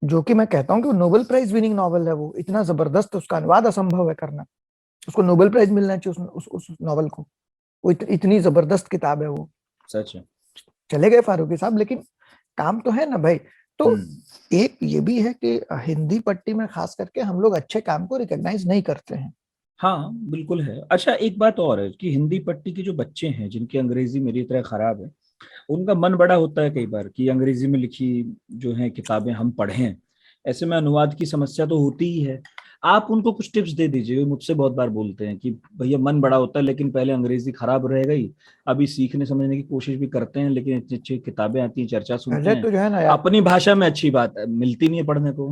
जो कि मैं कहता हूँ कि वो नोबेल प्राइज विनिंग नॉवल है। वो इतना जबरदस्त, उसका अनुवाद असंभव है करना, उसको नोबेल प्राइज मिलना चाहिए उस नॉवल को। वो इतनी जबरदस्त किताब है वो। सच है। चले गए फारूकी साहब, लेकिन काम तो है ना भाई। तो एक ये भी है कि हिंदी पट्टी में खास करके हम लोग अच्छे काम को रिकॉग्नाइज नहीं करते हैं। हाँ, बिल्कुल है। अच्छा, एक बात और है कि हिंदी पट्टी के जो बच्चे हैं जिनकी अंग्रेजी मेरी तरह खराब है, उनका मन बड़ा होता है कई बार कि अंग्रेजी में लिखी जो है किताबें हम पढ़ें। ऐसे में अनुवाद की समस्या तो होती ही है। आप उनको कुछ टिप्स दे दीजिए। मुझसे बहुत बार बोलते हैं कि भैया मन बड़ा होता है लेकिन पहले अंग्रेजी खराब रह गई, अभी सीखने समझने की कोशिश भी करते हैं लेकिन इतनी अच्छी किताबें आती हैं, चर्चा सुनते हैं, तो जो है ना यार, अपनी भाषा में अच्छी बात है मिलती नहीं है पढ़ने को।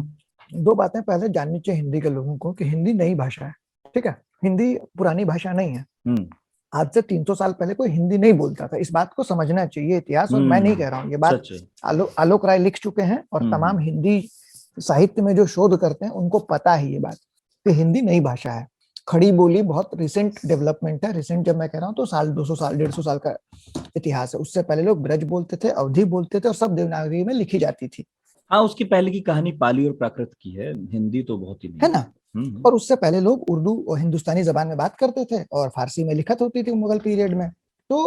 2 बातें पहले जाननी चाहिए हिंदी के लोगों को, कि हिंदी नई भाषा है, ठीक है। हिंदी पुरानी भाषा नहीं है। आज से 300 साल पहले कोई हिंदी नहीं बोलता था, इस बात को समझना चाहिए इतिहास। और मैं नहीं कह रहा हूँ ये बात, आलोक राय लिख चुके हैं, और तमाम हिंदी साहित्य में जो शोध करते हैं उनको पता है ये बात कि हिंदी नई भाषा है। खड़ी बोली बहुत रिसेंट डेवलपमेंट है। रिसेंट जब मैं कह रहा हूँ तो 200 साल 150 साल का इतिहास है। उससे पहले लोग ब्रज बोलते थे, अवधी बोलते थे, और सब देवनागरी में लिखी जाती थी। हाँ, उसकी पहले की कहानी पाली और प्राकृत की है, हिंदी तो बहुत ही नहीं है ना। और उससे पहले लोग उर्दू और हिंदुस्तानी जबान में बात करते थे, और फारसी में लिखत होती थी मुगल पीरियड में। तो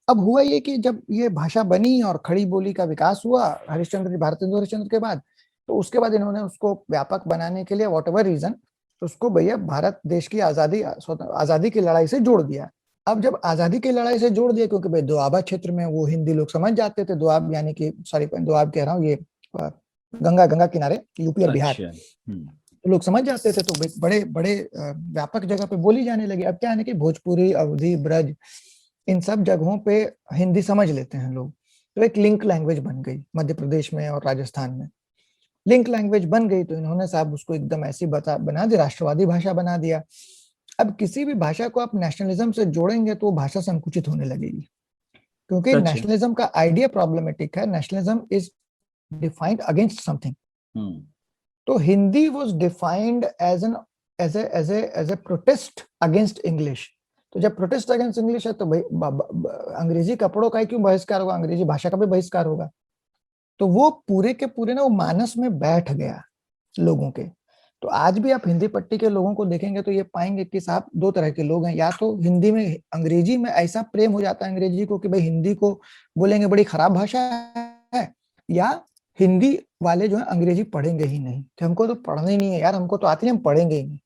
अब हुआ ये कि जब ये भाषा बनी और खड़ी बोली का विकास हुआ भारतेंदु हरिश्चंद्र के बाद, तो उसके बाद इन्होंने उसको व्यापक बनाने के लिए वॉट एवर रीजन उसको भैया भारत देश की आजादी की लड़ाई से जोड़ दिया। अब जब आजादी की लड़ाई से जोड़ दिया, क्योंकि भाई दोआबा क्षेत्र में वो हिंदी लोग समझ जाते थे। दोआब यानी कि दोआब कह रहा हूँ, ये गंगा किनारे यूपी और बिहार लोग समझ जाते थे। तो बड़े बड़े व्यापक जगह पे बोली जाने लगी। अब क्या है कि भोजपुरी, अवधी, ब्रज, इन सब जगहों पे हिंदी समझ लेते हैं लोग। तो एक लिंक लैंग्वेज बन गई मध्य प्रदेश में और राजस्थान में। लिंक लैंग्वेज बन गई तो इन्होंने साहब उसको एकदम ऐसी बना दी, राष्ट्रवादी भाषा बना दिया। अब किसी भी भाषा को आप नेशनलिज्म से जोड़ेंगे तो वो भाषा संकुचित होने लगेगी, क्योंकि नेशनलिज्म का आइडिया प्रॉब्लमेटिक है। Nationalism is defined against something. तो Hindi was defined as a protest against English. तो जब प्रोटेस्ट अगेंस्ट इंग्लिश है तो भाई अंग्रेजी कपड़ों का ही क्यों बहिष्कार होगा, अंग्रेजी भाषा का भी बहिष्कार होगा। तो वो पूरे के पूरे ना वो मानस में बैठ गया लोगों के। तो आज भी आप हिंदी पट्टी के लोगों को देखेंगे तो ये पाएंगे कि साहब 2 तरह के लोग हैं। या तो हिंदी में, अंग्रेजी में ऐसा प्रेम हो जाता है अंग्रेजी को कि भाई हिंदी को बोलेंगे बड़ी खराब भाषा है, या हिंदी वाले जो है अंग्रेजी पढ़ेंगे ही नहीं कि हमको तो पढ़ना ही नहीं है यार, हमको तो आती है, हम पढ़ेंगे ही नहीं।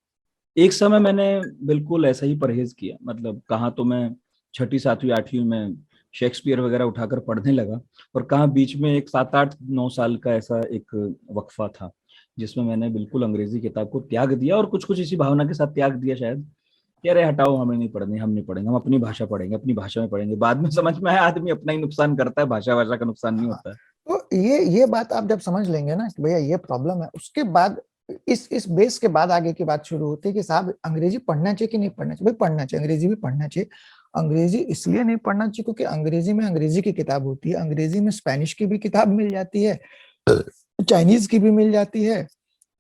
एक समय मैंने बिल्कुल ऐसा ही परहेज किया। मतलब कहा तो मैं छठी सातवीं आठवीं में शेक्सपियर वगैरह उठाकर पढ़ने लगा, और कहाँ बीच में एक 7 8 9 साल का ऐसा एक वक्फा था जिसमें मैंने बिल्कुल अंग्रेजी किताब को त्याग दिया, और कुछ कुछ इसी भावना के साथ त्याग दिया शायद कि अरे हटाओ, हमें नहीं पढ़नी, हम नहीं पढ़ेंगे, हम अपनी भाषा पढ़ेंगे, अपनी भाषा में पढ़ेंगे। बाद में समझ में आया आदमी अपना ही नुकसान करता है, भाषा का नुकसान नहीं होता है। तो ये बात आप जब समझ लेंगे ना कि भैया ये प्रॉब्लम है, उसके बाद इस बेस के बाद आगे की बात शुरू होती है कि साहब अंग्रेजी पढ़ना चाहिए कि नहीं पढ़ना चाहिए। भाई पढ़ना चाहिए, अंग्रेजी भी पढ़ना चाहिए। अंग्रेजी इसलिए नहीं पढ़ना चाहिए क्योंकि अंग्रेजी में अंग्रेजी की किताब होती है, अंग्रेजी में स्पेनिश की भी किताब मिल जाती है, चाइनीज की भी मिल जाती है,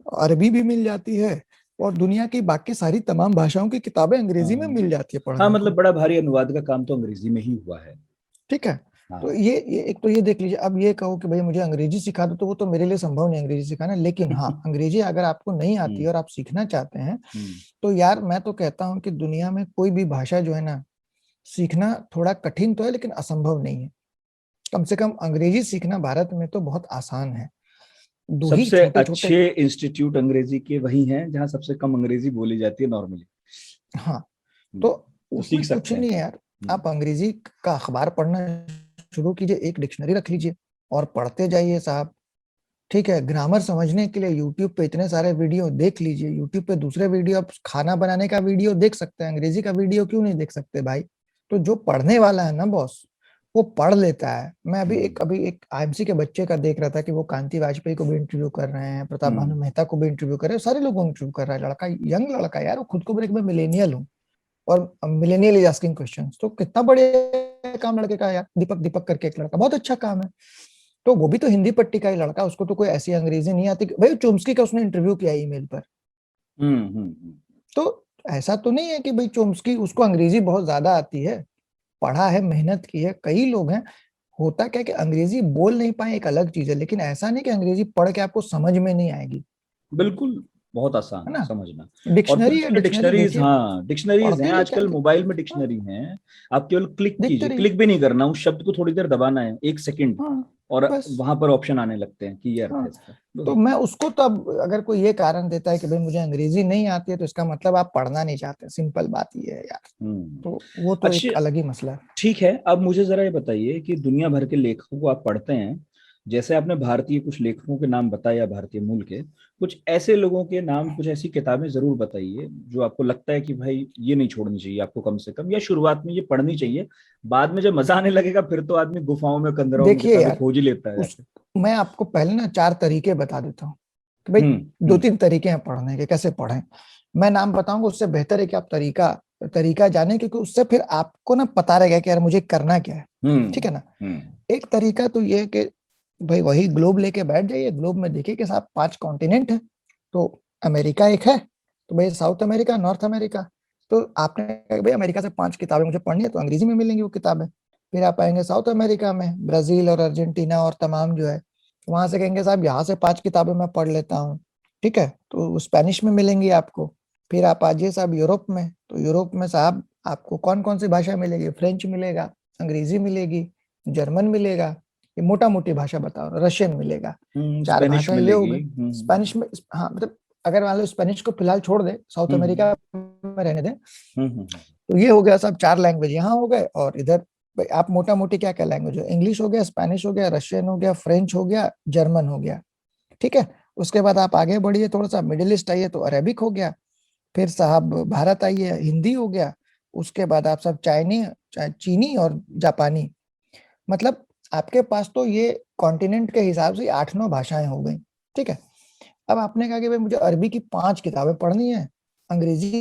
अरबी भी मिल जाती है, और दुनिया की बाकी सारी तमाम भाषाओं की किताबें अंग्रेजी में मिल जाती है पढ़ने हाँ, को। मतलब बड़ा भारी अनुवाद का काम तो अंग्रेजी में ही हुआ है। ठीक है। हाँ। तो ये एक तो ये देख लीजिए। अब ये कहो कि भाई मुझे अंग्रेजी सिखा दो, तो वो तो मेरे लिए संभव नहीं अंग्रेजी सिखाना। लेकिन हाँ, अंग्रेजी अगर आपको नहीं आती है और आप सीखना चाहते हैं, तो यार मैं तो कहता हूँ कि दुनिया में कोई भी भाषा जो है ना, सीखना थोड़ा कठिन तो है लेकिन असंभव नहीं है। कम से कम अंग्रेजी सीखना भारत में तो बहुत आसान है। दो ही सबसे छोटे-छोटे अच्छे इंस्टीट्यूट अंग्रेजी के वही हैं जहाँ सबसे कम अंग्रेजी बोली जाती है नॉर्मली। हाँ, तो उसमें सीख कुछ सकते नहीं है यार। आप अंग्रेजी का अखबार पढ़ना शुरू कीजिए, एक डिक्शनरी रख लीजिए और पढ़ते जाइए साहब। ठीक है, ग्रामर समझने के लिए यूट्यूब पे इतने सारे वीडियो देख लीजिए। यूट्यूब पे दूसरे वीडियो, आप खाना बनाने का वीडियो देख सकते हैं, अंग्रेजी का वीडियो क्यों नहीं देख सकते भाई। तो जो पढ़ने वाला है ना बॉस, वो पढ़ लेता है। मैं अभी एक आईएमसी के बच्चे का देख रहा था कि वो कांति वाजपेयी को भी इंटरव्यू कर रहे हैं, प्रताप भानु मेहता को भी इंटरव्यू कर रहे हैं, सारे लोगों को इंटरव्यू कर रहा है। लड़का यंग लड़का यार, वो खुद को बोले कि मैं मिलेनियल हूँ और मिलेनियल इज आस्किंग क्वेश्चंस। तो कितना बढ़िया काम लड़के का यार, दीपक करके एक लड़का, बहुत अच्छा काम है। तो वो भी तो हिंदी पट्टी का ही लड़का, उसको तो कोई ऐसी अंग्रेजी नहीं आती। भाई चोम्स्की का उसने इंटरव्यू किया ईमेल पर। तो ऐसा तो नहीं है कि भाई चोम्स्की, उसको अंग्रेजी बहुत ज्यादा आती है, पढ़ा है, मेहनत की है। कई लोग हैं, होता क्या कि अंग्रेजी बोल नहीं पाए एक अलग चीज है, लेकिन ऐसा नहीं कि अंग्रेजी पढ़ के आपको समझ में नहीं आएगी। बिल्कुल, बहुत आसान है ना? है समझना। डिक्शनरी है, डिक्शनरीज, हाँ डिक्शनरीज पढ़ते हैं रहिए, आजकल, मोबाइल में डिक्शनरी हैं। आप केवल क्लिक दिखते कीजिए, रहिए। क्लिक भी नहीं करना, उस शब्द को थोड़ी देर दबाना है, 1 सेकंड, हाँ, और बस। वहां पर ऑप्शन आने लगते हैं कि ये अर्थ है हाँ, इसका। तो मैं उसको तो अब अगर कोई ये कारण देता है कि भाई मुझे अंग्रेजी नहीं आती है, तो इसका मतलब आप पढ़ना नहीं चाहते। सिंपल बात ये है यार। तो वो तो एक अच्छा, अलग ही मसला है। ठीक है। अब मुझे जरा ये बताइए कि दुनिया भर के लेखकों को आप पढ़ते हैं, जैसे आपने भारतीय कुछ लेखकों के नाम बताया, भारतीय मूल के कुछ ऐसे लोगों के नाम, कुछ ऐसी किताबें जरूर बताइए जो आपको लगता है कि भाई ये नहीं छोड़नी चाहिए आपको कम से कम, या शुरुआत में ये पढ़नी चाहिए, बाद में जब मजा आने लगेगा फिर तो आदमी गुफाओं में, कंदराओं में देखिए किताबें यार, खोज ही लेता है। मैं आपको पहले ना 4 तरीके बता देता हूँ कि भाई 2-3 तरीके हैं पढ़ने के, कैसे पढ़ें। मैं नाम बताऊंगा, उससे बेहतर है कि आप तरीका जाने, क्योंकि उससे फिर आपको ना पता रहेगा कि यार मुझे करना क्या है। ठीक है ना? एक तरीका तो ये है कि भाई वही ग्लोब लेके बैठ जाइए। ग्लोब में देखिए कि साहब 5 कॉन्टिनेंट है, तो अमेरिका एक है, तो भाई साउथ अमेरिका, नॉर्थ अमेरिका। तो आपने कहा भाई अमेरिका से 5 किताबें मुझे पढ़नी है, तो अंग्रेजी में मिलेंगी वो किताबें। फिर आप आएंगे साउथ अमेरिका में, ब्राजील और अर्जेंटीना और तमाम जो है, वहां से कहेंगे साहब यहाँ से 5 किताबें मैं पढ़ लेता हूँ। ठीक है, तो स्पेनिश में मिलेंगी आपको। फिर आप आ जाइए साहब यूरोप में, तो यूरोप में साहब आपको कौन कौन सी भाषा मिलेगी? फ्रेंच मिलेगा, अंग्रेजी मिलेगी, जर्मन मिलेगा, ये मोटा मोटी भाषा बताओ, रशियन मिलेगा। 4 भाषाएं ये हो गई। स्पेनिश में, हाँ मतलब अगर मान लो स्पेनिश को फिलहाल छोड़ दे, साउथ अमेरिका में रहने दें, तो ये हो गया साहब 4 लैंग्वेज यहाँ हो गए। और इधर आप मोटा मोटी क्या क्या लैंग्वेज हो, इंग्लिश हो गया, स्पेनिश हो गया, रशियन हो गया, फ्रेंच हो गया, जर्मन हो गया। ठीक है, उसके बाद आप आगे बढ़िए थोड़ा सा, मिडिल ईस्ट आइए तो अरेबिक हो गया। फिर साहब भारत आइए, हिंदी हो गया। उसके बाद आप सब चीनी और जापानी। मतलब आपके पास तो ये कॉन्टिनेंट के हिसाब से 8-9 भाषाएं हो गई। ठीक है, अब आपने कहा कि भाई मुझे अरबी की 5 किताबें पढ़नी है, अंग्रेजी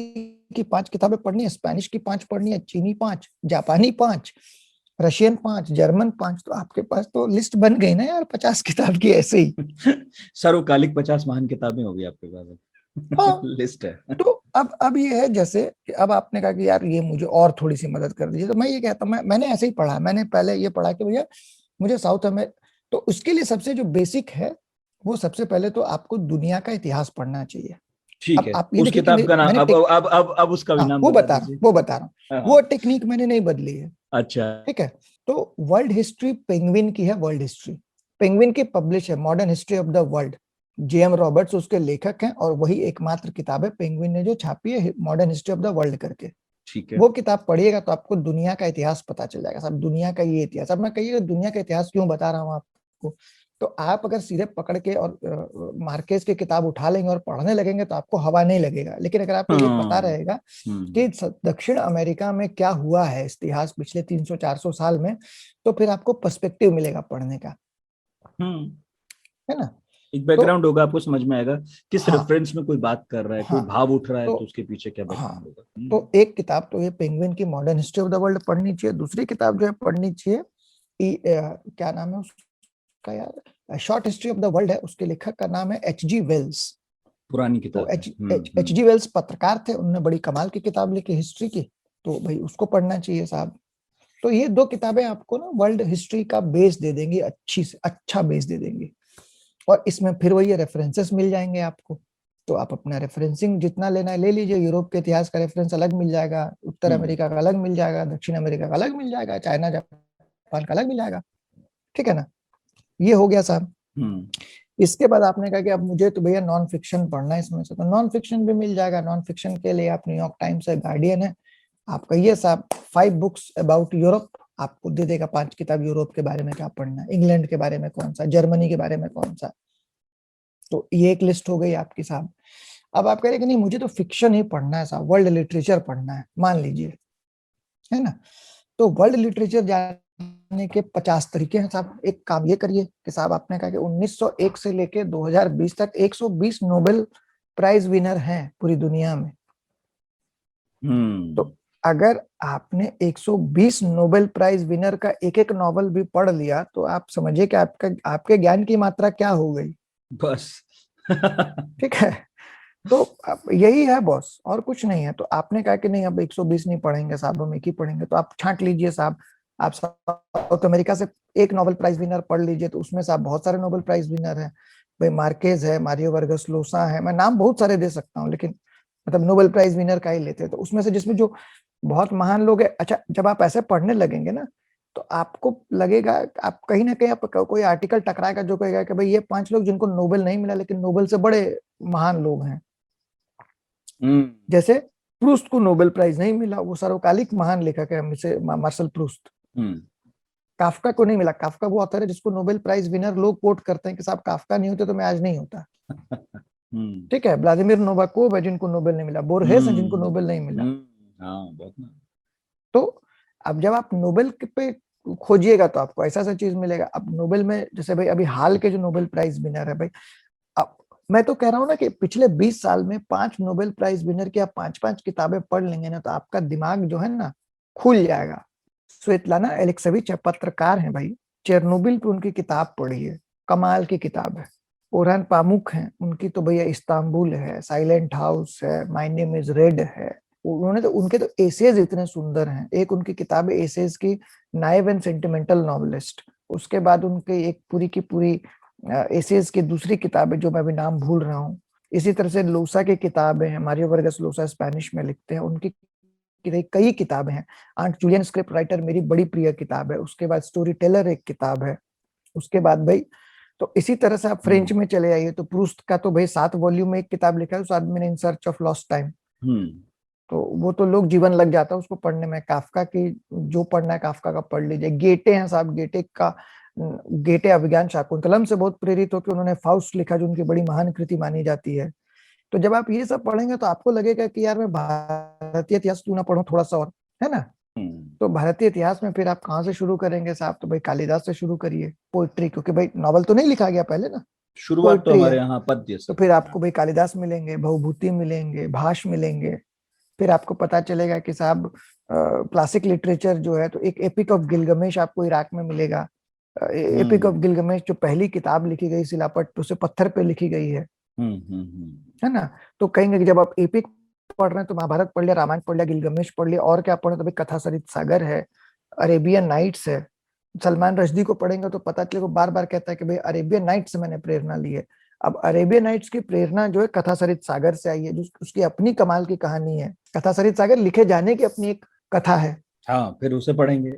की 5 किताबें पढ़नी है, स्पेनिश की 5 पढ़नी है, चीनी 5, जापानी 5, रशियन 5, जर्मन 5। तो आपके पास तो लिस्ट बन गई ना यार 50 किताब की ऐसे ही। सर्वकालिक 50 महान किताबें होगी आपके पास। हाँ, लिस्ट है। तो अब ये है जैसे कि अब आपने कहा कि यार ये मुझे और थोड़ी सी मदद कर दीजिए, तो मैं ये कहता हूँ, मैंने ऐसे ही पढ़ा। मैंने पहले ये पढ़ा कि भैया मुझे साउथ अमेरिका, तो उसके लिए सबसे जो बेसिक है, वो सबसे पहले तो आपको दुनिया का इतिहास पढ़ना चाहिए। ठीक है, आप ये उस देखिए किताब का नाम अब उसका भी नाम वो बता बता रहा दीजिए। हूँ, वो टेक्निक मैंने नहीं बदली है। अच्छा, ठीक है, तो वर्ल्ड हिस्ट्री पेंगुइन की है। वर्ल्ड हिस्ट्री पेंगुइन की पब्लिश है, modern history of the world. JM Roberts उसके लेखक हैं, और वही एकमात्र किताब है पेंगुइन ने जो छापी है, modern history of the world करके। ठीक है। वो किताब पढ़िएगा तो आपको दुनिया का इतिहास पता चल जाएगा साहब, दुनिया का ये इतिहास। अब मैं कहिएगा दुनिया का इतिहास क्यों बता रहा हूँ आपको, तो आप अगर सीधे पकड़ के और मार्केस की किताब उठा लेंगे और पढ़ने लगेंगे तो आपको हवा नहीं लगेगा। लेकिन अगर आपको ये पता रहेगा कि दक्षिण अमेरिका में क्या हुआ है इतिहास पिछले 300-400 साल में, तो फिर आपको पर्सपेक्टिव मिलेगा पढ़ने का, है ना। एक बैकग्राउंड होगा, आपको समझ में आएगा किस हाँ, रेफरेंस में कोई बात कर रहा है, कोई हाँ, भाव उठ रहा है, तो तो उसके पीछे क्या बैकग्राउंड होगा। तो एक किताब तो ये पेंगुइन की modern history of the world पढ़नी चाहिए। दूसरी किताब जो है पढ़नी चाहिए, क्या नाम है उसका यार, short history of the world है, उसके लेखक का नाम है H.G. वेल्स। पुरानी तो किताब H.G. वेल्स पत्रकार थे, उन्होंने बड़ी कमाल की किताब लिखी हिस्ट्री की, तो भाई उसको पढ़ना चाहिए साहब। तो ये दो किताबें आपको ना वर्ल्ड हिस्ट्री का बेस दे देंगी, अच्छी से अच्छा बेस दे देंगी। और इसमें फिर वही रेफरेंसेस मिल जाएंगे आपको, तो आप अपना रेफरेंसिंग जितना लेना है ले लीजिए। यूरोप के इतिहास का रेफरेंस अलग मिल जाएगा, उत्तर अमेरिका का अलग मिल जाएगा, दक्षिण अमेरिका का अलग मिल जाएगा, चाइना जापान का अलग मिल जाएगा, ठीक है ना। ये हो गया साहब। इसके बाद आपने कहा कि अब मुझे तो भैया नॉन फिक्शन पढ़ना है इसमें से, तो नॉन फिक्शन भी मिल जाएगा। नॉन फिक्शन के लिए आप न्यूयॉर्क टाइम्स है, गार्डियन है, आप कहिए साहब 5 बुक्स अबाउट यूरोप, आपको दे देगा 5 किताब यूरोप के बारे में क्या पढ़ना है, इंग्लैंड के बारे में कौन सा, जर्मनी के बारे में कौन सा। तो ये एक लिस्ट हो गई आपकी साहब। अब आप कह रहे कि नहीं मुझे तो फिक्शन ही पढ़ना है साहब, वर्ल्ड लिटरेचर पढ़ना है, मान लीजिए, है ना। तो वर्ल्ड लिटरेचर जानने के 50 तरीके हैं साहब। एक काम ये करिए कि साहब आपने कहा कि 1901 से लेके 2020 तक 120 नोबेल प्राइज विनर हैं पूरी दुनिया में। तो अगर आपने 120 नोबेल प्राइज विनर का एक एक नॉवल भी पढ़ लिया तो आप समझिए कि आपके ज्ञान की मात्रा क्या हो गई बस। ठीक है। तो यही है बॉस, और कुछ नहीं है। तो आपने कहा कि नहीं अब 120 नहीं पढ़ेंगे साहब, हम एक ही पढ़ेंगे, तो आप छांट लीजिए साहब। आप साउथ अमेरिका से एक नोबेल प्राइज विनर पढ़ लीजिए, तो उसमें साहब बहुत सारे नोबेल प्राइज विनर हैं भाई, मार्केज है, मारियो वर्गस लोसा है, मैं नाम बहुत सारे दे सकता हूँ, लेकिन मतलब नोबेल प्राइज विनर का ही लेते हैं। तो उसमें से जिसमें जो बहुत महान लोग है, अच्छा जब आप ऐसे पढ़ने लगेंगे ना तो आपको लगेगा, आप कहीं ना कहीं आप कोई आर्टिकल टकराएगा जो कहेगा कि भाई ये 5 लोग जिनको नोबेल नहीं मिला लेकिन नोबेल से बड़े महान लोग हैं। जैसे प्रूस्ट को नोबेल प्राइज नहीं मिला, वो सर्वकालिक महान लेखक है मार्शल प्रूस्ट। काफका को नहीं मिला, काफका वो ऑथर है जिसको नोबेल प्राइज विनर लोग कोट करते हैं कि साहब काफका नहीं होते तो मैं आज नहीं होता। ठीक है, व्लादिमीर नोवाकोव है जिनको नोबेल नहीं मिला, बोरहेस है जिनको नोबेल नहीं मिला। तो अब जब आप नोबेल पे खोजिएगा तो आपको ऐसा ऐसा चीज मिलेगा। अब नोबेल में जैसे भाई अभी हाल के जो नोबेल प्राइज विनर है भाई, अब मैं तो कह रहा हूँ ना कि पिछले 20 साल में 5 नोबेल प्राइज विनर की आप 5-5 किताबें पढ़ लेंगे ना तो आपका दिमाग जो है ना खुल जाएगा। स्वेतलाना एलेक्सेविच पत्रकार हैं भाई, चेरनोबिल पे उनकी किताब पढ़ी है, कमाल की किताब है। ओरहान पामुक हैं, उनकी तो भैया इस्तांबुल है, साइलेंट हाउस है, माय नेम इज रेड है। उन्होंने तो उनके तो एसेज इतने सुंदर हैं। एक उनकी किताब है एसेज की, नाइव एंड सेंटिमेंटल नॉवेलिस्ट। उसके बाद उनके एक पूरी की पूरी एसेज की दूसरी किताब है जो मैं अभी नाम भूल रहा हूँ। इसी तरह से लोसा की किताबें हैं, मारियो वर्गस लोसा स्पेनिश में लिखते हैं, उनकी कई किताबें हैं। आंट जूलियन स्क्रिप्ट राइटर मेरी बड़ी प्रिय किताब है। उसके बाद स्टोरी टेलर एक किताब है। उसके बाद भाई तो इसी तरह से आप फ्रेंच में चले आइए तो प्रूस्ट का तो भाई 7 वॉल्यूम में एक किताब लिखा है उस आदमी ने, in search of lost time. तो वो तो लोग जीवन लग जाता है उसको पढ़ने में। काफका की जो पढ़ना है काफका का पढ़ लीजिए। गेटे हैं साहब, गेटे अभिज्ञान शाकुंतलम से बहुत प्रेरित होकर उन्होंने फाउस्ट लिखा जो उनकी बड़ी महान कृति मानी जाती है। तो जब आप ये सब पढ़ेंगे तो आपको लगेगा कि यार मैं भारतीय इतिहास क्यों ना पढ़ूं थोड़ा सा और, है ना। तो भारतीय इतिहास में फिर आप कहाँ से शुरू करेंगे साहब, तो भाई कालिदास से शुरू करिए। पोइट्री, क्योंकि भाई नॉवल तो नहीं लिखा गया पहले ना, शुरुआत तो हमारे यहाँ पद्य से। तो फिर आपको भाई कालिदास मिलेंगे, भवभूति मिलेंगे, भाष मिलेंगे। फिर आपको पता चलेगा कि साहब क्लासिक लिटरेचर जो है तो एक एपिक ऑफ गिलगमेश आपको इराक में मिलेगा। एपिक ऑफ गिलगमेश जो पहली किताब लिखी गई शिलापट से पत्थर पे लिखी गई है ना। तो कहेंगे कि जब आप एपिक पढ़ रहे हैं तो महाभारत पढ़ लिया, रामायण पढ़ लिया, गिलगमेश पढ़ लिया, और क्या पढ़े तो भाई कथा सरित सागर है, अरेबियन नाइट्स है। सलमान रश्दी को पढ़ेंगे तो पता चलेगा, बार बार कहता है कि भाई अरेबियन नाइट्स से मैंने प्रेरणा ली है। अब अरेबियन नाइट्स की प्रेरणा जो है कथा सरित सागर से आई है, जो उसकी अपनी कमाल की कहानी है। कथा सरित सागर लिखे जाने की अपनी एक कथा है। हाँ, फिर उसे पढ़ेंगे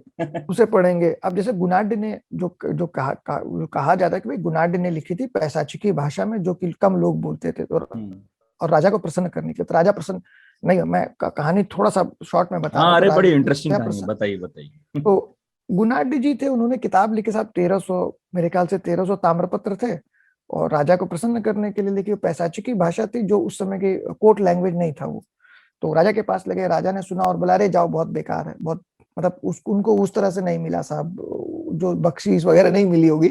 उसे पढ़ेंगे। अब जैसे गुनाड ने जो कहा जाता है कि भाई गुनाड ने लिखी थी पैसाची की भाषा में जो कि कम लोग बोलते थे, और राजा को प्रसन्न करने के, तो राजा प्रसन्न नहीं, मैं कहानी थोड़ा सा शॉर्ट में बता रहा हाँ, हूँ। अरे तो बड़ी इंटरेस्टिंग राजा कहानी है, बताइए बताइए। तो गुनाडी जी थे, उन्होंने किताब लिखी साहब 1300, मेरे ख्याल से 1300 ताम्रपत्र थे, और राजा को प्रसन्न करने के लिए लिखी। पैसाची की भाषा थी, जो उस समय की कोर्ट लैंग्वेज नहीं था वो। तो राजा के पास लगे, राजा ने सुना और बोला अरे जाओ, बहुत बेकार है, बहुत मतलब उनको उस तरह से नहीं मिला साहब, जो बख्शीश वगैरह नहीं मिली होगी।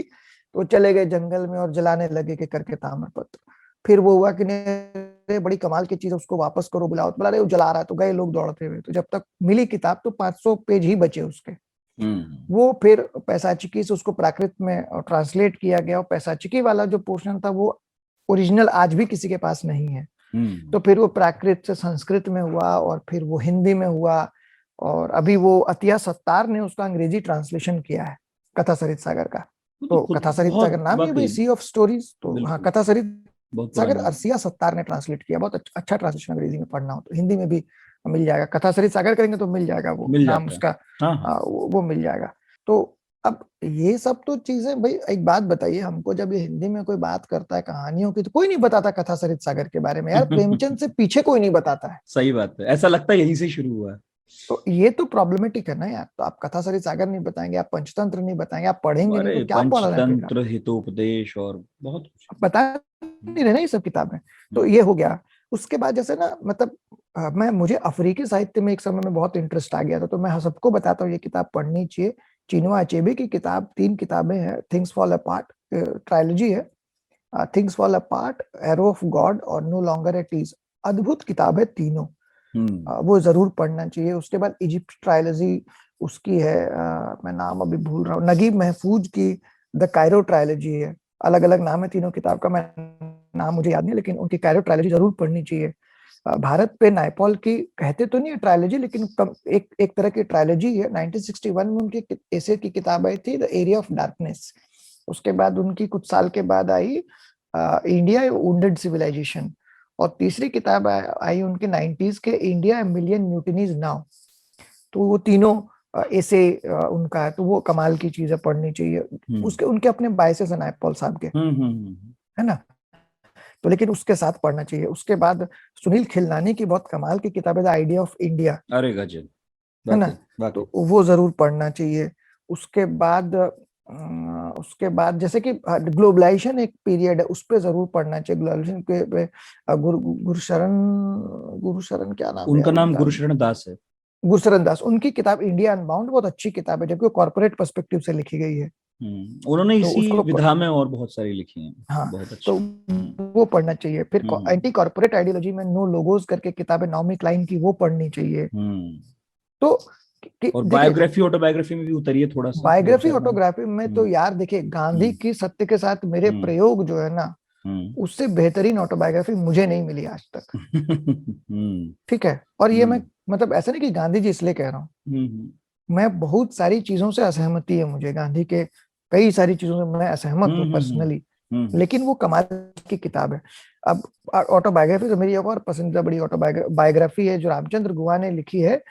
तो चले गए जंगल में और जलाने लगे के करके ताम्रपत्र। फिर वो हुआ कि नहीं, बड़ी कमाल की चीज है, उसको वापस करो, बुलाओ। तो बोला अरे वो जला रहा है। तो गए लोग दौड़ते हुए, तो जब तक मिली किताब तो 500 पेज ही बचे उसके। वो फिर पैसाचिकी से उसको प्राकृत में ट्रांसलेट किया गया, और पैसाचिकी वाला जो पोर्शन था वो ओरिजिनल आज भी किसी के पास नहीं है। तो फिर वो प्राकृत से संस्कृत में हुआ, और फिर वो हिंदी में हुआ, और अभी वो अतिया सत्तार ने उसका अंग्रेजी ट्रांसलेशन किया है, कथा सरित सागर का। तो कथा सरित सागर नाम है भाई, सी ऑफ स्टोरीज। तो हाँ, कथा सरित सागर अरसिया सत्तार ने ट्रांसलेट किया। बहुत अच्छा ट्रांसलेशन, अंग्रेजी में पढ़ना हो तो हिंदी में भी मिल जाएगा। कथा सरित सागर करेंगे तो मिल जाएगा, वो नाम उसका। वो मिल जाएगा। तो अब ये सब तो चीजें भाई, एक बात बताइए हमको, जब ये हिंदी में कोई बात करता है कहानियों की, तो कोई नहीं बताता कथा सरित सागर के बारे में यार। प्रेमचंद से पीछे कोई नहीं बताता है। सही बात है, ऐसा लगता है यहीं से शुरू हुआ है। तो ये तो प्रॉब्लमेटिक है ना यार। तो आप कथा सरित सागर नहीं बताएंगे, आप पंचतंत्र नहीं बताएंगे, आप पढ़ेंगे नहीं, तो क्या पढ़ रहे हैं? पंचतंत्र, हितोपदेश और बहुत कुछ बता नहीं रहे ना ये सब किताबें। तो ये हो गया। उसके बाद जैसे ना, मतलब मुझे अफ्रीकी साहित्य में एक समय में बहुत इंटरेस्ट आ गया था। तो मैं सबको बताता हूँ ये किताब पढ़नी चाहिए। चिनुआ अचेबे की किताब, 3 किताबें हैं। थिंग्स फॉल अपार्ट ट्रायलॉजी है, things fall apart, arrow of God और नो लॉन्गर एट ईज। अद्भुत किताब है तीनों, वो जरूर पढ़ना चाहिए। उसके बाद इजिप्ट ट्रायलॉजी उसकी है, मैं नाम अभी भूल रहा हूँ, नगीब महफूज की द कायरो ट्रायलॉजी है। अलग अलग नाम है तीनों किताब का, मैं नाम मुझे याद नहीं, लेकिन उनकी कायरो ट्रायलॉजी जरूर पढ़नी चाहिए। भारत पे नायपॉल की कहते तो नहीं है ट्रायलॉजी, लेकिन एक तरह की ट्रायलॉजी है। 1961 में उनकी ऐसे की किताब आई थी, द एरिया ऑफ डार्कनेस। उसके बाद उनकी कुछ साल के बाद आई इंडिया वुंडेड सिविलाइजेशन, और तीसरी किताब आई उनके 90s के, इंडिया मिलियन म्यूटिनीज नाउ। तो वो तीनों ऐसे उनका है। तो वो कमाल की चीजें पढ़नी चाहिए। उसके उनके अपने बायसेस हैं नायपॉल साहब के, है ना। तो लेकिन उसके साथ पढ़ना चाहिए। उसके बाद सुनील खिलनानी की बहुत कमाल की किताब है, द आइडिया ऑफ इंडिया। अरे गजब, है ना। तो वो जरूर पढ़ना चाहिए। उसके बाद जैसे कि ग्लोबलाइजेशन एक पीरियड है, उस पर जरूर पढ़ना चाहिए। ग्लोबलाइजेशन पे गुरुशरण क्या नाम है उनका? नाम गुरुशरण दास है। गुरुशरण दास। उनकी किताब इंडिया अनबाउंड बहुत अच्छी किताब है, जबकि वो कॉर्पोरेट पर्सपेक्टिव से लिखी गई है। उन्होंने इसी विधा में और बहुत सारी लिखी हैं। हाँ, बहुत अच्छी। तो वो पढ़ना चाहिए। फिर एंटी कॉर्पोरेट आइडियोलॉजी में नो लोगोस करके किताब है नॉमी क्लाइन की, वो पढ़नी चाहिए। तो और बायोग्राफी ऑटोबायोग्राफी में भी उतरिए थोड़ा सा। बायोग्राफी ऑटोग्राफी में तो यार देखिए, गांधी की सत्य के साथ मेरे प्रयोग जो है ना, उससे बेहतरीन ऑटोबायोग्राफी मुझे नहीं मिली आज तक। ठीक है। और ये मैं मतलब ऐसा नहीं कि गांधी जी इसलिए कह रहा हूँ, मैं बहुत सारी चीजों से असहमति है मुझे, गांधी के कई सारी चीजों से मैं असहमत हूँ पर्सनली, लेकिन वो कमाल की किताब है। अब ऑटोबायोग्राफी तो मेरी एक और पसंदीदा बड़ी ऑटोबायोग्राफी है जो रामचंद्र गुहा ने लिखी है,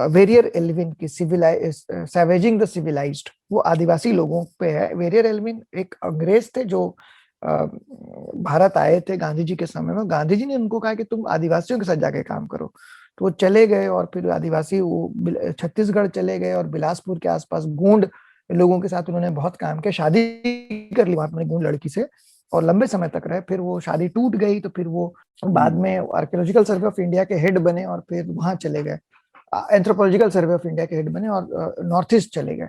वेरियर एल्विन की, सैवेजिंग द सिविलाइज्ड। वो आदिवासी लोगों पे है। वेरियर एल्विन एक अंग्रेज थे जो भारत आए थे गांधी जी के समय में। गांधी जी ने उनको कहा कि तुम आदिवासियों के साथ जाके काम करो। तो वो चले गए, और फिर आदिवासी वो छत्तीसगढ़ चले गए, और बिलासपुर के आसपास गोंड लोगों के साथ उन्होंने बहुत काम किया। शादी कर ली वहां अपने गोंड लड़की से, और लंबे समय तक रहे। फिर वो शादी टूट गई, तो फिर वो बाद में आर्कियोलॉजिकल सर्वे ऑफ इंडिया के हेड बने, और फिर वहां चले गए। एंथ्रोपोलॉजिकल सर्वे ऑफ इंडिया के हेड बने, और नॉर्थ ईस्ट चले गए।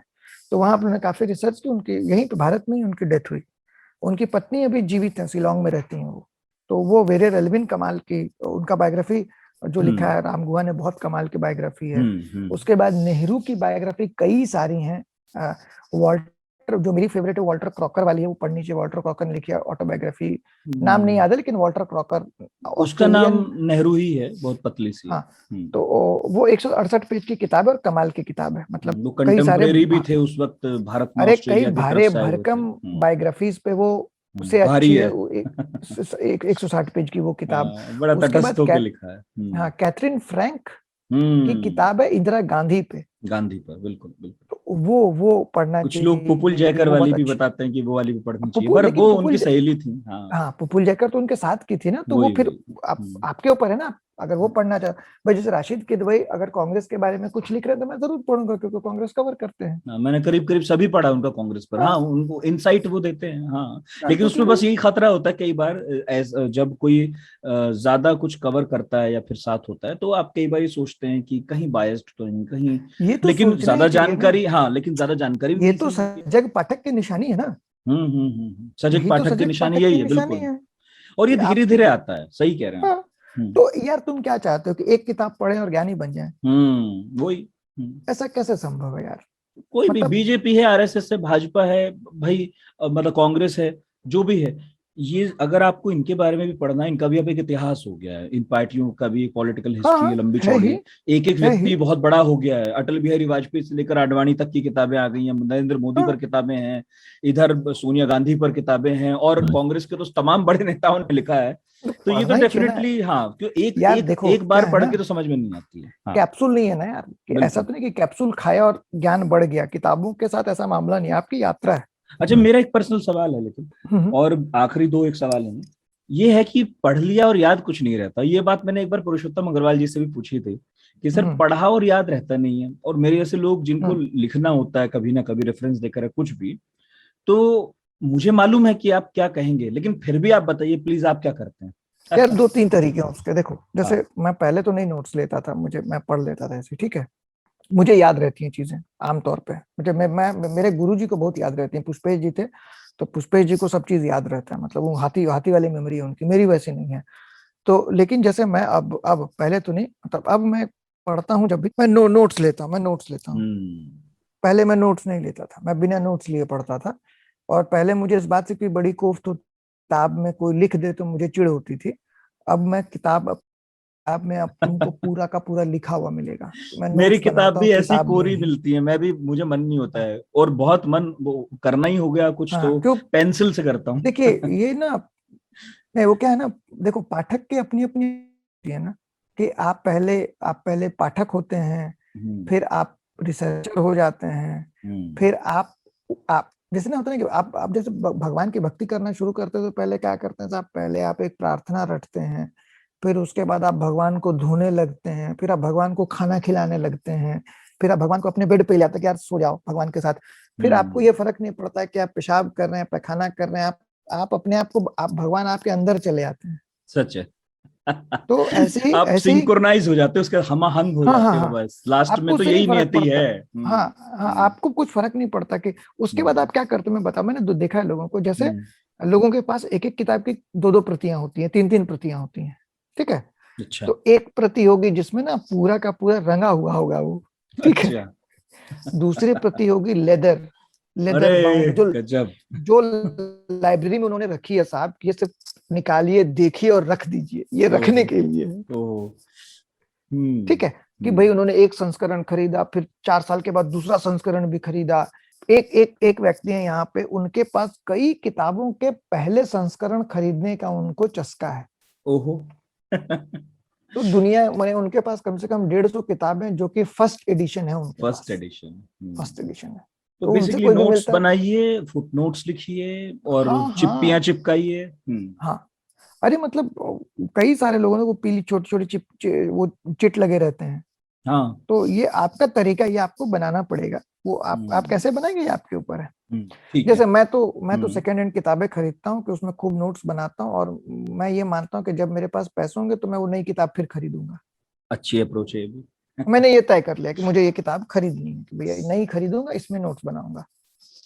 तो वहां उन्होंने काफी रिसर्च की। उनकी यहीं पे भारत में ही उनकी डेथ हुई। उनकी पत्नी अभी जीवित है, शिलोंग में रहती हैं वो। तो वो वेरियर एल्विन कमाल की, उनका बायोग्राफी जो लिखा है राम गुहा ने, बहुत कमाल की बायोग्राफी है। उसके बाद नेहरू की बायोग्राफी कई सारी हैं। वॉल्टर, जो मेरी फेवरेट है, वॉल्टर क्रॉकर वाली है, वो पढ़नी चाहिए। वॉल्टर क्रॉकर ने लिखी है ऑटोबायोग्राफी, नाम नहीं याद है, लेकिन वॉल्टर क्रॉकर, उसका नाम नेहरू ही है, बहुत पतली सी। हाँ, तो वो 168 पेज की किताब है, और कमाल की किताब है। मतलब कई सारे भी थे उस वक्त भारत में। अरे कई भारे भरकम बायोग्राफी पे वो से अच्छी है। 160 पेज की वो किताब। बड़ा तटस्थ होकर लिखा है। हाँ, कैथरीन फ्रैंक की किताब है इंदिरा गांधी पे, गांधी पर, बिल्कुल बिल्कुल। तो वो पढ़ना कुछ लोग पुपुल चाहिए, जयकर वो बहुत वाली भी अच्छी। बताते हैं कि वो वाली भी पढ़नी चाहिए, पुपुल, पर लेकिन वो पुपुल उनकी सहेली थी। हाँ, हाँ, पुपुल जयकर तो उनके साथ की थी ना, तो वो वही फिर वही। आपके ऊपर है ना, अगर वो पढ़ना चाहे। भाई जैसे राशिद किदवई अगर कांग्रेस के बारे में कुछ लिख रहे हैं तो मैं जरूर पढ़ूंगा, क्योंकि कांग्रेस कवर करते हैं। हाँ, मैंने करीब करीब सभी पढ़ा उनका कांग्रेस पर। हाँ, हाँ, उनको इनसाइट वो देते हैं। हाँ, हाँ, लेकिन क्योंकि उसमें वो बस यही खतरा होता है कई बार, जब कोई ज्यादा कुछ कवर करता है या फिर साथ होता है, तो आप कई बार ये सोचते हैं कि कहीं बायस्ड तो नहीं कहीं। ये तो लेकिन सोचना ही ज्यादा चाहिए ना, जानकारी, हाँ, लेकिन ज्यादा जानकारी भी ये मिल तो सकती है। सजग पाठक की निशानी है ना, सजग यही तो पाठक की सजग निशानी पाठक की यही है, निशानी बिल्कुल। है और ये कि धीरे आप। धीरे आता है, सही कह रहे हैं आप। हाँ, हम्म तो यार तुम क्या चाहते हो कि एक किताब पढ़े और ज्ञानी बन जाए? वही। हम्म। ऐसा कैसे संभव है यार? कोई भी, मतलब बीजेपी है, आरएसएस है, भाजपा है, भाई, मतलब कांग्रेस है, जो भी है, ये अगर आपको इनके बारे में भी पढ़ना है, इनका भी अब एक इतिहास हो गया है, इन पार्टियों का भी पॉलिटिकल हाँ, हिस्ट्री है, लंबी है चौड़ी ही, है। एक एक है ही। व्यक्ति बहुत बड़ा हो गया है, अटल बिहारी वाजपेयी से लेकर आडवाणी तक की किताबें आ गई हैं, नरेंद्र मोदी पर हाँ, किताबें हैं, इधर सोनिया गांधी पर किताबें हैं, और कांग्रेस के तो तमाम बड़े नेताओं ने लिखा है। तो तो ये तो पढ़ना ही चाहिए ना डेफिनेटली, हाँ, क्यों एक यार। एक देखो एक क्या बार है पढ़ ना, के तो समझ में नहीं आती है। हाँ, कैप्सूल नहीं है ना यार, कि ऐसा बिल्कुल। तो नहीं कि कैप्सूल खाया और ज्ञान बढ़ गया। किताबों के साथ ऐसा मामला नहीं है, आपकी यात्रा है। अच्छा, मेरा एक पर्सनल सवाल है लेकिन, हम्म, और आखिरी दो एक सवाल है, ये है कि पढ़ लिया और याद कुछ नहीं रहता। ये बात मैंने एक बार पुरुषोत्तम अग्रवाल जी से भी पूछी थी कि सर, हम्म, पढ़ा और याद रहता नहीं है, और मेरे जैसे लोग जिनको हम्म। लिखना होता है कभी ना कभी रेफरेंस देकर कुछ भी, तो मुझे मालूम है कि आप क्या कहेंगे, लेकिन फिर भी आप बताइए प्लीज, आप क्या करते यार हैं? दो तीन तरीके हैं उसके। देखो हाँ। जैसे मैं पहले तो नहीं नोट्स लेता था, मैं पढ़ लेता था ऐसे, ठीक है। मुझे याद रहती हैं चीजें आमतौर पे। मुझे मेरे गुरुजी को बहुत याद रहती हैं, पुष्पेश जी थे, तो पुष्पेश जी को सब चीज याद रहता है। मतलब वो हाथी हाथी वाली मेमोरी है उनकी, मेरी वैसी नहीं है। तो लेकिन जैसे मैं अब पहले तो नहीं, मतलब अब मैं पढ़ता हूँ जब भी मैं नोट्स लेता हूँ, मैं नोट्स लेता हूँ। हम्म पहले मैं नोट्स नहीं लेता था, मैं बिना नोट्स लिए पढ़ता था। और पहले मुझे इस बात से कोई बड़ी कोफ्त हो, किताब में कोई लिख दे तो मुझे चिढ़ होती थी। अब मैं किताब में अब तुमको पूरा का पूरा लिखा हुआ मिलेगा, तो मैं मेरी नोट्स किताब बनाता हूँ भी ऐसी किताब में कोरी ही। मिलती है, मैं भी, मुझे मन नहीं होता है, और बहुत मन वो करना ही हो गया कुछ हाँ, तो क्यों? पेंसिल से करता हूँ। देखिए ये ना, नहीं वो क्या है ना, देखो पाठक की अपनी अपनी है ना, कि आप पहले पाठक होते हैं, हम्म फिर आप रिसर्चर हो जाते हैं, हम्म फिर आप जैसे ना होता है ना कि आप जैसे भगवान की भक्ति करना शुरू करते हो तो पहले क्या करते हैं साहब, पहले आप एक प्रार्थना रटते हैं, फिर उसके बाद आप भगवान को धोने लगते हैं, फिर आप भगवान को खाना खिलाने लगते हैं, फिर आप भगवान को अपने बेड पे ले आते हैं कि यार सो जाओ भगवान के साथ। फिर आपको हम्म ये फर्क नहीं पड़ता है कि आप पेशाब कर रहे हैं, पैखाना कर रहे हैं, आप अपने आप को, आप भगवान आपके अंदर चले आते हैं। सच है। तो आप ऐसे ही। सिंक्रोनाइज हो जाते हो, उसके हम आहंग हो हाँ, हाँ, जाते हो, हाँ, बस लास्ट में आपको तो उससे नहीं यही फर्क नियति पड़ता। है। हाँ, हाँ, आपको कुछ फर्क नहीं पड़ता कि उसके बाद हम्म आप क्या करते हो। मैं बताऊं, मैंने देखा है लोगों को, जैसे हम्म, लोगों के पास एक एक किताब की दो दो प्रतियां होती हैं, तीन तीन प्रतियां होती हैं, ठीक है। अच्छा तो एक प्रति होगी जिसमें ना पूरा का पूरा रंगा हुआ होगा वो, ठीक है। अच्छा। दूसरी प्रति होगी लेदर अरे लेदर बाउंड, जो गजब। जो लाइब्रेरी में उन्होंने रखी है साहब, कि ये सिर्फ निकालिए, देखिए और रख दीजिए, ये रखने ओहो के लिए है। ओहो। ठीक है, कि भाई हम्म। उन्होंने एक संस्करण खरीदा, फिर 4 साल के बाद दूसरा संस्करण भी खरीदा। एक व्यक्ति है यहाँ पे, उनके पास कई किताबों के पहले संस्करण खरीदने का उनको चस्का है। ओहो। तो दुनिया मैंने उनके पास कम से कम 150 किताबें जो कि फर्स्ट एडिशन है उनके first pass, addition. First edition है। तो तो उनसे बेसिकली कोई भी नोट्स मिलता है। बनाइए, फुट नोट्स लिखिए, और हाँ, चिप्पियां हाँ, चिपकाइए। हाँ। अरे मतलब कई सारे लोगों ने वो पीली छोटी छोटी वो चिट लगे रहते हैं। हाँ। तो ये आपका तरीका, ये आपको बनाना पड़ेगा। वो आप हम्म कैसे बनाएंगे ये आपके ऊपर है। ठीक है। जैसे मैं तो हम्म सेकेंड हैंड किताबें खरीदता हूँ कि उसमें खूब नोट्स बनाता हूँ, और मैं ये मानता हूँ कि जब मेरे पास पैसे होंगे तो मैं वो नई किताब फिर खरीदूंगा। अच्छी अप्रोच है ये भी। मैंने ये तय कर लिया कि मुझे ये किताब खरीदनी है, कि भैया नई खरीदूंगा, इसमें नोट्स बनाऊंगा।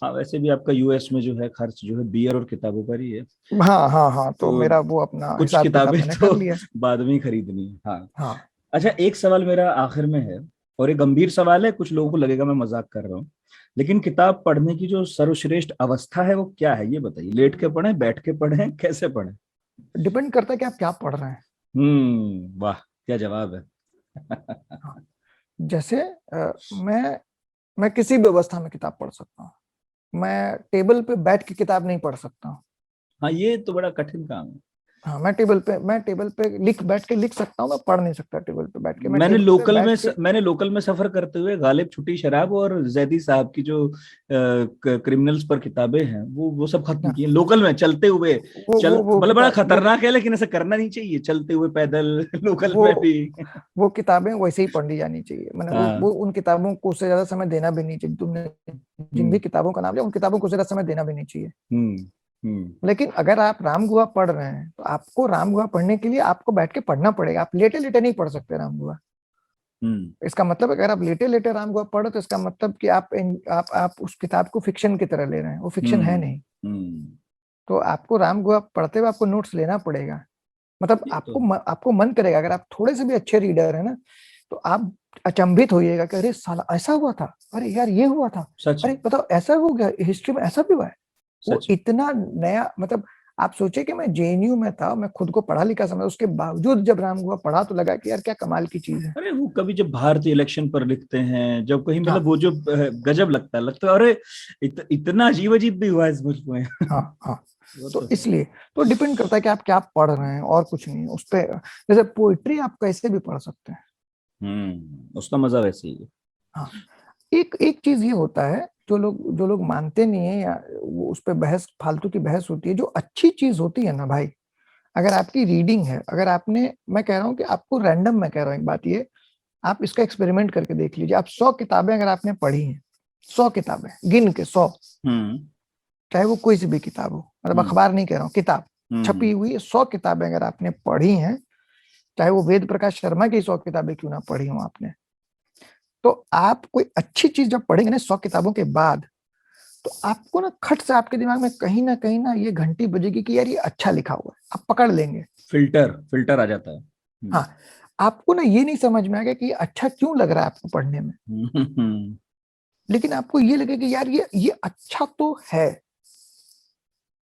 हाँ, वैसे भी आपका यूएस में जो है खर्च जो है बियर और किताबों पर ही है, हाँ, हाँ, हाँ, तो तो मेरा वो अपना कुछ हिसाब किताब किताबें मैंने तो कर लिया। बाद में ही खरीदनी है। हाँ। हाँ, अच्छा, एक सवाल मेरा आखिर में है, और एक गंभीर सवाल है, कुछ लोगों को लगेगा मैं मजाक कर रहा हूँ, लेकिन किताब पढ़ने की जो सर्वश्रेष्ठ अवस्था है वो क्या है, ये बताइए। लेट के पढ़ें, बैठ के पढ़ें, कैसे पढ़ें? डिपेंड करता है कि आप क्या पढ़ रहे हैं। वाह, क्या जवाब है। हाँ, जैसे मैं किसी भी अवस्था में किताब पढ़ सकता हूँ। मैं टेबल पे बैठ के किताब नहीं पढ़ सकता हूँ। हाँ, ये तो बड़ा कठिन काम है। हाँ, मैं टेबल पे बैठ के लिख सकता हूँ, मैं पढ़ नहीं सकता टेबल पे बैठ के। मैं मैंने टेबल पे लोकल में बैठ के मैंने लोकल में सफर करते हुए गालिब छुट्टी शराब और जैदी साहब की जो क्रिमिनल्स पर किताबें हैं वो सब खत्म हाँ, की हैं लोकल में चलते हुए। चल वो मतलब बड़ा किताब खतरनाक है, लेकिन ऐसा करना नहीं चाहिए, चलते हुए पैदल लोकल वो में भी। वो किताबें वैसे ही पढ़ ली जानी चाहिए। मैंने वो हाँ। उन किताबों को उससे ज्यादा समय देना भी नहीं चाहिए। तुमने जिन भी हम्म किताबों का नाम लिया, उन किताबों को उससे ज्यादा समय देना भी नहीं चाहिए। हम्म हम्म लेकिन अगर आप राम गुहा पढ़ रहे हैं तो आपको राम गुहा पढ़ने के लिए आपको बैठ के पढ़ना पड़ेगा। आप लेटे लेटे नहीं पढ़ सकते राम गुहा। हम्म इसका मतलब अगर आप लेटे लेटे राम गुहा पढ़ो तो इसका मतलब कि आप उस किताब को फिक्शन की तरह ले रहे हैं। वो फिक्शन है हम्म नहीं। हम्म तो आपको राम गुहा पढ़ते हुए आपको नोट्स लेना पड़ेगा। मतलब ये तो है। आपको मन करेगा, अगर आप थोड़े से भी अच्छे रीडर है ना, तो आप अचंभित होइएगा कि अरे साला ऐसा हुआ था, अरे यार ये हुआ था, सच अरे है, बताओ ऐसा हो गया, हिस्ट्री में ऐसा भी हुआ है। वो सच है। इतना नया, मतलब आप सोचे कि मैं जेएनयू में था, मैं खुद को पढ़ा लिखा समझ, उसके बावजूद जब राम हुआ पढ़ा तो लगा कि यार क्या कमाल की चीज है। अरे वो कभी जब भारतीय इलेक्शन पर लिखते हैं, जब कहीं मतलब हाँ वो जो गजब लगता है अरे इतना अजीब अजीब भी हुआ है इस मुल्क में। हाँ हाँ। वो तो तो है। इसलिए तो डिपेंड करता है कि आप क्या पढ़ रहे हैं और कुछ नहीं उस पे। जैसे पोइट्री आप कैसे भी पढ़ सकते हैं। उसका मजा वैसे ही है। हाँ, एक एक चीज ये होता है, जो लोग मानते नहीं है, या वो उस पे बहस, फालतू की बहस होती है। जो अच्छी चीज होती है ना भाई, अगर आपकी रीडिंग है, अगर आपने, मैं कह रहा हूँ कि आपको रैंडम, मैं कह रहा हूँ एक बात ये, आप इसका एक्सपेरिमेंट करके देख लीजिए। आप 100 किताबें अगर आपने पढ़ी हैं, 100 किताबें गिन के 100, हम्म चाहे वो कोई सी भी किताब हो, मतलब हम्म अखबार नहीं कह रहा हूँ, किताब छपी हम्म हुई 100 किताबें अगर आपने पढ़ी हैं, चाहे वो वेद प्रकाश शर्मा की 100 किताबें क्यों ना पढ़ी हो आपने, तो आप कोई अच्छी चीज जब पढ़ेंगे ना 100 किताबों के बाद, तो आपको ना खट से आपके दिमाग में कहीं ना ये घंटी बजेगी कि यार ये अच्छा लिखा हुआ है, आप पकड़ लेंगे। फिल्टर आ जाता है। हाँ, आपको ना ये नहीं समझ में आएगा कि ये अच्छा क्यों लग रहा है आपको पढ़ने में, हम्म। लेकिन आपको ये लगे कि यार ये अच्छा तो है।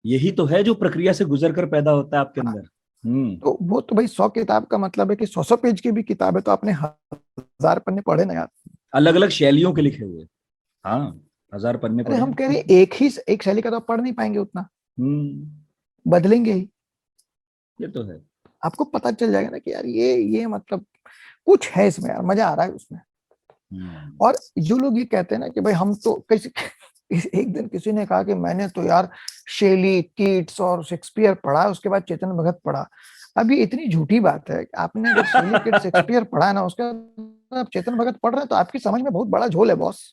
यही तो है जो प्रक्रिया से गुजर कर पैदा होता है आपके हाँ, अंदर। हम्म तो वो तो भाई 100 किताब का मतलब है कि 100 पेज की भी किताब है तो आपने 1000 पन्ने पढ़े ना यार। अलग अलग शैलियों के लिखे हुए। हाँ, 1000 पन्ने अरे पढ़े हम हैं। कह रहे हैं एक शैली का तो आप पढ़ नहीं पाएंगे उतना, हम्म बदलेंगे ही। ये तो है। आपको पता चल जाएगा ना कि यार ये मतलब कुछ है इसमें, यार मजा आ रहा है उसमें। हम्म और जो लोग ये कहते हैं ना कि भाई हम तो किसी एक दिन किसी ने कहा कि मैंने तो यार शेली, कीट्स और शेक्सपियर पढ़ा, उसके बाद चेतन भगत पढ़ा। अब ये इतनी झूठी बात है। आपने अगर शेली, कीट्स, शेक्सपियर पढ़ा है ना, उसके बाद आप चेतन भगत पढ़ रहे हैं, तो आपकी समझ में बहुत बड़ा झोल है बॉस।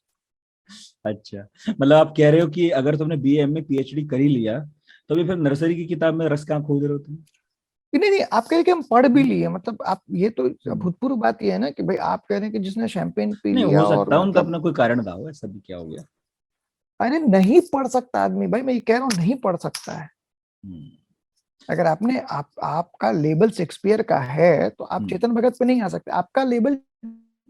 अच्छा, मतलब आप कह रहे हो कि अगर तुमने बीए एमए पीएचडी कर ही लिया तो भी फिर नर्सरी की किताब में रस कहाँ खोज रहे हो तुम? नहीं नहीं, आप कह रहे हैं कि हम पढ़ भी हम्म, लिए, मतलब आप ये तो हम्म। भूतपूर्व बात ये है ना कि भाई आप कह रहे हैं कि जिसने शैंपेन पी नहीं लिया हो और सकता उनका मतलब, अपना कोई कारण था, हो ऐसा भी क्या हो गया। अरे नहीं पढ़ सकता आदमी भाई, मैं ये कह रहा हूँ नहीं पढ़ सकता है। हम्म अगर आपका लेबल शेक्सपियर का है तो आप हम्म चेतन भगत पे नहीं आ सकते। आपका लेबल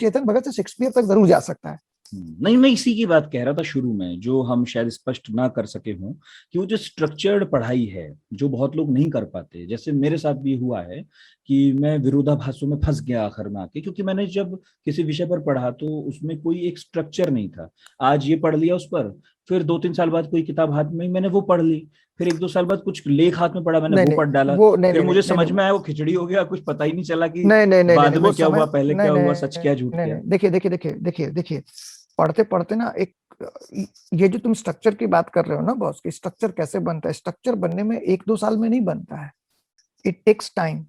चेतन भगत से शेक्सपियर तक जरूर जा सकता है। नहीं, मैं इसी की बात कह रहा था शुरू में, जो हम शायद स्पष्ट ना कर सके हों, कि वो जो स्ट्रक्चर्ड पढ़ाई है जो बहुत लोग नहीं कर पाते, जैसे मेरे साथ भी हुआ है कि मैं विरोधाभासों में फंस गया आखिर में आके, क्योंकि मैंने जब किसी विषय पर पढ़ा तो उसमें कोई एक स्ट्रक्चर नहीं था। आज ये पढ़ लिया उस पर, फिर 2-3 साल बाद कोई किताब हाथ में, मैंने वो पढ़ ली, फिर 1-2 साल बाद कुछ लेख हाथ में पढ़ा, मैंने नहीं वो नहीं, पढ़ डाला, वो नहीं फिर नहीं नहीं मुझे नहीं समझ नहीं में आया वो खिचड़ी हो गया, कुछ पता ही नहीं चला कि नहीं नहीं नहीं बाद नहीं, में वो क्या समय हुआ, पहले नहीं क्या नहीं हुआ, सच क्या झूठ नहीं क्या। नहीं, देखिए देखिए देखिए देखिए देखिए, पढ़ते पढ़ते ना एक, ये जो तुम स्ट्रक्चर की बात कर रहे हो ना बॉस, कि स्ट्रक्चर कैसे बनता है, स्ट्रक्चर बनने में 1-2 साल में नहीं बनता है। It takes time,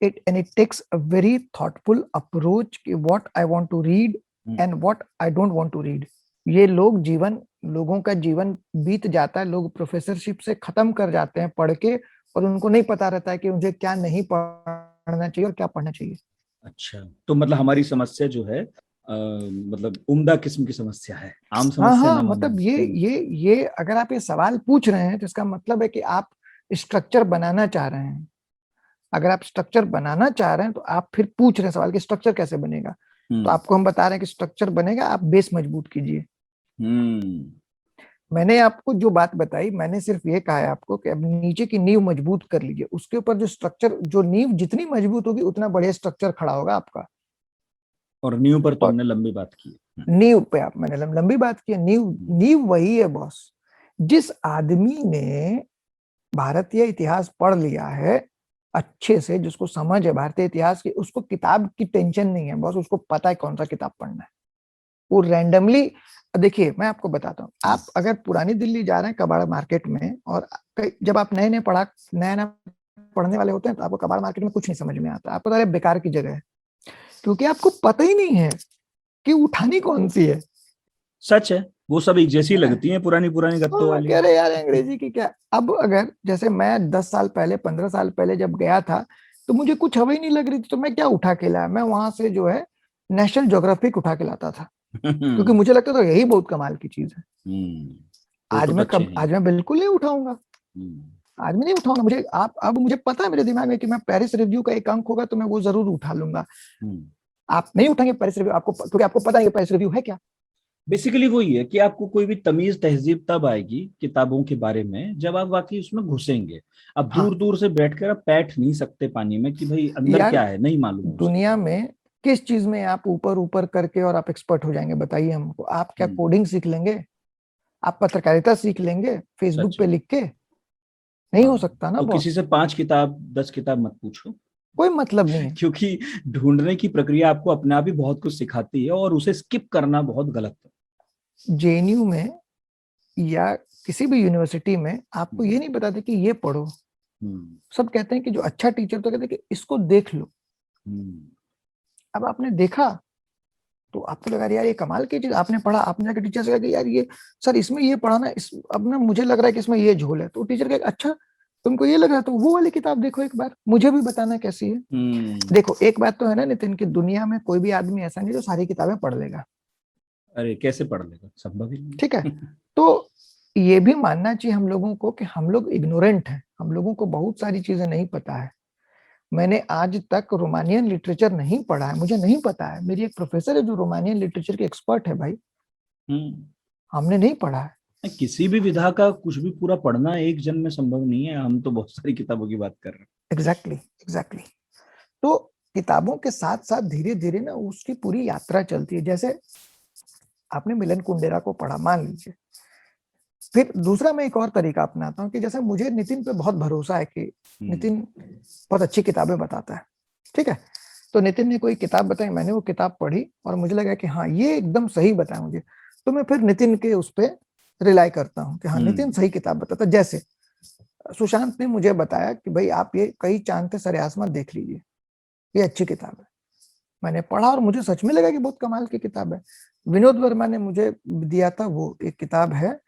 it takes a very thoughtful approach कि what I want to read and what I don't want to read। ये लोगों का जीवन बीत जाता है, लोग प्रोफेसरशिप से खत्म कर जाते हैं पढ़ के, और उनको नहीं पता रहता है कि मुझे क्या नहीं पढ़ना चाहिए और क्या पढ़ना चाहिए। अच्छा, तो मतलब हमारी समस्या जो है मतलब उम्दा किस्म की समस्या है, आम हाँ समस्या हाँ, ना मानो। मतलब ये अगर आप ये सवाल पूछ रहे हैं तो इसका मतलब है कि आप स्ट्रक्चर बनाना चाह रहे हैं। अगर आप स्ट्रक्चर बनाना चाह रहे हैं तो आप फिर पूछ रहे हैं सवाल कि स्ट्रक्चर कैसे बनेगा। तो हम्म आपको हम बता रहे हैं कि स्ट्रक्चर बनेगा, आप बेस मजबूत कीजिए। हम्म मैंने आपको जो बात बताई, मैंने सिर्फ ये कहा है आपको कि अब नीचे की नींव मजबूत कर लीजिए, उसके ऊपर जो स्ट्रक्चर, जो नींव जितनी मजबूत होगी उतना बढ़िया स्ट्रक्चर खड़ा होगा आपका। और न्यू पर और तुमने लंबी बात की। नींव पे आप, मैंने लंबी बात की, नींव नींव वही है बॉस। जिस आदमी ने भारतीय इतिहास पढ़ लिया है, अच्छे से, जिसको समझ है भारतीय इतिहास की, उसको किताब की टेंशन नहीं है, बस उसको पता है कौन सा किताब पढ़ना है। वो रैंडमली, देखिए मैं आपको बताता हूँ, आप अगर पुरानी दिल्ली जा रहे हैं कबाड़ मार्केट में, और जब आप नए नए पढ़ने वाले होते हैं तो आपको कबाड़ मार्केट में कुछ नहीं समझ में आता, आपको तो अरे बेकार की जगह है, क्योंकि आपको पता ही नहीं है कि उठानी कौन सी है। सच है, वो सब एक जैसी लगती हैं, पुरानी पुरानी गत्तों वाली। कह रहे यार अंग्रेजी की क्या। अब अगर जैसे मैं 10 साल पहले 15 साल पहले जब गया था तो मुझे कुछ हवा ही नहीं लग रही थी, तो मैं क्या उठा के लाया, मैं वहां से जो है नेशनल ज्योग्राफिक उठा के लाता था, क्योंकि मुझे लगता था यही बहुत कमाल की चीज है। आज मैं बिल्कुल नहीं उठाऊंगा, आज मैं नहीं उठाऊंगा। मुझे आप अब मुझे पता है मेरे दिमाग में कि मैं पेरिस रिव्यू का एक अंक होगा तो मैं वो जरूर उठा लूंगा। आप नहीं उठाएंगे पेरिस रिव्यू, आपको, क्योंकि आपको पता है कि पेरिस रिव्यू है क्या। बेसिकली वही है कि आपको कोई भी तमीज तहजीब तब आएगी किताबों के बारे में जब आप वाकई उसमें घुसेंगे। अब हाँ। दूर दूर से बैठकर आप बैठ नहीं सकते पानी में कि भाई अंदर यार, क्या है, नहीं मालूम दुनिया में किस चीज में आप ऊपर ऊपर करके और आप एक्सपर्ट हो जाएंगे, बताइए हमको। आप क्या कोडिंग सीख लेंगे, आप पत्रकारिता सीख लेंगे फेसबुक पे लिख के? नहीं हो सकता ना तो बॉस, किसी से 5 किताब 10 किताब मत पूछो, कोई मतलब नहीं है। क्योंकि ढूंढने की प्रक्रिया आपको अपने आप ही बहुत कुछ सिखाती है और उसे स्किप करना बहुत गलत है। जेएनयू में या किसी भी यूनिवर्सिटी में आपको ये नहीं बताते कि ये पढ़ो, सब कहते हैं कि जो अच्छा टीचर तो कहते हैं कि इसको देख लो। अब आपने देखा तो आपको लगा यार ये कमाल की चीज, आपने पढ़ा, आपने जाकर टीचर से कहा कि यार ये सर इसमें ये पढ़ा ना, इस अब ना मुझे लग रहा है कि इसमें ये झोल है, तो टीचर कहे अच्छा तुमको ये लग रहा है तो वो वाली किताब देखो एक बार, मुझे भी बताना कैसी है। देखो एक बात तो है ना नितिन, की दुनिया में कोई भी आदमी ऐसा नहीं जो सारी किताबें पढ़ लेगा। अरे कैसे पढ़ लेगा, संभव ही नहीं। ठीक है, तो ये भी मानना चाहिए हम लोगों को कि हम लोग इग्नोरेंट हैं, हम लोगों को बहुत सारी चीजें नहीं पता है। मैंने आज तक रोमानियन लिटरेचर नहीं पढ़ा है, मुझे नहीं पता है। मेरी एक प्रोफेसर है जो रोमानियन लिटरेचर के एक्सपर्ट है भाई, हमने नहीं पढ़ा है। किसी भी विधा का कुछ भी पूरा पढ़ना एक जन्म में संभव नहीं है, हम तो बहुत सारी किताबों की बात कर रहे हैं। एग्जैक्टली। तो किताबों के साथ साथ धीरे धीरे ना उसकी पूरी यात्रा चलती है। जैसे आपने मिलन कुंडेरा को पढ़ा मान लीजिए, फिर दूसरा मैं एक और तरीका अपनाता हूँ कि जैसे मुझे नितिन पे बहुत भरोसा है कि नितिन बहुत अच्छी किताबें बताता है, ठीक है, तो नितिन ने कोई किताब बताई, मैंने वो किताब पढ़ी और मुझे लगा कि हाँ ये एकदम सही बताया मुझे, तो मैं फिर नितिन के उस पर रिलाई करता हूँ कि हाँ नितिन सही किताब बताता। जैसे सुशांत ने मुझे बताया कि भाई आप ये कई चांद थे सरे आसमान देख लीजिए, ये अच्छी किताब है। मैंने पढ़ा और मुझे सच में लगा कि बहुत कमाल की किताब है। विनोद वर्मा ने मुझे दिया था वो एक किताब है,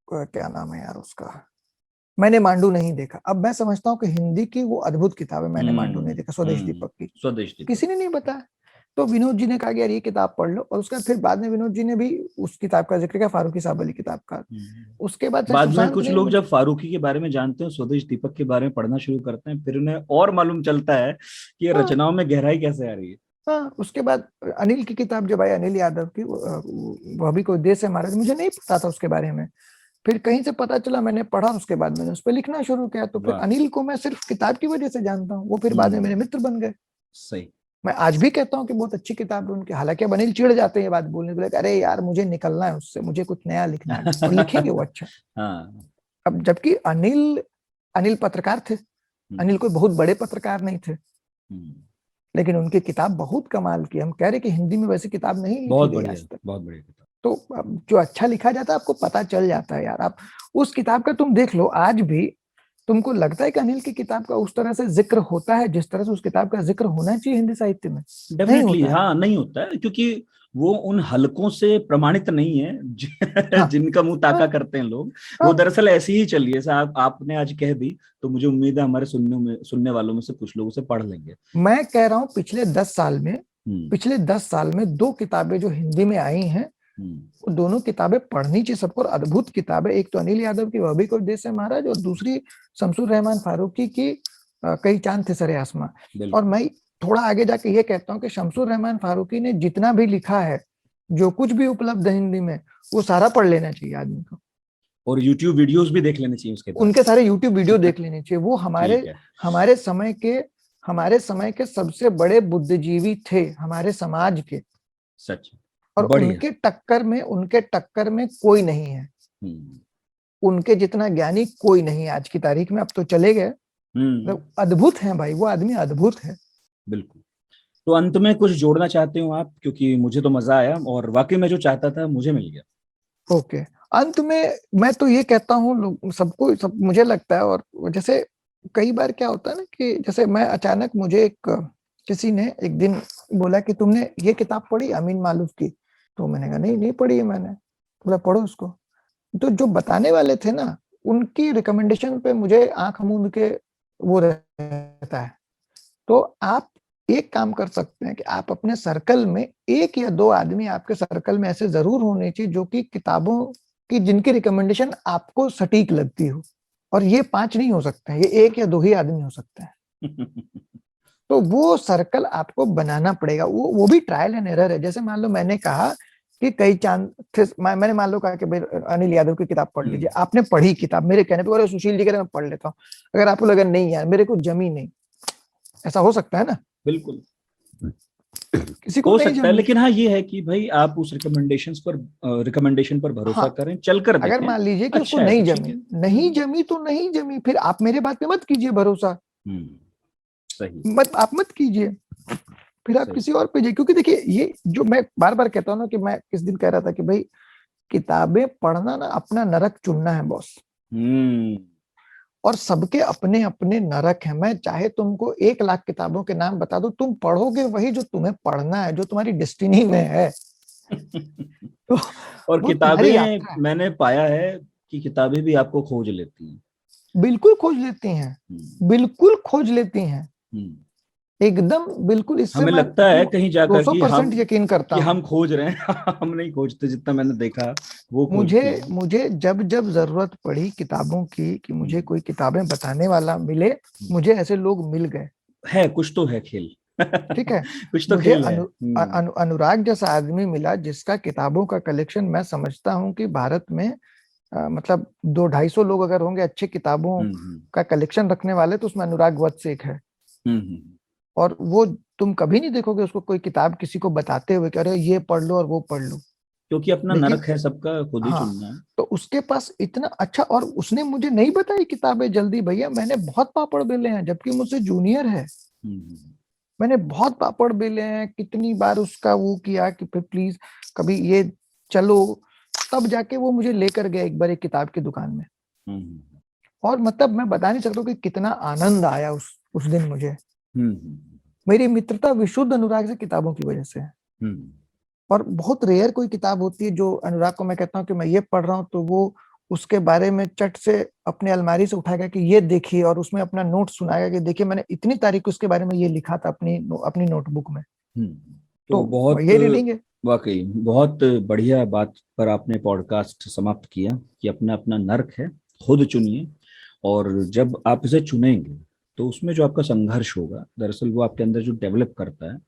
क्या नाम है यार उसका, मैंने मांडू नहीं देखा। अब मैं समझता हूँ कि हिंदी की वो अद्भुत किताब है, मैंने मांडू नहीं देखा, स्वदेश दीपक की। स्वदेश दीपक किसी ने नहीं बताया, तो विनोद जी ने कहा कि यार ये किताब पढ़ लो, और उसका फिर बाद में विनोद जी ने भी उस किताब का जिक्र किया, फारूकी साहब वाली किताब का। उसके बाद में कुछ लोग जब फारूकी के बारे में जानते हैं, स्वदेश दीपक के बारे में पढ़ना शुरू करते हैं, फिर उन्हें और मालूम चलता है कि ये रचनाओं में गहराई कैसे आ रही है। हाँ, उसके बाद अनिल की किताब जब आई, अनिल यादव की, वो भी कोई देश है महाराज, मुझे नहीं पता था उसके बारे में, फिर कहीं से पता चला, मैंने पढ़ा, उसके बाद मैंने उस पर लिखना शुरू किया। तो फिर अनिल को मैं सिर्फ किताब की वजह से जानता हूँ, वो फिर बाद में मेरे मित्र बन गए। सही। मैं आज भी कहता हूँ कि बहुत अच्छी किताब है उनकी, हालांकि अब अनिल चिढ़ जाते हैं ये बात बोलने के लिए, अरे यार मुझे निकलना है उससे, मुझे कुछ नया लिखना है, और लिखेंगे वो अच्छा। अब जबकि अनिल पत्रकार थे, अनिल कोई बहुत बड़े पत्रकार नहीं थे, लेकिन उनकी किताब बहुत कमाल की। हम कह रहे कि हिंदी में वैसी किताब नहीं लिखी गई आज तक, बहुत बढ़िया किताब। तो जो अच्छा लिखा जाता है आपको पता चल जाता है यार। आप उस किताब का तुम देख लो, आज भी तुमको लगता है कि अनिल की किताब का उस तरह से जिक्र होता है जिस तरह से उस किताब का जिक्र होना चाहिए हिंदी साहित्य में? डेफिनेटली हाँ, नहीं होता है, क्योंकि वो उन हलकों से प्रमाणित नहीं है जिनका मुंह ताका करते हैं लोग। वो दरअसल ऐसी ही चली है। आपने आज कह दी तो मुझे उम्मीद है हमारे सुनने वालों में से कुछ लोग उसे पढ़ लेंगे। मैं कह रहा हूँ पिछले 10 साल में 2 किताबें जो हिंदी में आई हैं, वो दोनों किताबें पढ़नी चाहिए सबको, और अद्भुत किताबें। एक तो अनिल यादव की वह भी कोई देश है महाराज, और दूसरी शमसुर रहमान फारूकी की कई चांद थे सरे आसमां। और मैं थोड़ा आगे जाके ये कहता हूँ कि शमसुर रहमान फारूकी ने जितना भी लिखा है, जो कुछ भी उपलब्ध है हिंदी में, वो सारा पढ़ लेना चाहिए आदमी को, और YouTube वीडियोस भी देख लेने चाहिए उसके बाद। उनके सारे YouTube वीडियो देख लेने चाहिए। वो हमारे समय के सबसे बड़े बुद्धिजीवी थे हमारे समाज के, सच। और उनके टक्कर में कोई नहीं है। उनके जितना ज्ञानी कोई नहीं आज की तारीख में, अब तो चले गए। तो अद्भुत हैं भाई, वो आदमी अद्भुत है। बिल्कुल। तो अंत में कुछ जोड़ना चाहते हो आप? क्योंकि मुझे तो मजा आया और वाकई में जो चाहता था मुझे मिल गया। ओके, अंत में मैं तो ये कहता हूँ सबको, सब मुझे लगता है, और जैसे कई बार क्या होता है ना कि जैसे मैं अचानक, मुझे किसी ने एक दिन बोला कि तुमने ये किताब पढ़ी अमीन मालूफ की? तो मैंने कहा नहीं पढ़ी है मैंने। बोला पढ़ो उसको। तो जो बताने वाले थे ना, उनकी रिकमेंडेशन पे मुझे आंख मूंद के वो रहता है। तो आप एक काम कर सकते हैं कि आप अपने सर्कल में 1 या 2 आदमी आपके सर्कल में ऐसे जरूर होने चाहिए जो कि किताबों की, जिनकी रिकमेंडेशन आपको सटीक लगती हो। और ये 5 नहीं हो सकते हैं, ये 1 या 2 ही आदमी हो सकते हैं। तो वो सर्कल आपको बनाना पड़ेगा। वो भी ट्रायल एंड एरर है। जैसे मान लो मैंने कहा कि कई चांद थे, मैंने मान लो कहा कि भाई अनिल यादव की किताब पढ़ लीजिए, आपने पढ़ी किताब, मेरे कहने पे, अरे सुशील जी कह रहे मैं पढ़ लेता हूँ, अगर आपको लगा नहीं यार मेरे को जमी नहीं, ऐसा हो सकता है ना? बिल्कुल किसी को हो नहीं सकता है, जमी। लेकिन हाँ ये है कि भाई आप उस रिकमेंडेशन पर भरोसा हाँ, करें, चलकर अगर देखें। मान लीजिए कि उसको अच्छा है नहीं तो ठीक जमी, है। नहीं जमी तो नहीं जमी, फिर आप मेरे बात पे मत कीजिए भरोसा, सही। आप मत कीजिए, फिर आप सही। किसी और पे जाइए। क्योंकि देखिए, ये जो मैं बार बार कहता हूँ ना, कि मैं किस दिन कह रहा था कि भाई किताबें पढ़ना ना अपना नरक चुनना है बॉस। और सबके अपने अपने नरक हैं। मैं चाहे तुमको 1 लाख किताबों के नाम बता दूं, तुम पढ़ोगे वही जो तुम्हें पढ़ना है, जो तुम्हारी डेस्टिनी में है। तो और वो तुम्हारी किताबें यात्रा है। मैंने पाया है कि किताबें भी आपको खोज लेती हैं। बिल्कुल खोज लेती हैं, बिल्कुल खोज लेती हैं, एकदम बिल्कुल। इससे हमें मैं लगता है कहीं जाकर कि 200% यकीन करता हूँ। हम खोज रहे हैं। हम नहीं खोजते, जितना मैंने देखा वो मुझे खोजती है। मुझे जब जब जरूरत पड़ी किताबों की, कि मुझे कोई किताबें बताने वाला मिले, मुझे ऐसे लोग मिल गए। है कुछ तो है खेल। ठीक है, कुछ तो मुझे खेल है। अनुराग जैसा आदमी मिला, जिसका किताबों का कलेक्शन, मैं समझता हूँ कि भारत में मतलब 200-250 लोग अगर होंगे अच्छे किताबों का कलेक्शन रखने वाले, तो उसमें अनुराग वत्स एक है। और वो, तुम कभी नहीं देखोगे उसको कोई किताब किसी को बताते हुए कि अरे ये पढ़ लो और वो पढ़ लो। क्योंकि अपना लेकिन नरक है सबका, खुद ही हाँ, चुनना है। तो उसके पास इतना अच्छा, और उसने मुझे नहीं बताई किताबें जल्दी। भैया मैंने बहुत पापड़ बेले हैं, जबकि मुझसे जूनियर है। मैंने बहुत पापड़ बेले हैं, कितनी बार उसका वो किया कि प्लीज कभी ये चलो, तब जाके वो मुझे लेकर गया एक बार एक किताब की दुकान में। और मतलब मैं बता नहीं सकता कि कितना आनंद आया उस दिन मुझे। मेरी मित्रता विशुद्ध अनुराग से किताबों की वजह से है। और बहुत रेयर कोई किताब होती है जो अनुराग को मैं कहता हूँ कि मैं ये पढ़ रहा हूँ, तो वो उसके बारे में चट से अपने अलमारी से उठाएगा कि ये देखिए, और उसमें अपना नोट सुनाएगा कि देखिए मैंने इतनी तारीख उसके बारे में ये लिखा था अपनी नोटबुक में। तो बहुत ये रीडिंग है। वाकई बहुत बढ़िया बात पर आपने पॉडकास्ट समाप्त किया कि अपना अपना नर्क है, खुद चुनिए। और जब आप इसे चुनेंगे तो उसमें जो आपका संघर्ष होगा, दरअसल वो आपके अंदर जो डेवलप करता है,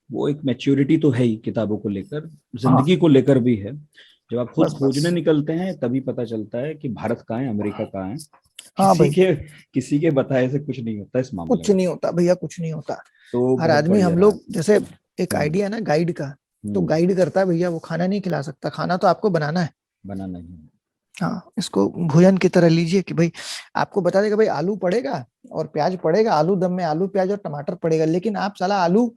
वो एक मैच्योरिटी तो है ही किताबों को लेकर, जिंदगी को लेकर भी है। जब आप खुद खोजने निकलते हैं तभी पता चलता है कि भारत कहाँ है, अमेरिका कहाँ है। किसी के बताए से कुछ नहीं होता इस मामले में। कुछ नहीं होता भैया, कुछ नहीं होता। तो हर आदमी, हम लोग जैसे एक आइडिया ना गाइड का, तो गाइड करता है भैया, वो खाना नहीं खिला सकता, खाना तो आपको बनाना है। हाँ, इसको भोजन की तरह लीजिए कि भाई आपको बता देगा भाई आलू पड़ेगा और प्याज पड़ेगा, आलू दम में आलू प्याज और टमाटर पड़ेगा, लेकिन आप साला आलू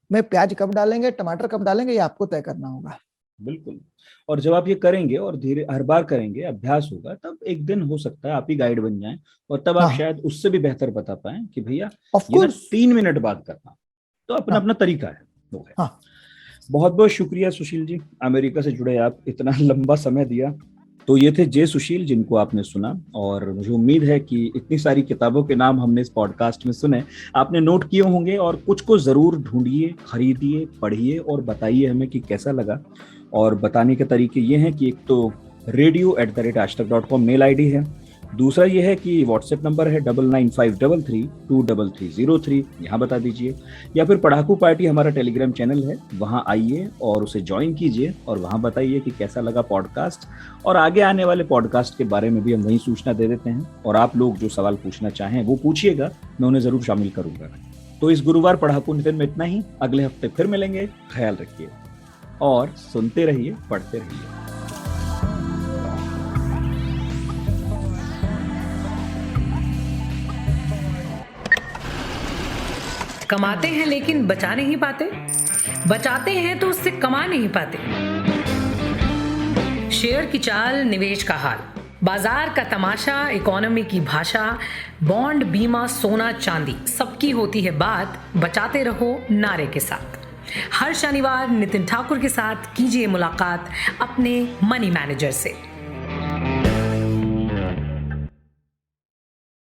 में प्याज कब डालेंगे, टमाटर कब डालेंगे, ये आपको तय करना होगा। बिल्कुल। और जब आप ये करेंगे और धीरे हर बार करेंगे, अभ्यास होगा, तब एक दिन हो सकता है आप ही गाइड बन जाएं, और तब आप शायद उससे भी बेहतर बता पाएं कि भैया ये ना 3 मिनट बाद करना। तो अपना अपना तरीका है, वो है। बहुत बहुत शुक्रिया सुशील जी, अमेरिका से जुड़े आप इतना लंबा समय दिया। तो ये थे जे सुशील, जिनको आपने सुना, और मुझे उम्मीद है कि इतनी सारी किताबों के नाम हमने इस पॉडकास्ट में सुने, आपने नोट किए होंगे, और कुछ को जरूर ढूंढिए, खरीदिए, पढ़िए और बताइए हमें कि कैसा लगा। और बताने के तरीके ये हैं कि एक तो radio@aajtak.com मेल आईडी है, दूसरा ये है कि व्हाट्सएप नंबर है 9953323303, यहाँ बता दीजिए, या फिर पढ़ाकू पार्टी हमारा टेलीग्राम चैनल है, वहाँ आइए और उसे ज्वाइन कीजिए और वहाँ बताइए कि कैसा लगा पॉडकास्ट, और आगे आने वाले पॉडकास्ट के बारे में भी हम वहीं सूचना दे देते हैं। और आप लोग जो सवाल पूछना चाहें वो पूछिएगा, मैं उन्हें जरूर शामिल करूंगा। तो इस गुरुवार पढ़ाकू नितिन में इतना ही, अगले हफ्ते फिर मिलेंगे। ख्याल रखिए और सुनते रहिए, पढ़ते रहिए। कमाते हैं लेकिन बचा नहीं पाते, बचाते हैं तो उससे कमा नहीं पाते। शेयर की चाल, निवेश का हाल, बाजार का तमाशा, इकोनॉमी की भाषा, बॉन्ड, बीमा, सोना, चांदी, सबकी होती है बात बचाते रहो नारे के साथ। हर शनिवार नितिन ठाकुर के साथ कीजिए मुलाकात अपने मनी मैनेजर से।